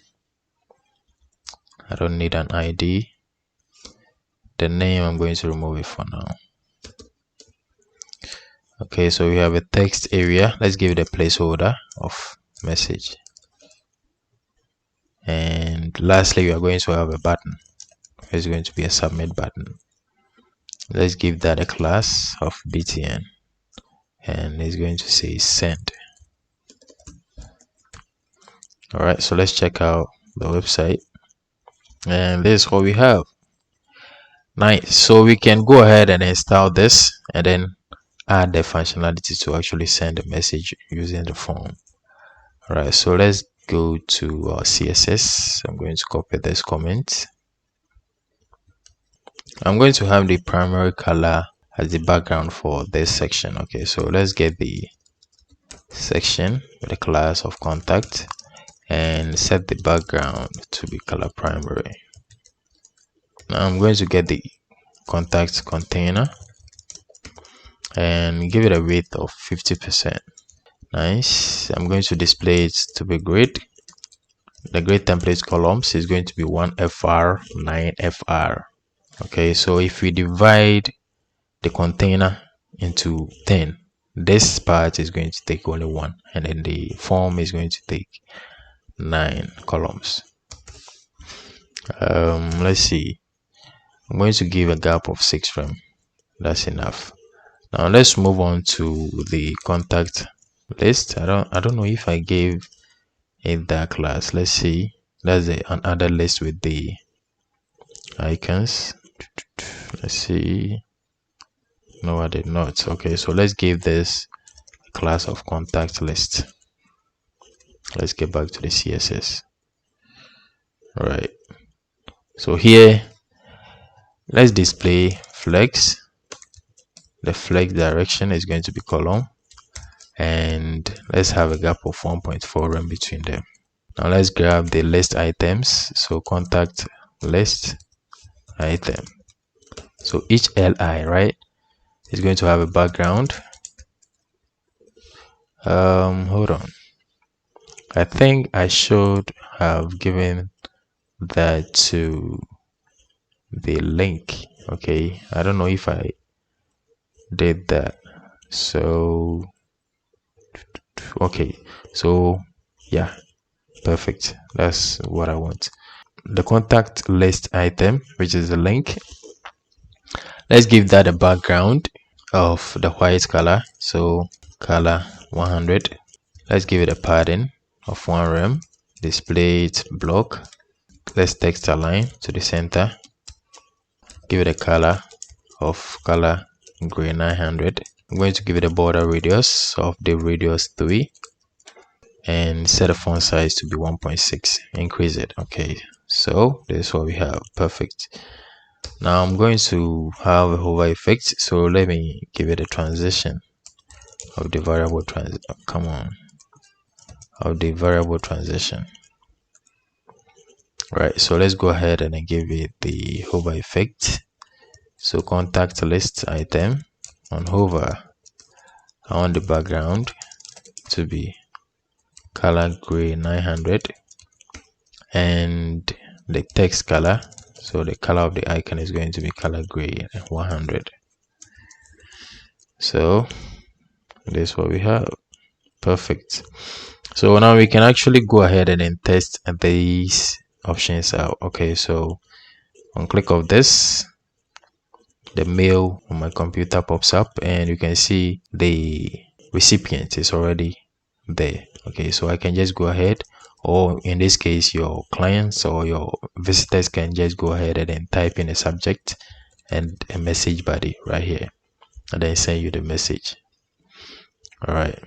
I don't need an ID. The name, I'm going to remove it for now. Okay, so we have a text area. Let's give it a placeholder of message. And lastly, we are going to have a button. It's going to be a submit button. Let's give that a class of btn, and it's going to say send. All right, so let's check out the website, and this is what we have. Nice. So we can go ahead and install this and then add the functionality to actually send a message using the form. All right, so let's go to our CSS. I'm going to copy this comment. I'm going to have the primary color as the background for this section. Okay, so let's get the section with the class of contact and set the background to be color primary. Now I'm going to get the contact container and give it a width of 50%. Nice. I'm going to display it to be grid. The grid template columns is going to be 1FR 9FR. Okay, so if we divide the container into 10, this part is going to take only 1, and then the form is going to take 9 columns. Let's see. I'm going to give a gap of 6 frame. That's enough. Now let's move on to the contact list. I don't know if I gave it that class. Let's see. That's another list with the icons. Let's see. No, I did not. Okay, so let's give this a class of contact list. Let's get back to the CSS. All right, so here let's display flex. The flex direction is going to be column. and let's have a gap of 1.4 rem between them. Now let's grab the list items. So contact list item. So each li, right, is going to have a background. Hold on, I think I should have given that to the link. Okay, I don't know if I did that. So okay, so yeah, perfect, that's what I want. The contact list item, which is the link, let's give that a background of the white color. So color 100. Let's give it a padding of 1 rem. Display it block. Let's text align to the center. Give it a color of color gray 900. I'm going to give it a border radius of the radius 3 and set the font size to be 1.6. Increase it. Okay, so this is what we have. Perfect. Now I'm going to have a hover effect, so let me give it a transition of the variable transition. Right, so let's go ahead and then give it the hover effect. So contact list item, on hover I want the background to be color gray 900 and the text color, so the color of the icon is going to be color gray 100. So this is what we have. Perfect. So now we can actually go ahead and then test these options out. Okay, so on click of this, the mail on my computer pops up and you can see the recipient is already there. Okay, so I can just go ahead, or in this case your clients or your visitors can just go ahead and then type in a subject and a message body right here and then send you the message. All right,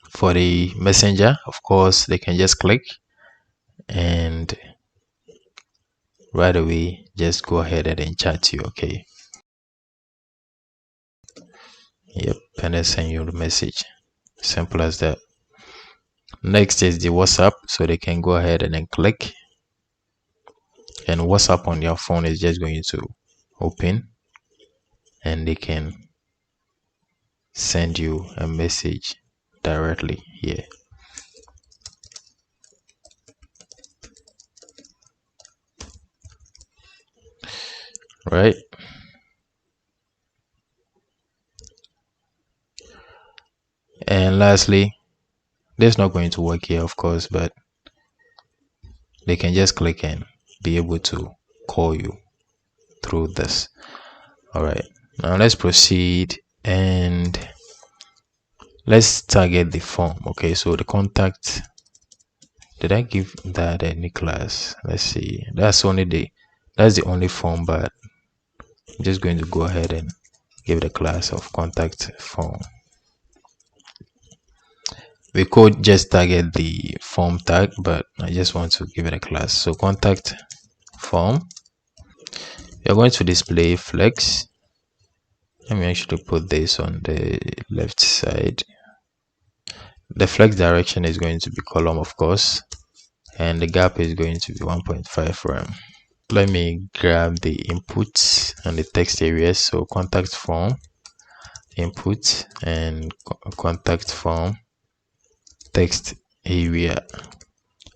for the messenger, of course, they can just click and right away just go ahead and then chat to you. Okay, yep, and then send you the message. Simple as that. Next is the WhatsApp, so they can go ahead and then click, and WhatsApp on your phone is just going to open and they can send you a message directly here. Right, and lastly, this is not going to work here, of course, but they can just click and be able to call you through this. All right, now let's proceed and let's target the form. Okay, so the contact, did I give that any class? Let's see, that's the only form, but I'm just going to go ahead and give it a class of contact form. We could just target the form tag, but I just want to give it a class. So contact form, you're going to display flex. Let me actually put this on the left side. The flex direction is going to be column, of course, and the gap is going to be 1.5 rem. Let me grab the inputs and the text areas. So contact form input and contact form text area.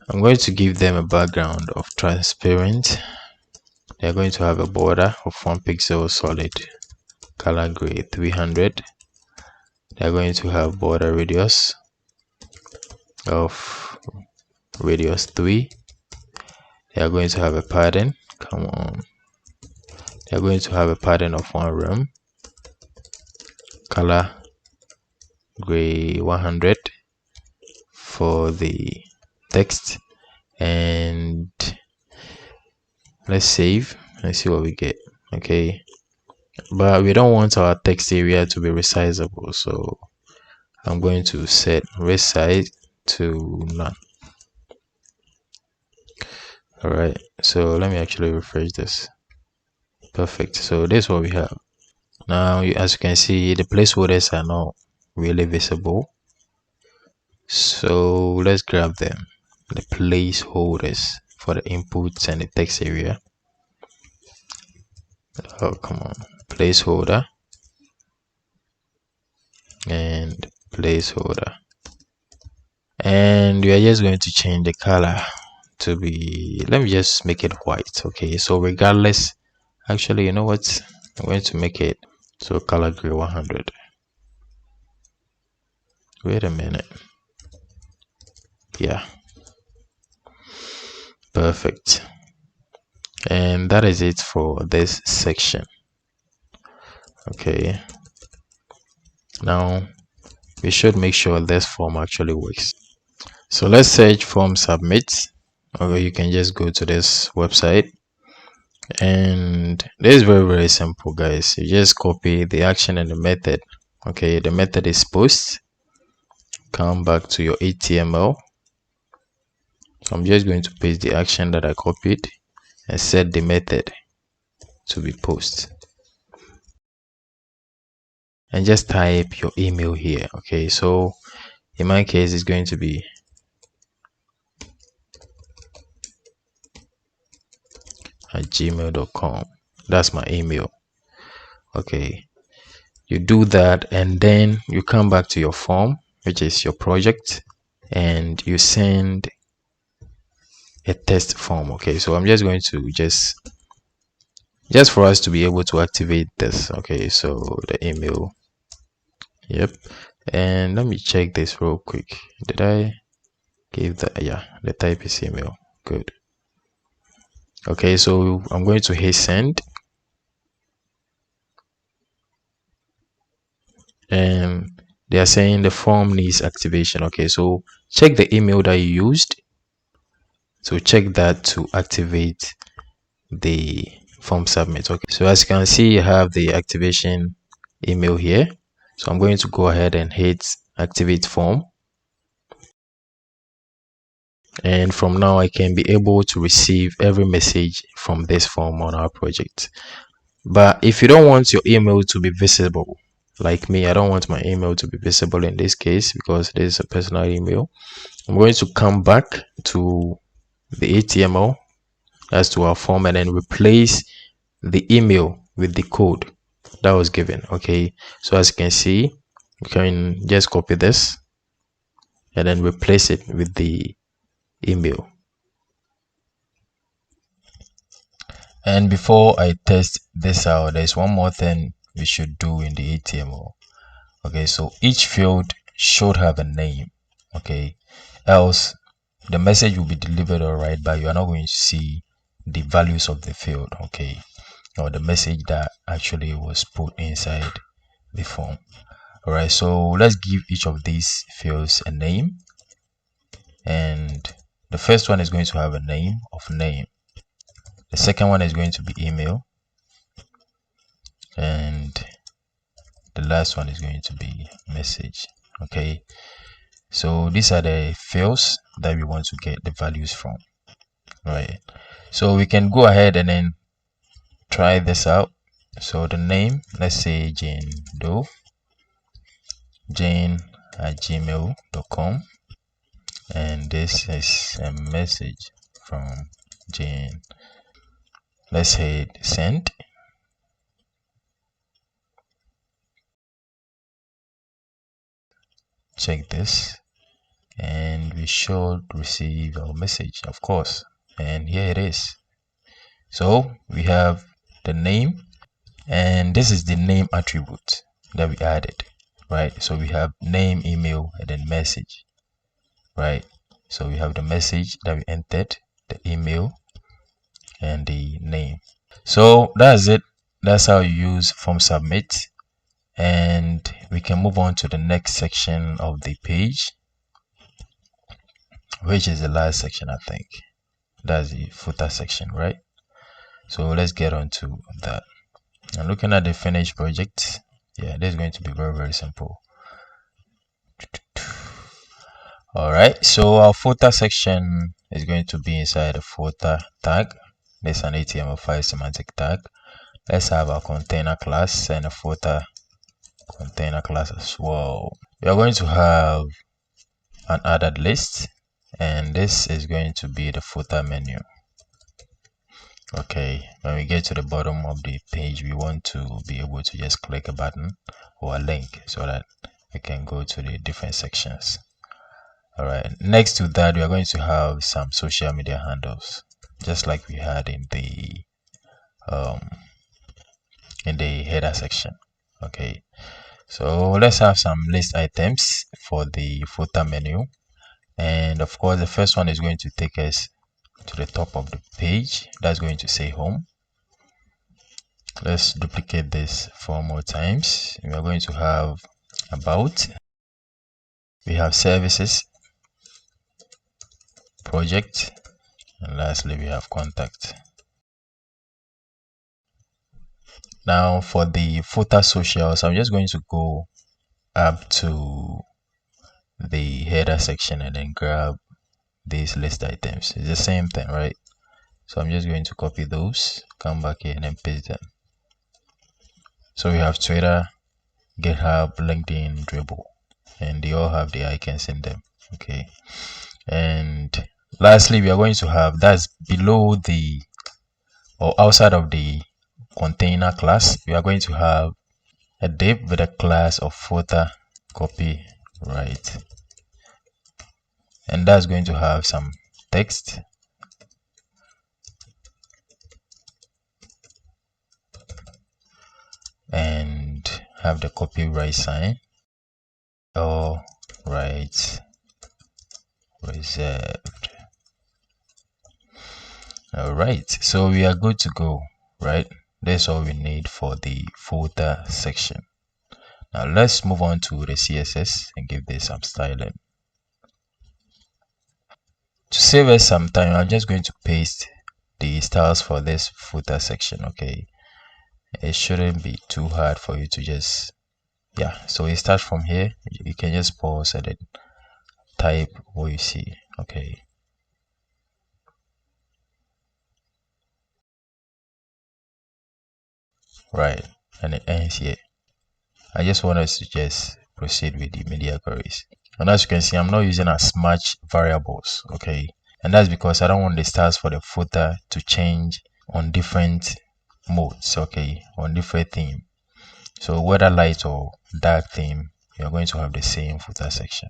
I'm going to give them a background of transparent. They're going to have a border of 1 pixel solid color gray 300. They're going to have border radius of radius 3. They are going to have a pattern. Come on. They're going to have a pattern of 1 rem. Color gray 100 for the text, and let's save and see what we get. Okay, but we don't want our text area to be resizable, so I'm going to set resize to none. All right, so let me actually refresh this. Perfect. So this is what we have now. As you can see, the placeholders are not really visible. So let's grab them, the placeholders for the inputs and the text area. Oh, come on, placeholder and placeholder. And we are just going to change the color to be, let me just make it white. Okay, so regardless, actually, you know what, I'm going to make it so color gray 100. Wait a minute. Yeah, perfect. And that is it for this section. Okay, now we should make sure this form actually works. So let's search form submit, or you can just go to this website. And this is very simple, guys. You just copy the action and the method. Okay, the method is post. Come back to your HTML. So I'm just going to paste the action that I copied and set the method to be post, and just type your email here. Okay, so in my case it's going to be @gmail.com. That's my email. Okay, you do that and then you come back to your form, which is your project, and you send a test form. Okay, so I'm just going to just for us to be able to activate this. Okay, so the email, yep. And let me check this real quick. Did I give that? Yeah, the type is email. Good. Okay, so I'm going to hit send, and they are saying the form needs activation. Okay, so check the email that you used. So check that to activate the form submit. Okay, so as you can see, I have the activation email here. So I'm going to go ahead and hit activate form. And from now I can be able to receive every message from this form on our project. But if you don't want your email to be visible, like me, I don't want my email to be visible in this case because this is a personal email. I'm going to come back to the HTML, as to our form, and then replace the email with the code that was given. Okay, so as you can see, you can just copy this and then replace it with the email. And before I test this out, there's one more thing we should do in the HTML. Okay, so each field should have a name. Okay, else the message will be delivered all right, but you are not going to see the values of the field. Okay, or the message that actually was put inside the form. All right, so let's give each of these fields a name, and the first one is going to have a name of name. The second one is going to be email, and the last one is going to be message. Okay, so these are the fields that we want to get the values from. Right, so we can go ahead and then try this out. So the name, let's say Jane Doe, jane@gmail.com, and this is a message from Jane. Let's hit send. Check this, and we should receive our message, of course, and here it is. So we have the name, and this is the name attribute that we added, right? So we have name, email, and then message, right? So we have the message that we entered, the email, and the name. So that's it. That's how you use form submit, and we can move on to the next section of the page, which is the last section. I think that's the footer section, right? So let's get on to that. And looking at the finished project, yeah, this is going to be very simple. All right, so our footer section is going to be inside the footer tag. There's an HTML5 semantic tag. Let's have our container class and a footer container class as well. We are going to have an added list, and this is going to be the footer menu. Okay, when we get to the bottom of the page, we want to be able to just click a button or a link so that we can go to the different sections. All right, next to that, we are going to have some social media handles, just like we had in the header section. Okay, so let's have some list items for the footer menu, and of course the first one is going to take us to the top of the page. That's going to say home. Let's duplicate this 4 more times. We are going to have about, we have services, project, and lastly we have contact. Now for the footer socials, I'm just going to go up to the header section and then grab these list items. It's the same thing, right? So I'm just going to copy those, come back here and then paste them. So we have Twitter, GitHub, LinkedIn, Dribble, and they all have the icons in them. Okay, and lastly we are going to have, that's below the or outside of the container class, we are going to have a div with a class of footer copyright, and that's going to have some text and have the copyright sign or rights reserved. All right, so we are good to go, right? That's all we need for the footer section. Now let's move on to the CSS and give this some styling. To save us some time, I'm just going to paste the styles for this footer section. Okay, it shouldn't be too hard for you to just, yeah, so it starts from here. You can just pause and then type what you see. Okay, right, and it ends here. I just want us to just proceed with the media queries, and as you can see, I'm not using as much variables. Okay, and that's because I don't want the styles for the footer to change on different modes. Okay, on different theme. So whether light or dark theme, you're going to have the same footer section.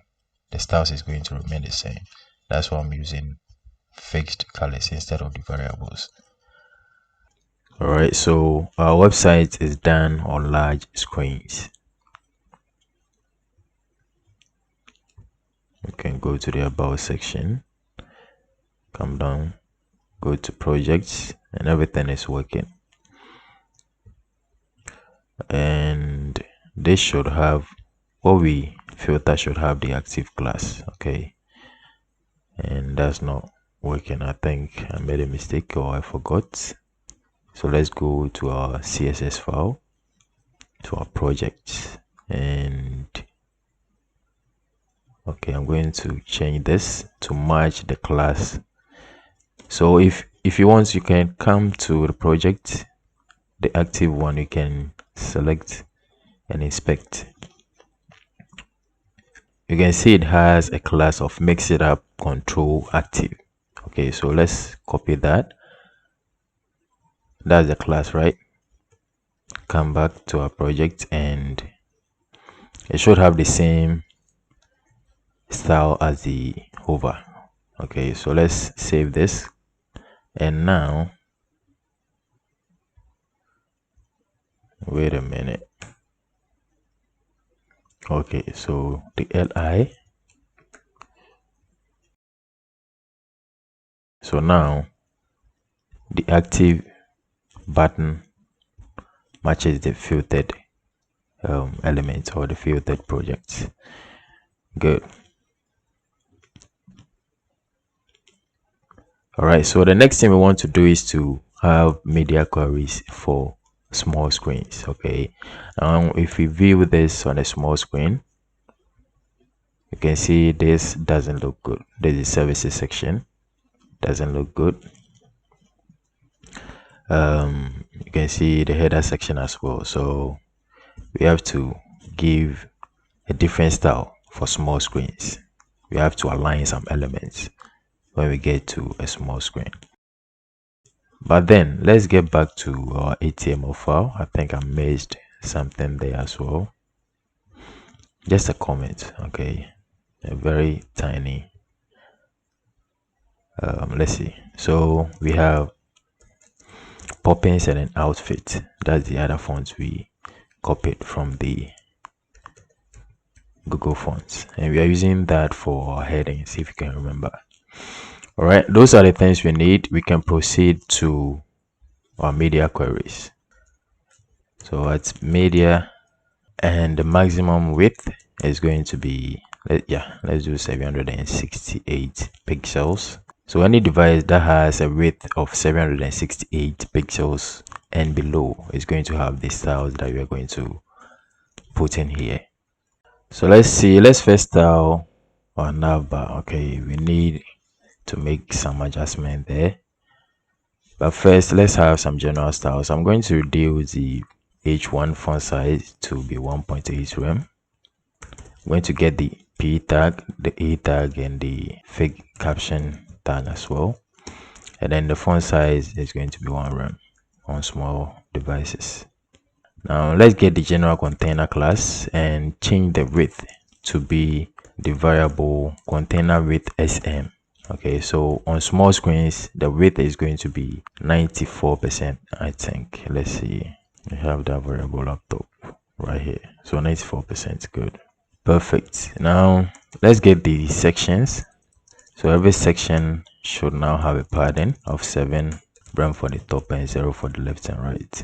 The styles is going to remain the same. That's why I'm using fixed colors instead of the variables. All right, so our website is done on large screens. You can go to the about section, come down, go to projects, and everything is working. And this should have, what we filter should have the active class. Okay, and that's not working. I think I made a mistake or I forgot. So let's go to our CSS file, to our project, and okay, I'm going to change this to match the class. So if you want, you can come to the project, the active one, you can select and inspect. You can see it has a class of Mixitup control active. Okay, so let's copy that. That's the class, right? Come back to our project and it should have the same style as the hover. Okay, so let's save this, and now wait a minute. Okay, so the li, so now the active button matches the filtered elements or the filtered projects. Good. All right, so the next thing we want to do is to have media queries for small screens. Okay, if we view this on a small screen, you can see this doesn't look good. There's a services section, doesn't look good. You can see the header section as well, so we have to give a different style for small screens. We have to align some elements when we get to a small screen. But then let's get back to our HTML file. I think I missed something there as well. Just a comment, okay, a very tiny. Let's see. So we have poppins and an outfit. That's the other fonts we copied from the Google fonts, and we are using that for our headings, if you can remember. All right, those are the things we need. We can proceed to our media queries. So it's media, and the maximum width is going to be, let's do 768 pixels. So any device that has a width of 768 pixels and below is going to have the styles that we are going to put in here. So let's first style our navbar. Okay, we need to make some adjustment there, but first let's have some general styles. I'm going to reduce the H1 font size to be 1.8 rem. I'm going to get the P tag, the A tag, and the fig caption tag as well, and then the font size is going to be 1 rem on small devices. Now let's get the general container class and change the width to be the variable container width SM. Okay, so on small screens the width is going to be 94%. I think, let's see, we have that variable up top right here, so 94%. Good, perfect. Now let's get the sections. So every section should now have a padding of 7 rem for the top and 0 for the left and right.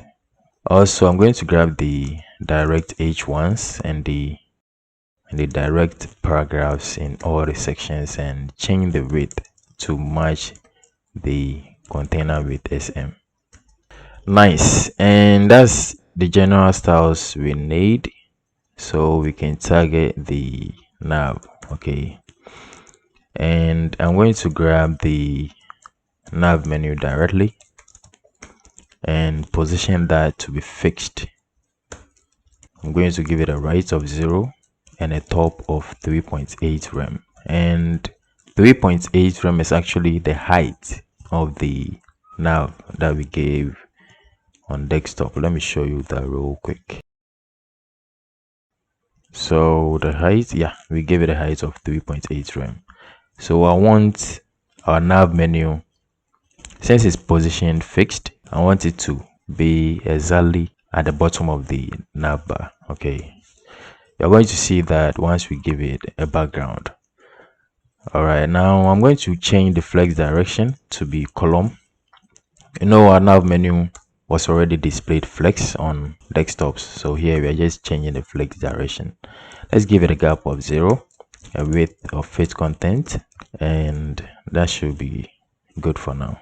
Also, I'm going to grab the direct H1s and the direct paragraphs in all the sections and change the width to match the container width SM. Nice, and that's the general styles we need, so we can target the nav. Okay, and I'm going to grab the nav menu directly and position that to be fixed. I'm going to give it a right of 0 and a top of 3.8 rem, and 3.8 rem is actually the height of the nav that we gave on desktop. Let me show you that real quick. So the height, yeah, we gave it a height of 3.8 rem. So I want our nav menu, since it's positioned fixed, I want it to be exactly at the bottom of the navbar. Okay, you're going to see that once we give it a background. All right, now I'm going to change the flex direction to be column. You know, our nav menu was already displayed flex on desktops, so here we are just changing the flex direction. Let's give it a gap of 0, a width of fit content, and that should be good for now.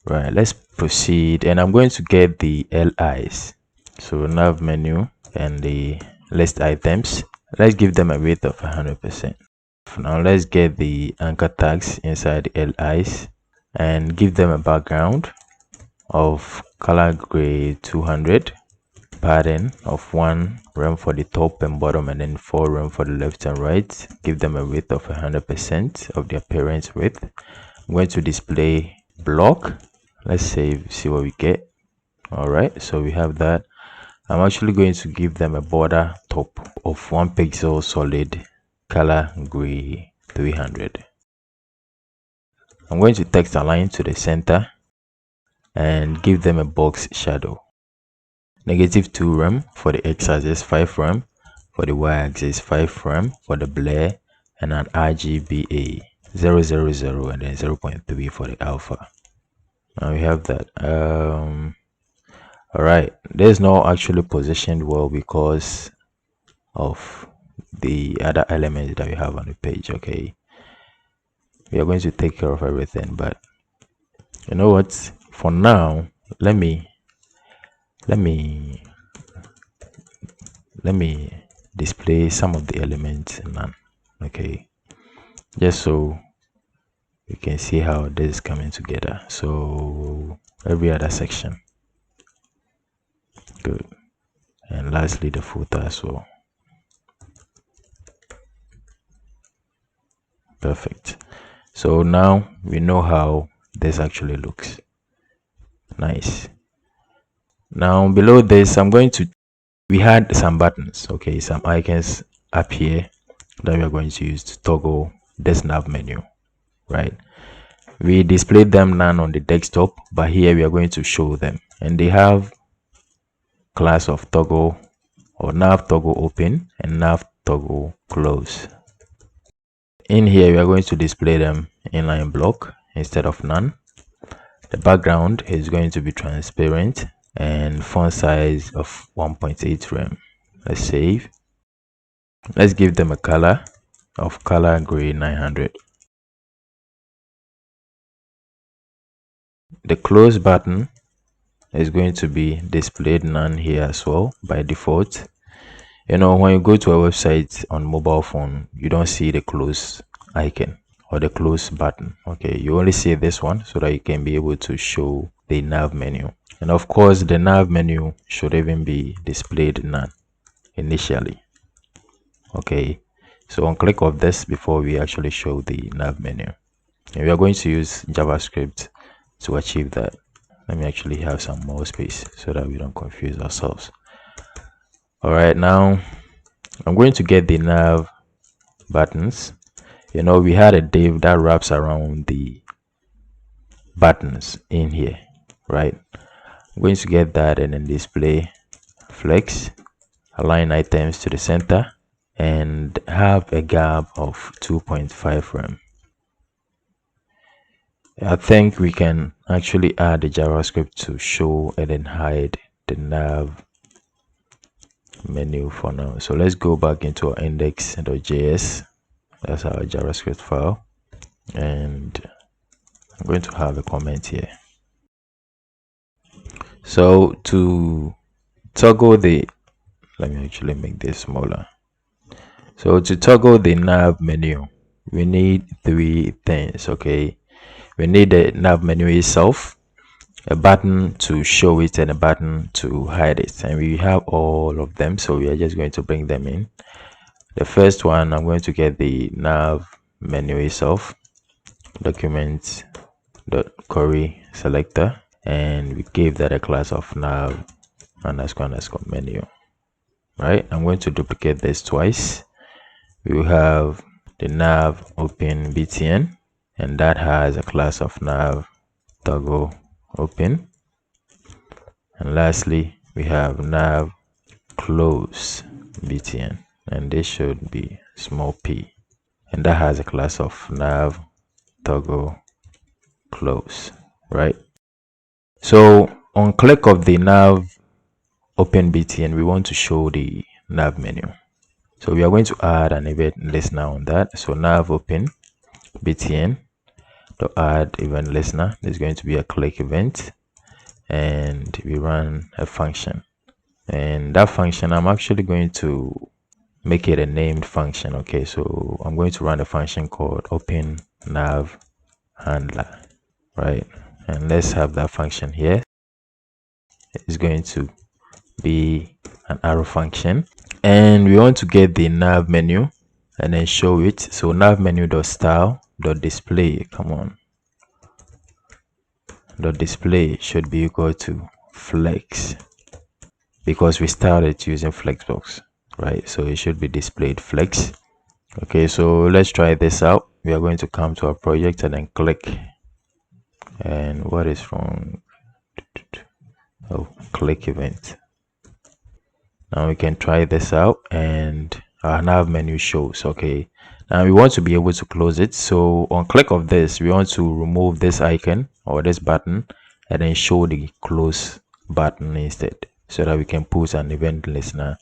Right, let's proceed, and I'm going to get the LIs. So nav menu and the list items, let's give them a width of 100%. Now let's get the anchor tags inside the LIs and give them a background of color gray 200, padding of 1 rem for the top and bottom, and then 4 rem for the left and right. Give them a width of 100% of the appearance width. I'm going to display block. Let's see what we get. All right, so we have that. I'm actually going to give them a border top of 1 pixel solid color gray 300. I'm going to text align to the center and give them a box shadow. -2 rem for the x-axis, 5 rem for the y-axis, 5 rem for the blur, and an RGBA 000 and then 0.3 for the alpha. Now we have that. All right, there's no actually positioned well because of the other elements that we have on the page. Okay, we are going to take care of everything, but you know what, for now let me display some of the elements in none. Okay, just so you can see how this is coming together. So every other section, good, and lastly the footer as well. Perfect. So now we know how this actually looks. Nice. Now below this, we had some buttons, okay, some icons up here that we are going to use to toggle this nav menu, right? We displayed them none on the desktop, but here we are going to show them, and they have class of toggle or nav toggle open and nav toggle close. In here we are going to display them inline block instead of none. The background is going to be transparent and font size of 1.8 rem. Let's save. Let's give them a color of color gray 900. The close button is going to be displayed none here as well by default. You know, when you go to a website on mobile phone, you don't see the close icon or the close button. Okay, you only see this one so that you can be able to show the nav menu. And of course, the nav menu should even be displayed none initially. Okay, so on click of this before we actually show the nav menu. And we are going to use JavaScript to achieve that. Let me actually have some more space so that we don't confuse ourselves. All right, now I'm going to get the nav buttons. You know, we had a div that wraps around the buttons in here, right? I'm going to get that and then display flex, align items to the center, and have a gap of 2.5 rem. I think we can actually add the JavaScript to show and then hide the nav menu for now. So let's go back into our index.js. That's our JavaScript file, and I'm going to have a comment here. So to toggle the, let me actually make this smaller. So to toggle the nav menu, we need three things. Okay, we need the nav menu itself, a button to show it, and a button to hide it, and we have all of them, so we are just going to bring them in. The first one, I'm going to get the nav menu itself, document.query selector, and we gave that a class of nav underscore menu, right? I'm going to duplicate this twice. We will have the nav open btn, and that has a class of nav toggle open, and lastly we have nav close btn, and this should be small p, and that has a class of nav toggle close, right? So on click of the nav open btn, we want to show the nav menu, so we are going to add an event listener on that. So nav open btn to add event listener. There's going to be a click event, and we run a function, and that function, I'm actually going to make it a named function. Okay, so I'm going to run a function called open nav handler, right? And let's have that function here. It's going to be an arrow function, and we want to get the nav menu and then show it. So nav menu dot style dot display, come on, dot display should be equal to flex, because we started using flexbox, right? So it should be displayed flex. Okay, so let's try this out. We are going to come to our project and then click, and what is wrong? Oh, click event. Now we can try this out, and our nav menu shows. Okay, now we want to be able to close it, so on click of this, we want to remove this icon or this button and then show the close button instead, so that we can put an event listener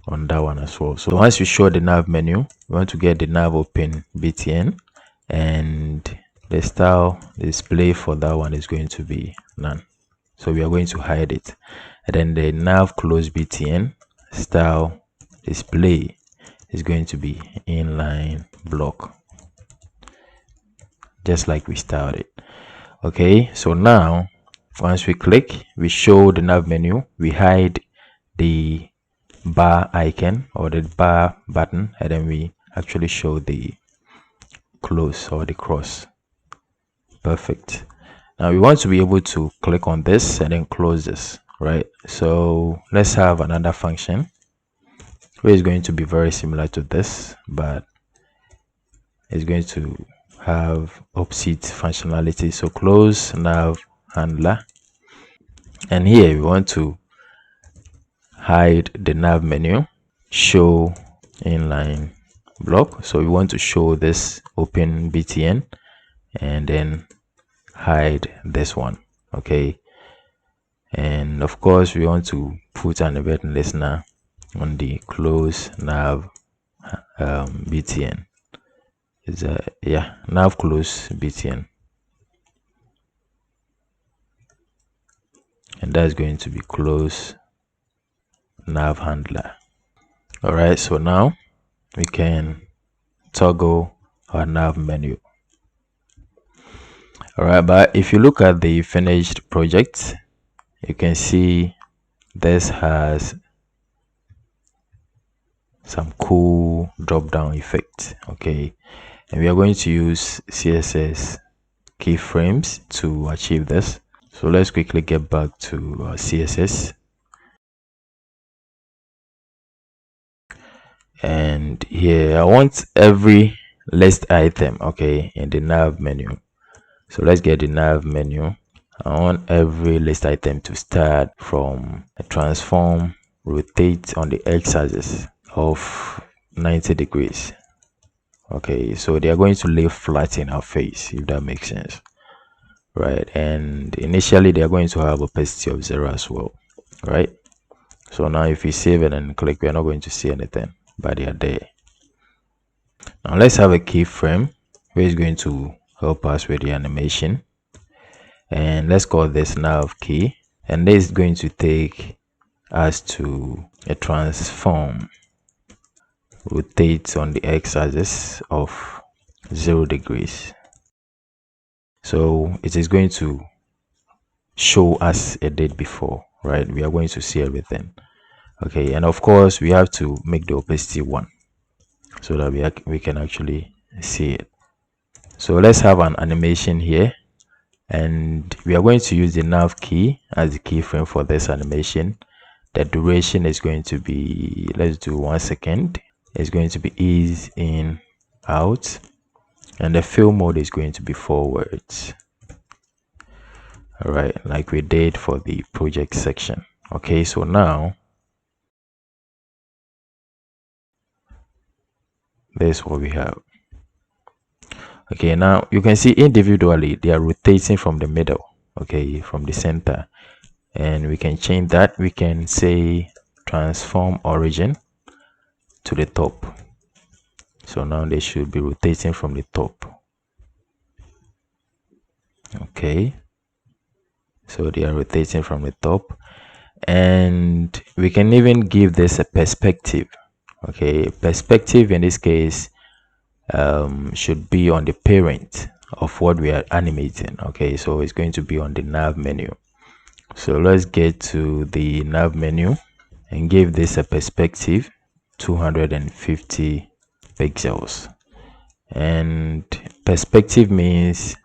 on that one as well. So once we show the nav menu, we want to get the nav open btn, and the style display for that one is going to be none, so we are going to hide it. And then the nav close btn style display is going to be inline block, just like we started. Okay, so now once we click, we show the nav menu, we hide the bar icon or the bar button, and then we actually show the close or the cross. Perfect. Now we want to be able to click on this and then close this, right? So let's have another function which is going to be very similar to this, but it's going to have opposite functionality. So close nav handler, and here we want to hide the nav menu, show inline block. So we want to show this open btn and then hide this one. Okay, and of course we want to put an event listener on the close nav btn. Is nav close btn, and that's going to be close nav handler. All right, so now we can toggle our nav menu. All right, but if you look at the finished project, you can see this has some cool drop down effect. Okay, and we are going to use CSS keyframes to achieve this. So let's quickly get back to CSS, and here I want every list item, okay, in the nav menu. So let's get the nav menu. I want every list item to start from a transform rotate on the x-axis of 90 degrees. Okay, so they are going to lay flat in our face, if that makes sense, right? And initially they are going to have opacity of 0 as well, right? So now if we save it and click, we are not going to see anything, but they are there. Now let's have a keyframe which is going to help us with the animation, and let's call this nav key, and this is going to take us to a transform rotate on the x-axis of 0 degrees. So it is going to show us a date before, right? We are going to see everything. Okay, and of course we have to make the opacity 1 so that we can actually see it. So let's have an animation here, and we are going to use the nav key as the keyframe for this animation. The duration is going to be, let's do 1 second. It's going to be ease in out, and the fill mode is going to be forwards. All right, like we did for the project section. Okay, so now this is what we have. Okay, now you can see individually they are rotating from the middle, okay, from the center, and we can change that. We can say transform origin to the top. So now they should be rotating from the top. Okay, so they are rotating from the top, and we can even give this a perspective. Okay, perspective in this case should be on the parent of what we are animating. Okay, so it's going to be on the nav menu. So let's get to the nav menu and give this a perspective 250 pixels, and perspective means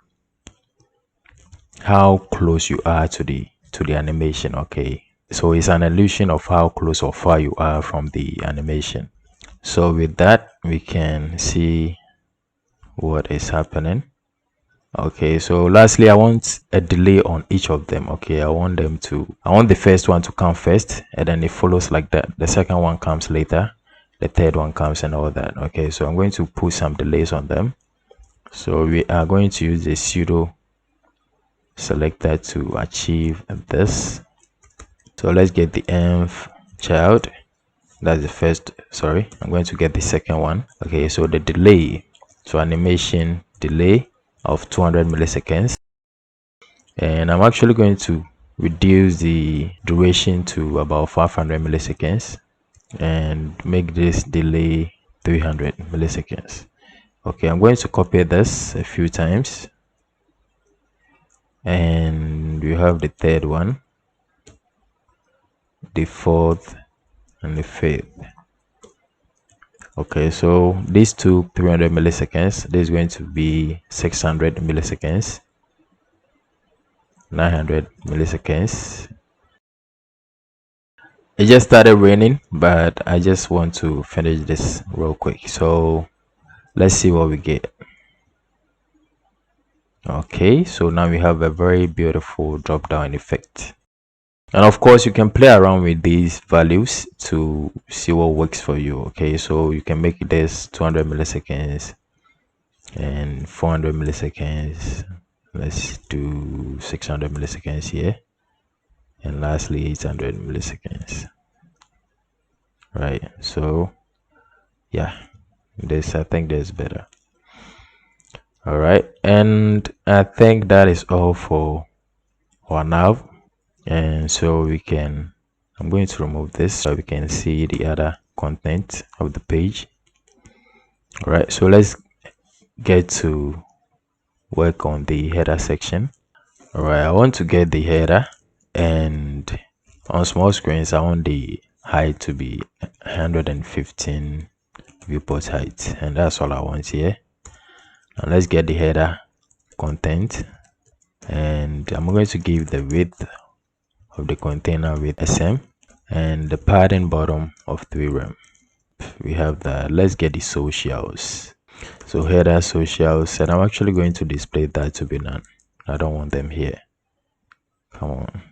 how close you are to the animation. Okay, so it's an illusion of how close or far you are from the animation. So with that we can see what is happening. Okay, so lastly I want a delay on each of them. Okay, I want the first one to come first, and then it follows like that. The second one comes later, the third one comes, and all that. Okay, so I'm going to put some delays on them. So we are going to use the pseudo selector to achieve this. So let's get the env child. That's the first. Sorry, I'm going to get the second one. Okay, so the delay, so animation delay of 200 milliseconds, and I'm actually going to reduce the duration to about 500 milliseconds and make this delay 300 milliseconds. Okay, I'm going to copy this a few times, and we have the third one, the fourth, and the 5th. Okay, so these two 300 milliseconds, this is going to be 600 milliseconds, 900 milliseconds. It just started raining, but I just want to finish this real quick, so let's see what we get. Okay, so now we have a very beautiful drop down effect, and of course you can play around with these values to see what works for you. Okay, so you can make this 200 milliseconds and 400 milliseconds. Let's do 600 milliseconds here, and lastly 800 milliseconds. Right, so yeah, this, I think this is better. All right, and I think that is all for our nav. And so I'm going to remove this so we can see the other content of the page. All right, so let's get to work on the header section. All right, I want to get the header, and on small screens I want the height to be 115 viewport height, and that's all I want here. Now let's get the header content, and I'm going to give the width of the container with SM and the padding bottom of 3 rem. We have that. Let's get the socials. So header socials, and I'm actually going to display that to be none. I don't want them here. Come on.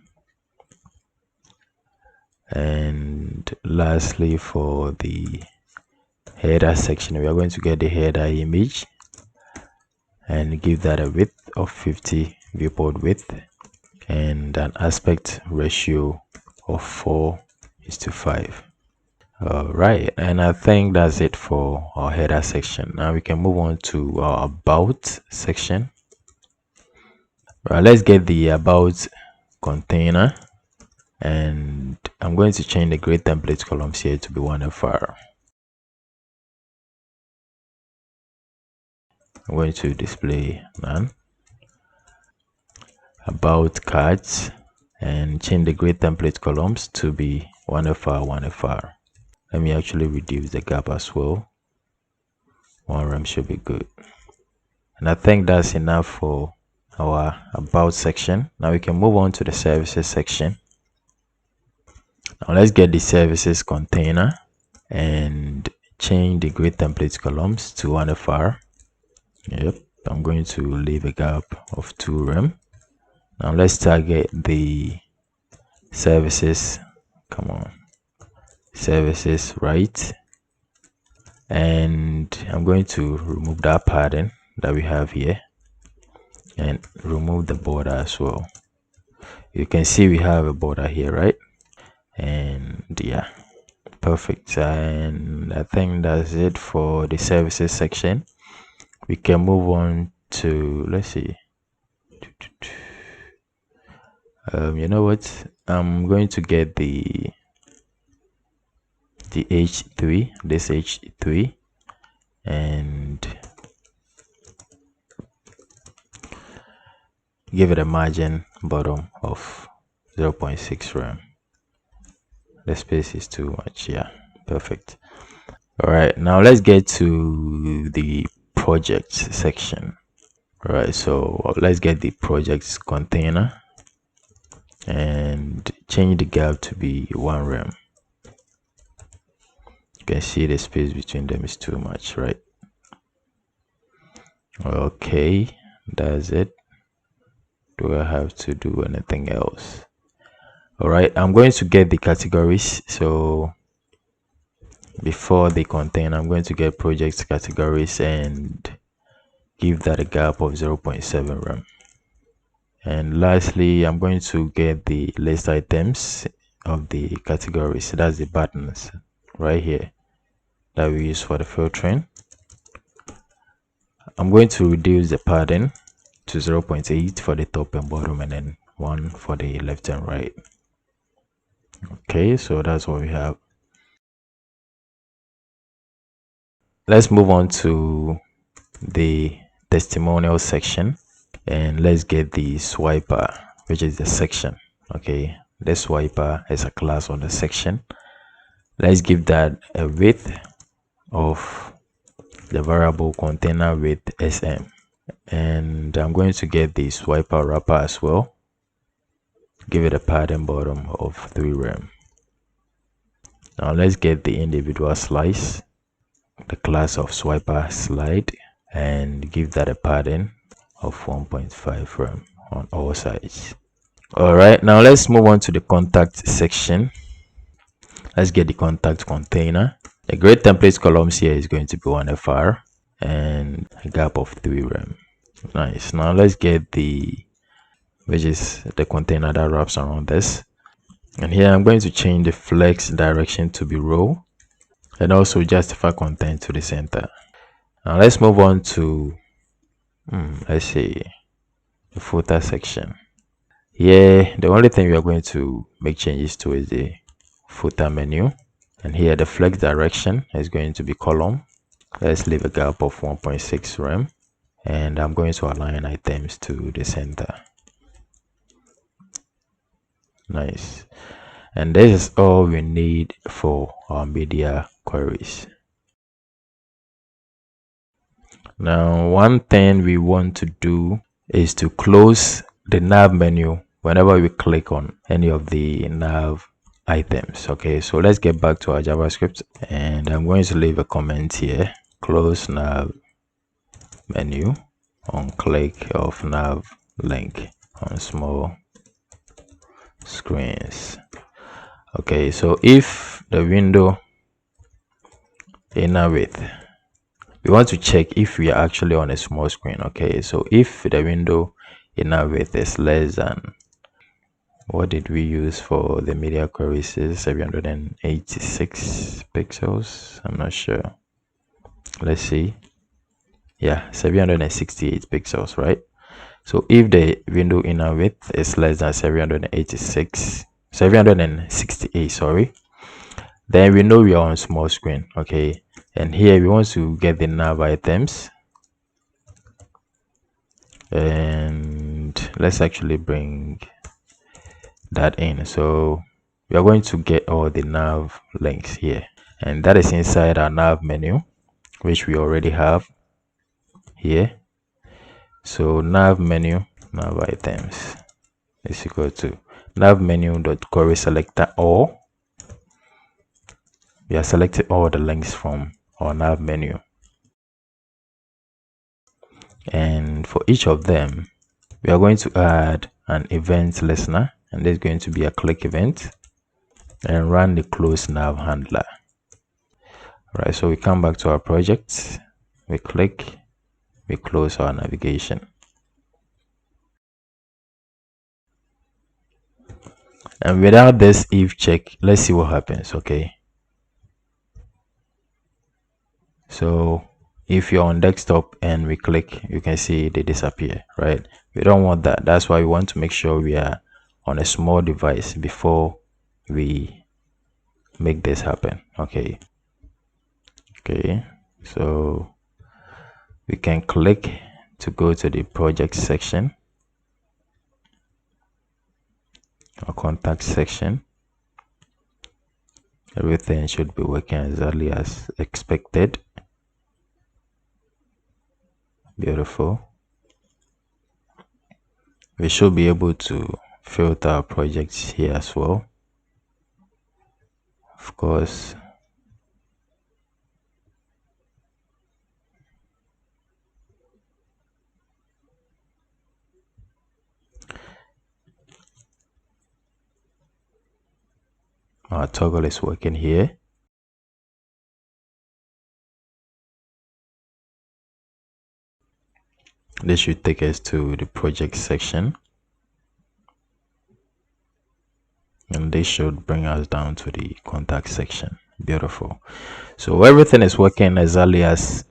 And lastly, for the header section, we are going to get the header image and give that a width of 50 viewport width and an aspect ratio of 4:5. All right, and I think that's it for our header section. Now we can move on to our about section. Right, let's get the about container, and I'm going to change the grid template columns here to be 1FR. I'm going to display none. About cards, and change the grid template columns to be 1FR, 1FR. Let me actually reduce the gap as well. 1 rem should be good. And I think that's enough for our about section. Now we can move on to the services section. Now let's get the services container and change the grid template columns to 1FR. Yep, I'm going to leave a gap of 2 rem. Now let's target the services. Come on, services right, and I'm going to remove that pattern that we have here and remove the border as well. You can see we have a border here, right? And yeah, perfect. And I think that's it for the services section. We can move on to, let's see, you know what, I'm going to get the H3, this H3, and give it a margin bottom of 0.6 rem. The space is too much. Yeah, perfect. All right, now let's get to the projects section. All right, so let's get the projects container and change the gap to be 1 rem. You can see the space between them is too much, right? Okay, that's it. Do I have to do anything else? All right, I'm going to get the categories. So before the container, I'm going to get projects categories and give that a gap of 0.7 rem. And lastly, I'm going to get the list items of the categories. That's the buttons right here that we use for the filtering. I'm going to reduce the padding to 0.8 for the top and bottom, and then 1 for the left and right. Okay, so that's what we have. Let's move on to the testimonials section, and let's get the swiper, which is the section. Okay, the swiper is a class on the section. Let's give that a width of the variable container width SM. And I'm going to get the swiper wrapper as well. Give it a padding bottom of 3 rem. Now let's get the individual slice, the class of swiper slide, and give that a padding of 1.5 rem on all sides. All right, now let's move on to the contact section. Let's get the contact container. The grid templates columns here is going to be 1 FR and a gap of 3 rem. Nice. Now let's get which is the container that wraps around this. And here I'm going to change the flex direction to be row and also justify content to the center. Now let's move on to let's see, the footer section. Here the only thing we are going to make changes to is the footer menu, and here the flex direction is going to be column. Let's leave a gap of 1.6 rem, and I'm going to align items to the center. Nice. And this is all we need for our media queries. Now one thing we want to do is to close the nav menu whenever we click on any of the nav items. Okay, so let's get back to our JavaScript, and I'm going to leave a comment here. Close nav menu on click of nav link on small screens. Okay, so if the window inner width, we want to check if we are actually on a small screen. Okay, so if the window inner width is less than, what did we use for the media queries, is 786 pixels. I'm not sure. Let's see. Yeah, 768 pixels, right? So if the window inner width is less than 768, sorry, then we know we are on small screen. Okay, and here we want to get the nav items, and let's actually bring that in. So we are going to get all the nav links here, and that is inside our nav menu, which we already have here. So nav menu, nav items is equal to nav menu dot query selector all. We are selecting all the links from our nav menu, and for each of them we are going to add an event listener, and there's going to be a click event, and run the close nav handler. All right, so we come back to our project, we click, we close our navigation, and without this if check, let's see what happens. Okay, so if you're on desktop and we click, you can see they disappear, right? We don't want that. That's why we want to make sure we are on a small device before we make this happen. Okay, so we can click to go to the project section or contact section. Everything should be working exactly as expected. Beautiful. We should be able to filter our projects here as well. Of course, our toggle is working here. This should take us to the project section, and this should bring us down to the contact section. Beautiful. So everything is working exactly as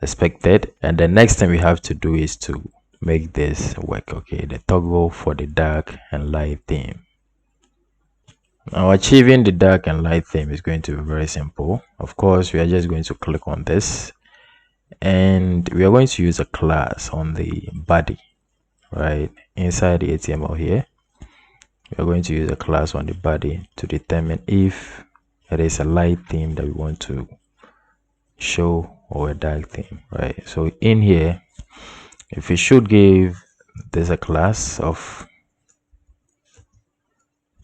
expected, and the next thing we have to do is to make this work. Okay, the toggle for the dark and light theme. Now achieving the dark and light theme is going to be very simple. Of course, we are just going to click on this, and we are going to use a class on the body, right? Inside the HTML here, we are going to use a class on the body to determine if it is a light theme that we want to show or a dark theme, right? So in here, if we should give this a class of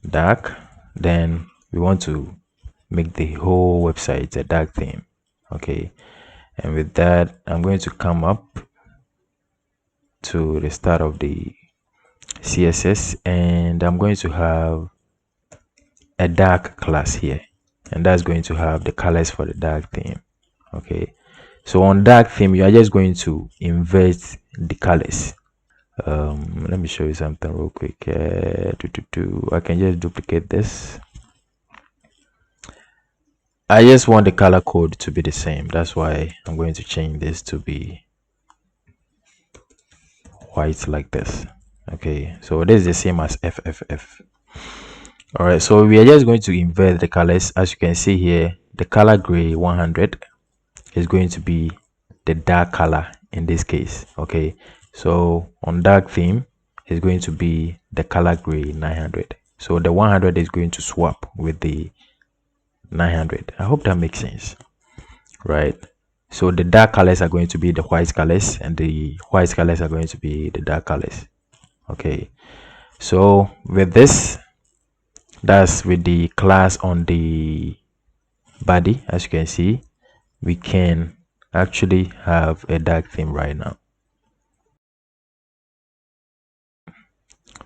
dark, then we want to make the whole website a dark theme. Okay, and with that, I'm going to come up to the start of the CSS, and I'm going to have a dark class here, and that's going to have the colors for the dark theme. Okay, so on dark theme, you are just going to invert the colors. Let me show you something real quick. I can just duplicate this. I just want the color code to be the same. That's why I'm going to change this to be white like this. Okay, so this is the same as FFF. All right, so we are just going to invert the colors. As you can see here, the color gray 100 is going to be the dark color in this case. Okay, so on dark theme is going to be the color gray 900. So the 100 is going to swap with the 900. I hope that makes sense, right? So the dark colors are going to be the white colors, and the white colors are going to be the dark colors. Okay, so with this, that's with the class on the body. As you can see, we can actually have a dark theme right now.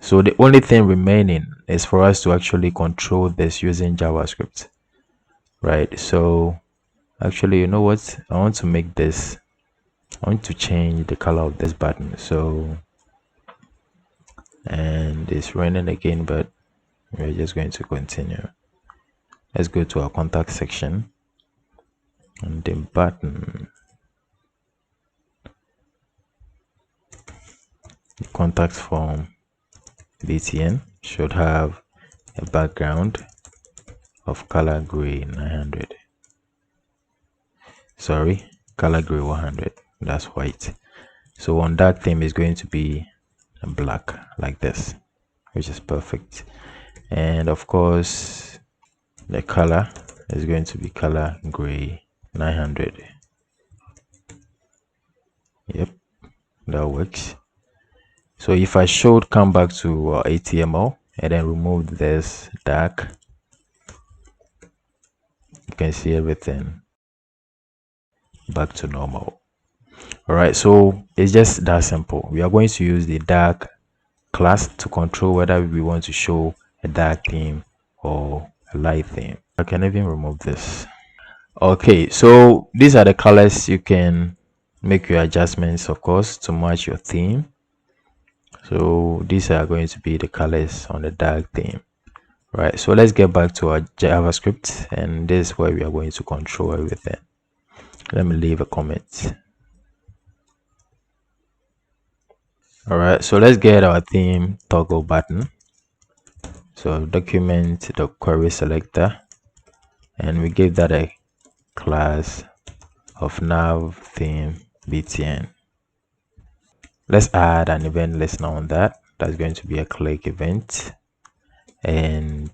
So the only thing remaining is for us to actually control this using JavaScript, right? So actually, you know what, I want to make this, I want to change the color of this button. So, and it's raining again, but we're just going to continue. Let's go to our contact section, and the button, the contact form btn should have a background of color gray 900. Sorry, color gray 100. That's white. So on dark theme is going to be black like this, which is perfect. And of course, the color is going to be color gray 900. Yep, that works. So if I should come back to HTML and then remove this dark, you can see everything back to normal. All right, so it's just that simple. We are going to use the dark class to control whether we want to show a dark theme or a light theme. I can even remove this. Okay, so these are the colors. You can make your adjustments, of course, to match your theme. So these are going to be the colors on the dark theme, right? So let's get back to our JavaScript, and this is where we are going to control everything. Let me leave a comment. All right, so let's get our theme toggle button. So document the query selector, and we give that a class of nav theme btn. Let's add an event listener on that. That's going to be a click event, and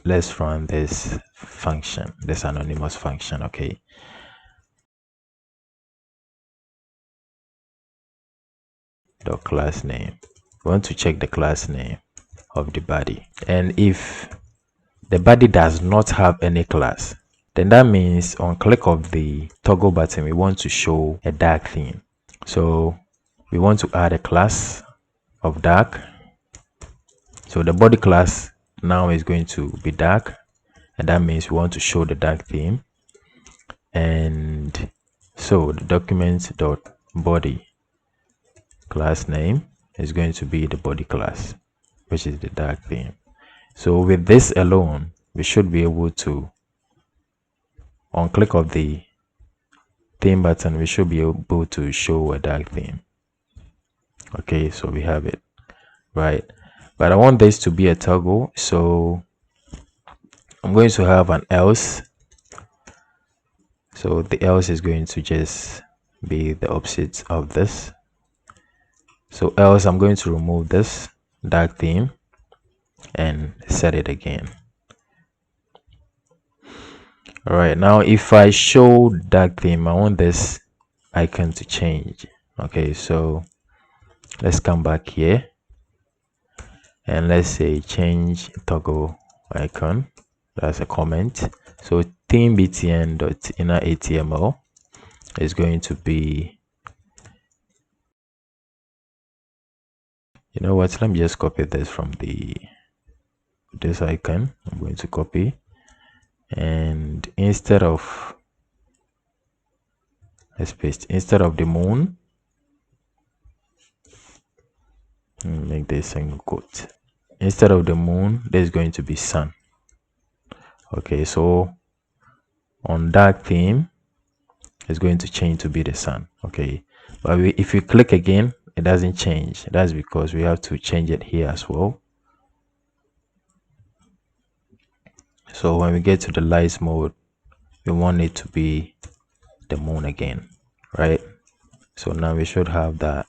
let's run this function, this anonymous function. Okay, the class name, we want to check the class name of the body, and if the body does not have any class, then that means on click of the toggle button we want to show a dark theme. So we want to add a class of dark. So the body class now is going to be dark, and that means we want to show the dark theme. And so the document.body class name is going to be the body class, which is the dark theme. So with this alone, we should be able to, on click of the theme button, we should be able to show a dark theme. Okay, so we have it, right? But I want this to be a toggle, so I'm going to have an else. So the else is going to just be the opposite of this. So else, I'm going to remove this dark theme and set it again. All right, now if I show dark theme, I want this icon to change. Okay, so let's come back here and let's say change toggle icon. That's a comment. So theme btn.inner.html is going to be, you know what, let me just copy this from this icon. I'm going to copy, and instead of, let's paste, instead of the moon, make this single quote. Instead of the moon, there's going to be sun. Okay, so on dark theme, it's going to change to be the sun. Okay, but if you click again, it doesn't change. That's because we have to change it here as well. So when we get to the lights mode, we want it to be the moon again, right? So now we should have that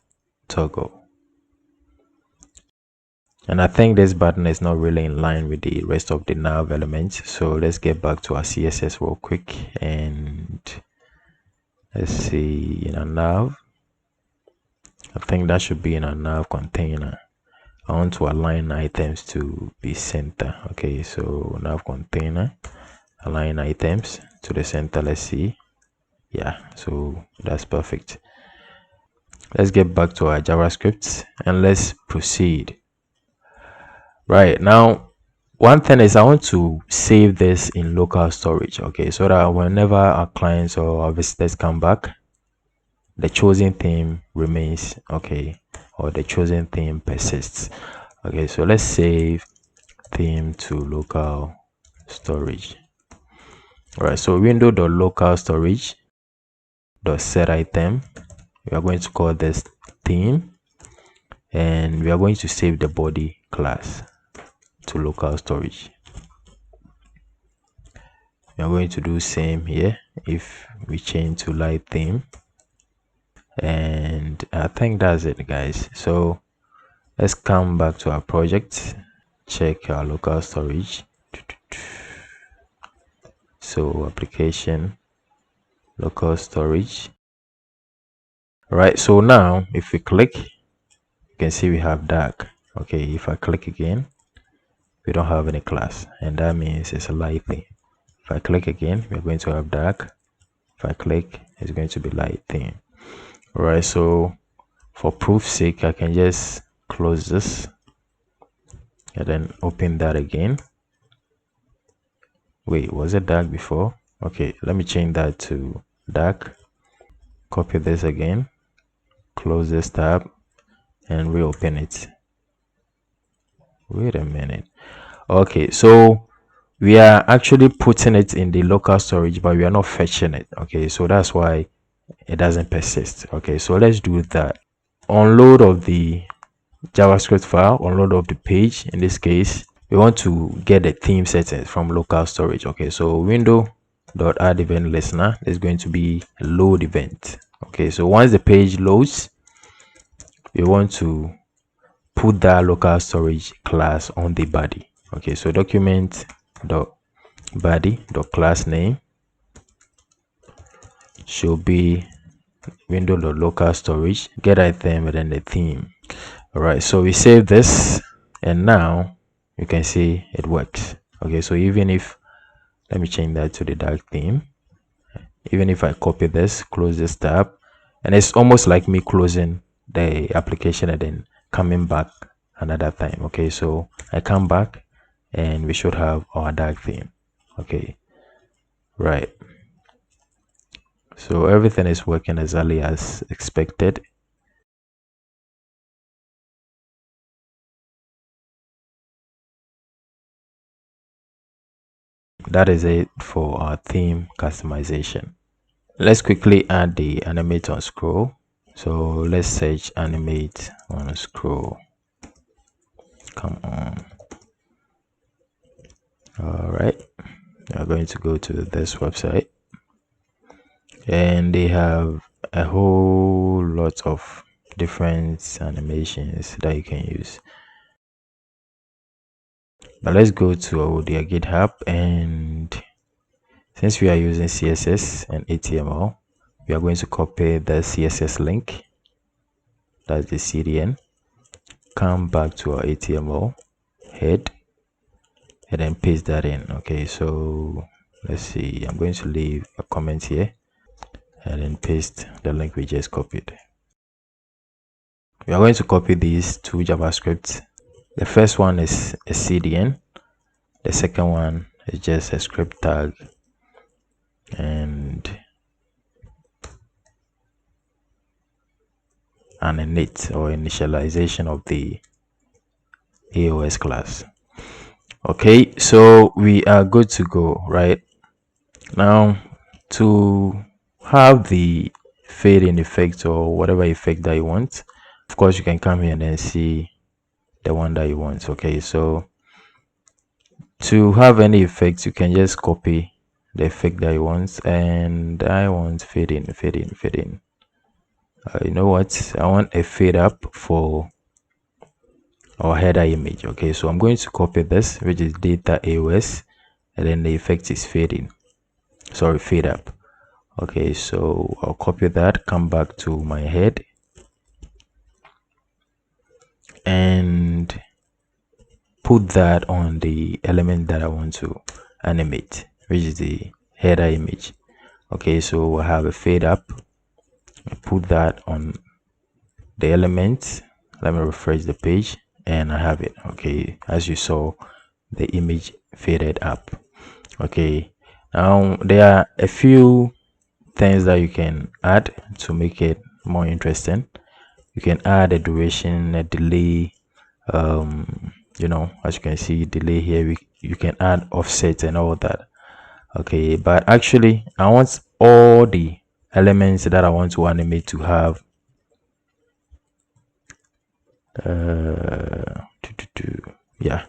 toggle. And I think this button is not really in line with the rest of the nav elements. So let's get back to our CSS real quick, and let's see, in a nav, I think that should be in a nav container. I want to align items to be center. Okay, so nav container, align items to the center. Let's see. Yeah, so that's perfect. Let's get back to our JavaScript and let's proceed. Right now, one thing is I want to save this in local storage. Okay, so that whenever our clients or our visitors come back, the chosen theme remains, okay, or the chosen theme persists. Okay, so let's save theme to local storage. All right, so window.local storage dot set item, we are going to call this theme, and we are going to save the body class to local storage. We are going to do same here if we change to light theme, and I think that's it, guys. So let's come back to our project, check our local storage. So application, local storage. Right, so now if we click, you can see we have dark. Okay, if I click again, we don't have any class, and that means it's a light theme. If I click again, we're going to have dark. If I click, it's going to be light theme. All right, so for proof's sake, I can just close this and then open that again. Wait, was it dark before? Okay, let me change that to dark. Copy this again, close this tab and reopen it. Wait a minute. Okay, so we are actually putting it in the local storage, but we are not fetching it. Okay, so that's why it doesn't persist. Okay, so let's do that. Unload of the JavaScript file, unload of the page. In this case, we want to get the theme settings from local storage. Okay, so window.add event listener is going to be a load event. Okay, so once the page loads, we want to put that local storage class on the body. Okay, so document dot body dot class name should be window.local storage get item and then the theme. All right, so we save this and now you can see it works. Okay, so even if, let me change that to the dark theme, even if I copy this, close this tab, and it's almost like me closing the application and then coming back another time. Okay, so I come back and we should have our dark theme. Okay, right, so everything is working exactly as expected. That is it for our theme customization. Let's quickly add the Animate On Scroll. So let's search Animate On Scroll. Come on. All right, we are going to go to this website, and they have a whole lot of different animations that you can use. But let's go to their GitHub, and Since we are using CSS and HTML, we are going to copy the CSS link, that's the CDN, come back to our HTML head, and then paste that in. Okay, so let's see, I'm going to leave a comment here and then paste the link we just copied. We are going to copy these two JavaScripts. The first one is a CDN, the second one is just a script tag and an init or initialization of the AOS class. Okay, so we are good to go. Right now, to have the fade in effect or whatever effect that you want, of course you can come here and then see the one that you want. Okay, so to have any effect, you can just copy the effect that you want, and I want fade in. You know what, I want a fade up for our header image. Okay, so I'm going to copy this, which is data AOS, and then the effect is fade up. Okay, so I'll copy that, come back to my head, and put that on the element that I want to animate, which is the header image. Okay, so we'll have a fade up, put that on the element. Let me refresh the page and I have it. Okay, as you saw, the image faded up. Okay, now there are a few things that you can add to make it more interesting. You can add a duration, a delay, you know, as you can see, delay here. You can add offset and all that. Okay, but actually I want all the elements that I want to animate to have yeah,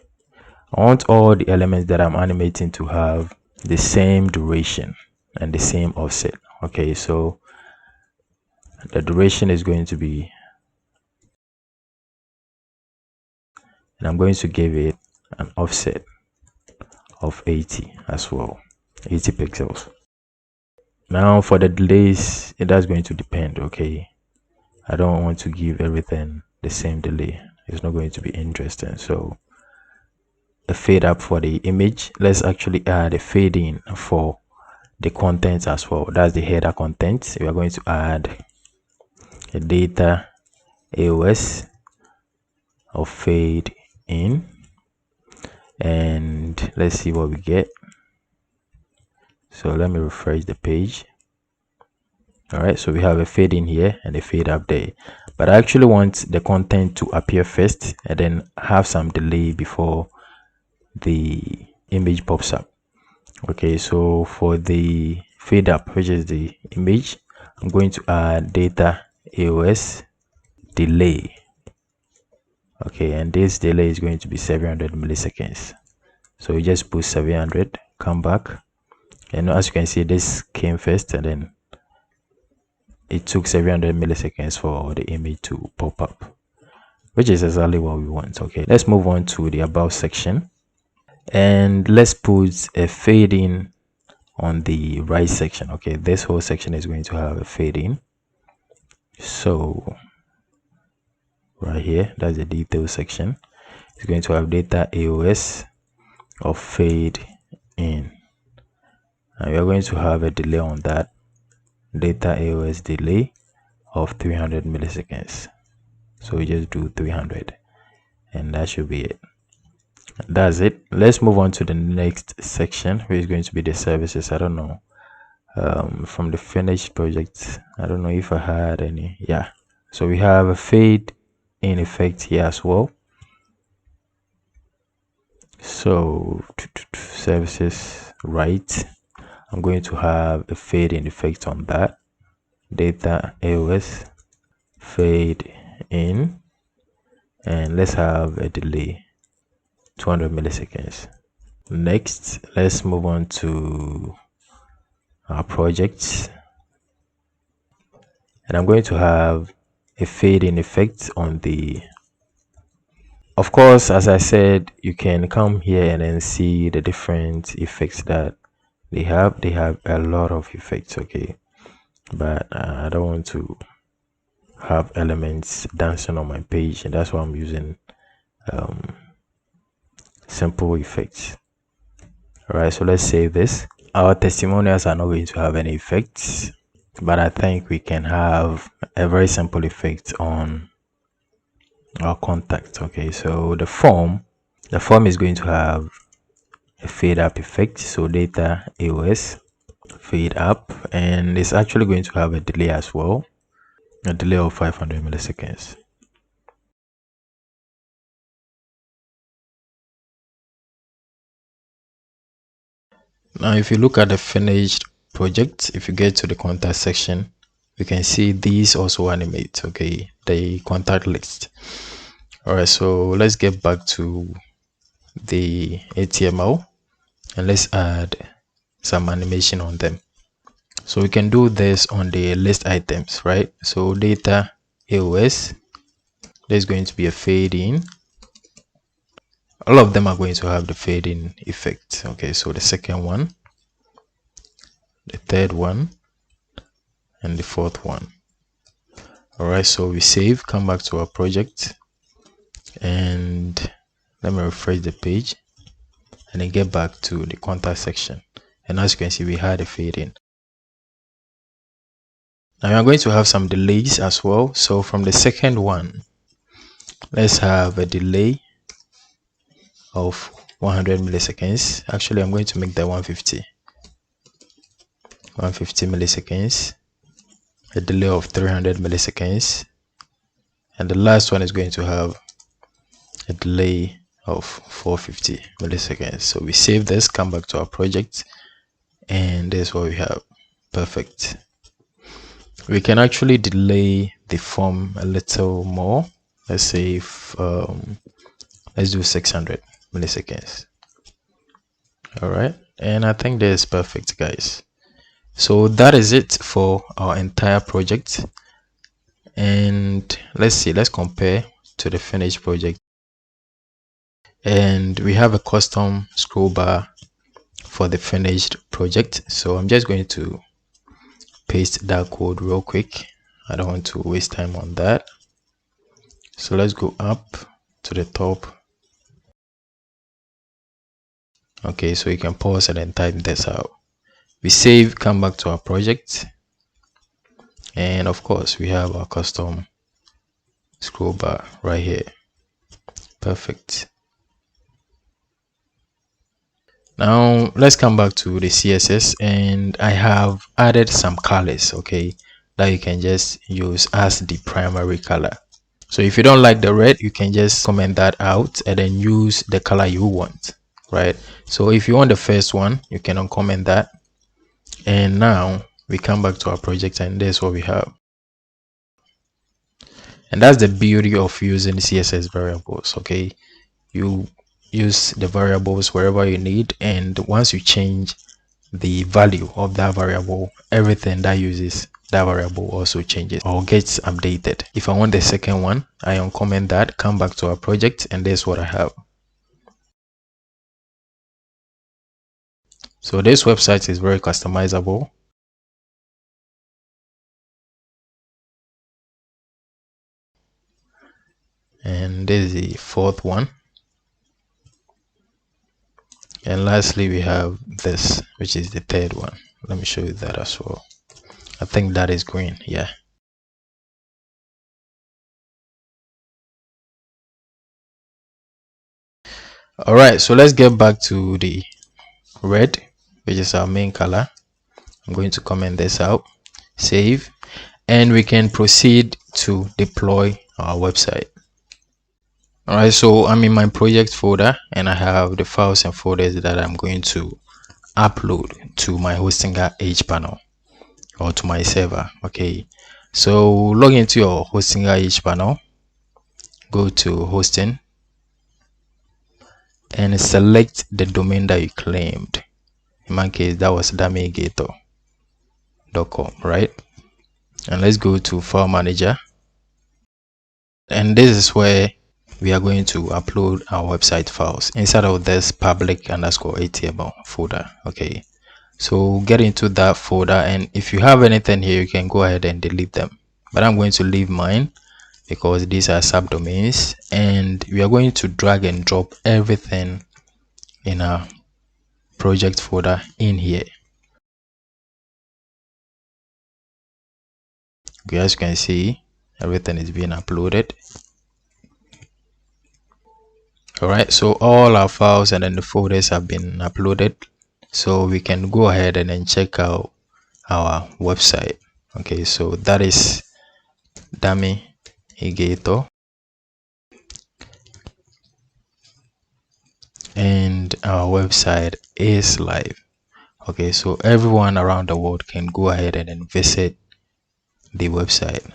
I want all the elements that I'm animating to have the same duration and the same offset. Okay, so the duration is going to be, and I'm going to give it an offset of 80 as well, 80 pixels. Now for the delays, that's going to depend. Okay, I don't want to give everything the same delay, it's not going to be interesting. So a fade up for the image, let's actually add a fade in for the content as well. That's the header content. We are going to add a data AOS of fade in, and let's see what we get. So let me refresh the page. All right, so we have a fade in here and a fade up there, but I actually want the content to appear first and then have some delay before the image pops up. Okay, so for the fade up, which is the image, I'm going to add data AOS delay. Okay, and this delay is going to be 700 milliseconds. So we just put 700, come back, and as you can see, this came first and then it took 700 milliseconds for the image to pop up, which is exactly what we want. Okay, let's move on to the about section, and let's put a fade in on the right section. Okay, this whole section is going to have a fade in. So right here, that's the detail section, it's going to have data AOS of fade in, and we are going to have a delay on that, data AOS delay of 300 milliseconds. So we just do 300 and that should be it. That's it. Let's move on to the next section, which is going to be the services. I don't know, from the finished project, I don't know if I had any. Yeah, so we have a fade in effect here as well. So services, right, I'm going to have a fade in effect on that, data AOS fade in, and let's have a delay 200 milliseconds. Next, let's move on to our projects, and I'm going to have a fade in effect on the, of course, as I said, you can come here and then see the different effects that they have a lot of effects, okay, but I don't want to have elements dancing on my page, and that's why I'm using simple effects. All right, so let's save this. Our testimonials are not going to have any effects, but I think we can have a very simple effect on our contact. Okay, so the form is going to have a fade up effect, so data AOS fade up, and it's actually going to have a delay as well, a delay of 500 milliseconds. Now if you look at the finished project, if you get to the contact section, you can see these also animate, okay, the contact list. All right, so let's get back to the HTML and let's add some animation on them. So we can do this on the list items, right? So data AOS, there's going to be a fade in. All of them are going to have the fade in effect. Okay, so the second one, the third one, and the fourth one. All right, so we save, come back to our project, and let me refresh the page and then get back to the contact section. And as you can see, we had a fade in. Now we are going to have some delays as well. So from the second one, let's have a delay of 100 milliseconds. Actually, I'm going to make that 150 milliseconds, a delay of 300 milliseconds, and the last one is going to have a delay of 450 milliseconds. So we save this, come back to our project, and this is what we have. Perfect. We can actually delay the form a little more. Let's say if, let's do 600 milliseconds. All right, and I think that is perfect, guys. So that is it for our entire project, and let's compare to the finished project. And we have a custom scroll bar for the finished project, so I'm just going to paste that code real quick. I don't want to waste time on that. So let's go up to the top. Okay, so you can pause and then type this out. We save, come back to our project, and of course we have our custom scroll bar right here. Perfect. Now let's come back to the CSS, and I have added some colors, okay, that you can just use as the primary color. So if you don't like the red, you can just comment that out and then use the color you want, right? So if you want the first one, you can uncomment that. And now we come back to our project, and this is what we have. And that's the beauty of using CSS variables, okay? You use the variables wherever you need, and once you change the value of that variable, everything that uses that variable also changes or gets updated. If I want the second one, I uncomment that, come back to our project, and this is what I have. So this website is very customizable. And this is the fourth one. And lastly, we have this, which is the third one. Let me show you that as well. I think that is green. Yeah. All right, so let's get back to the red, which is our main color. I'm going to comment this out, save, and we can proceed to deploy our website. All right, so I'm in my project folder, and I have the files and folders that I'm going to upload to my Hostinger H panel or to my server. Okay, so log into your Hostinger H panel, go to hosting, and select the domain that you claimed. In my case, that was EGATOR.com, right? And let's go to file manager, and this is where we are going to upload our website files inside of this public_HTML folder. Okay, So get into that folder, and if you have anything here, you can go ahead and delete them, but I'm going to leave mine because these are subdomains, and we are going to drag and drop everything in our project folder in here. Okay, as you can see, everything is being uploaded. All right, so all our files and then the folders have been uploaded, so we can go ahead and then check out our website. Okay, so that is dummy EGATOR, and our website is live. Okay, so everyone around the world can go ahead and then visit the website.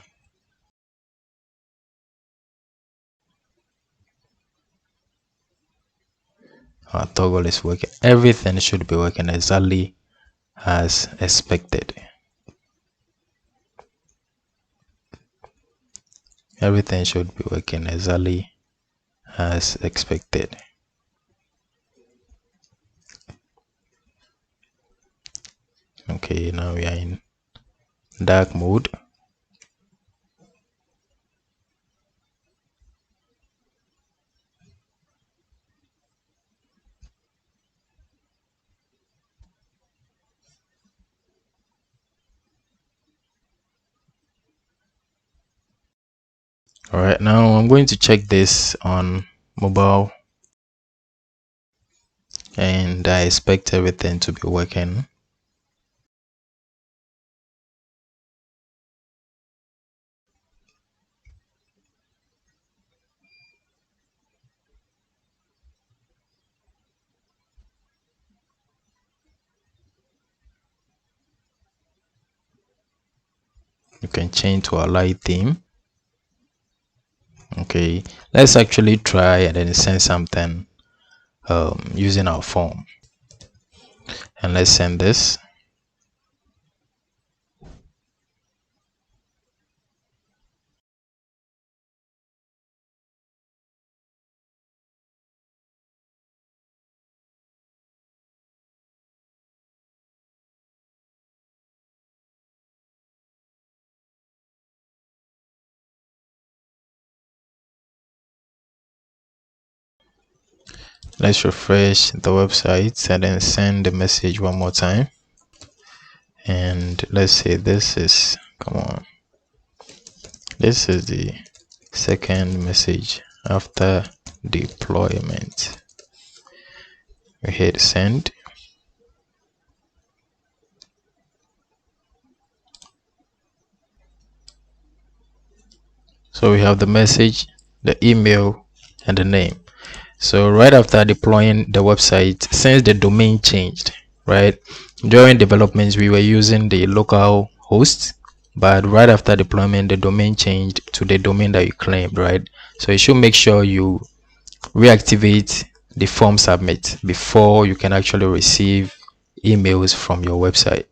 Our toggle is working. Everything should be working exactly as expected. Everything should be working exactly as expected. Okay, now we are in dark mode. All right, now I'm going to check this on mobile, and I expect everything to be working. You can change to a light theme. Okay, let's actually try and then send something using our form, and let's send this. Let's refresh the website and then send the message one more time. And let's say this is, come on, this is the second message after deployment. We hit send. So we have the message, the email, and the name. So right after deploying the website, since the domain changed, right, during developments we were using the local host, but right after deployment the domain changed to the domain that you claimed, right? So you should make sure you reactivate the form submit before you can actually receive emails from your website.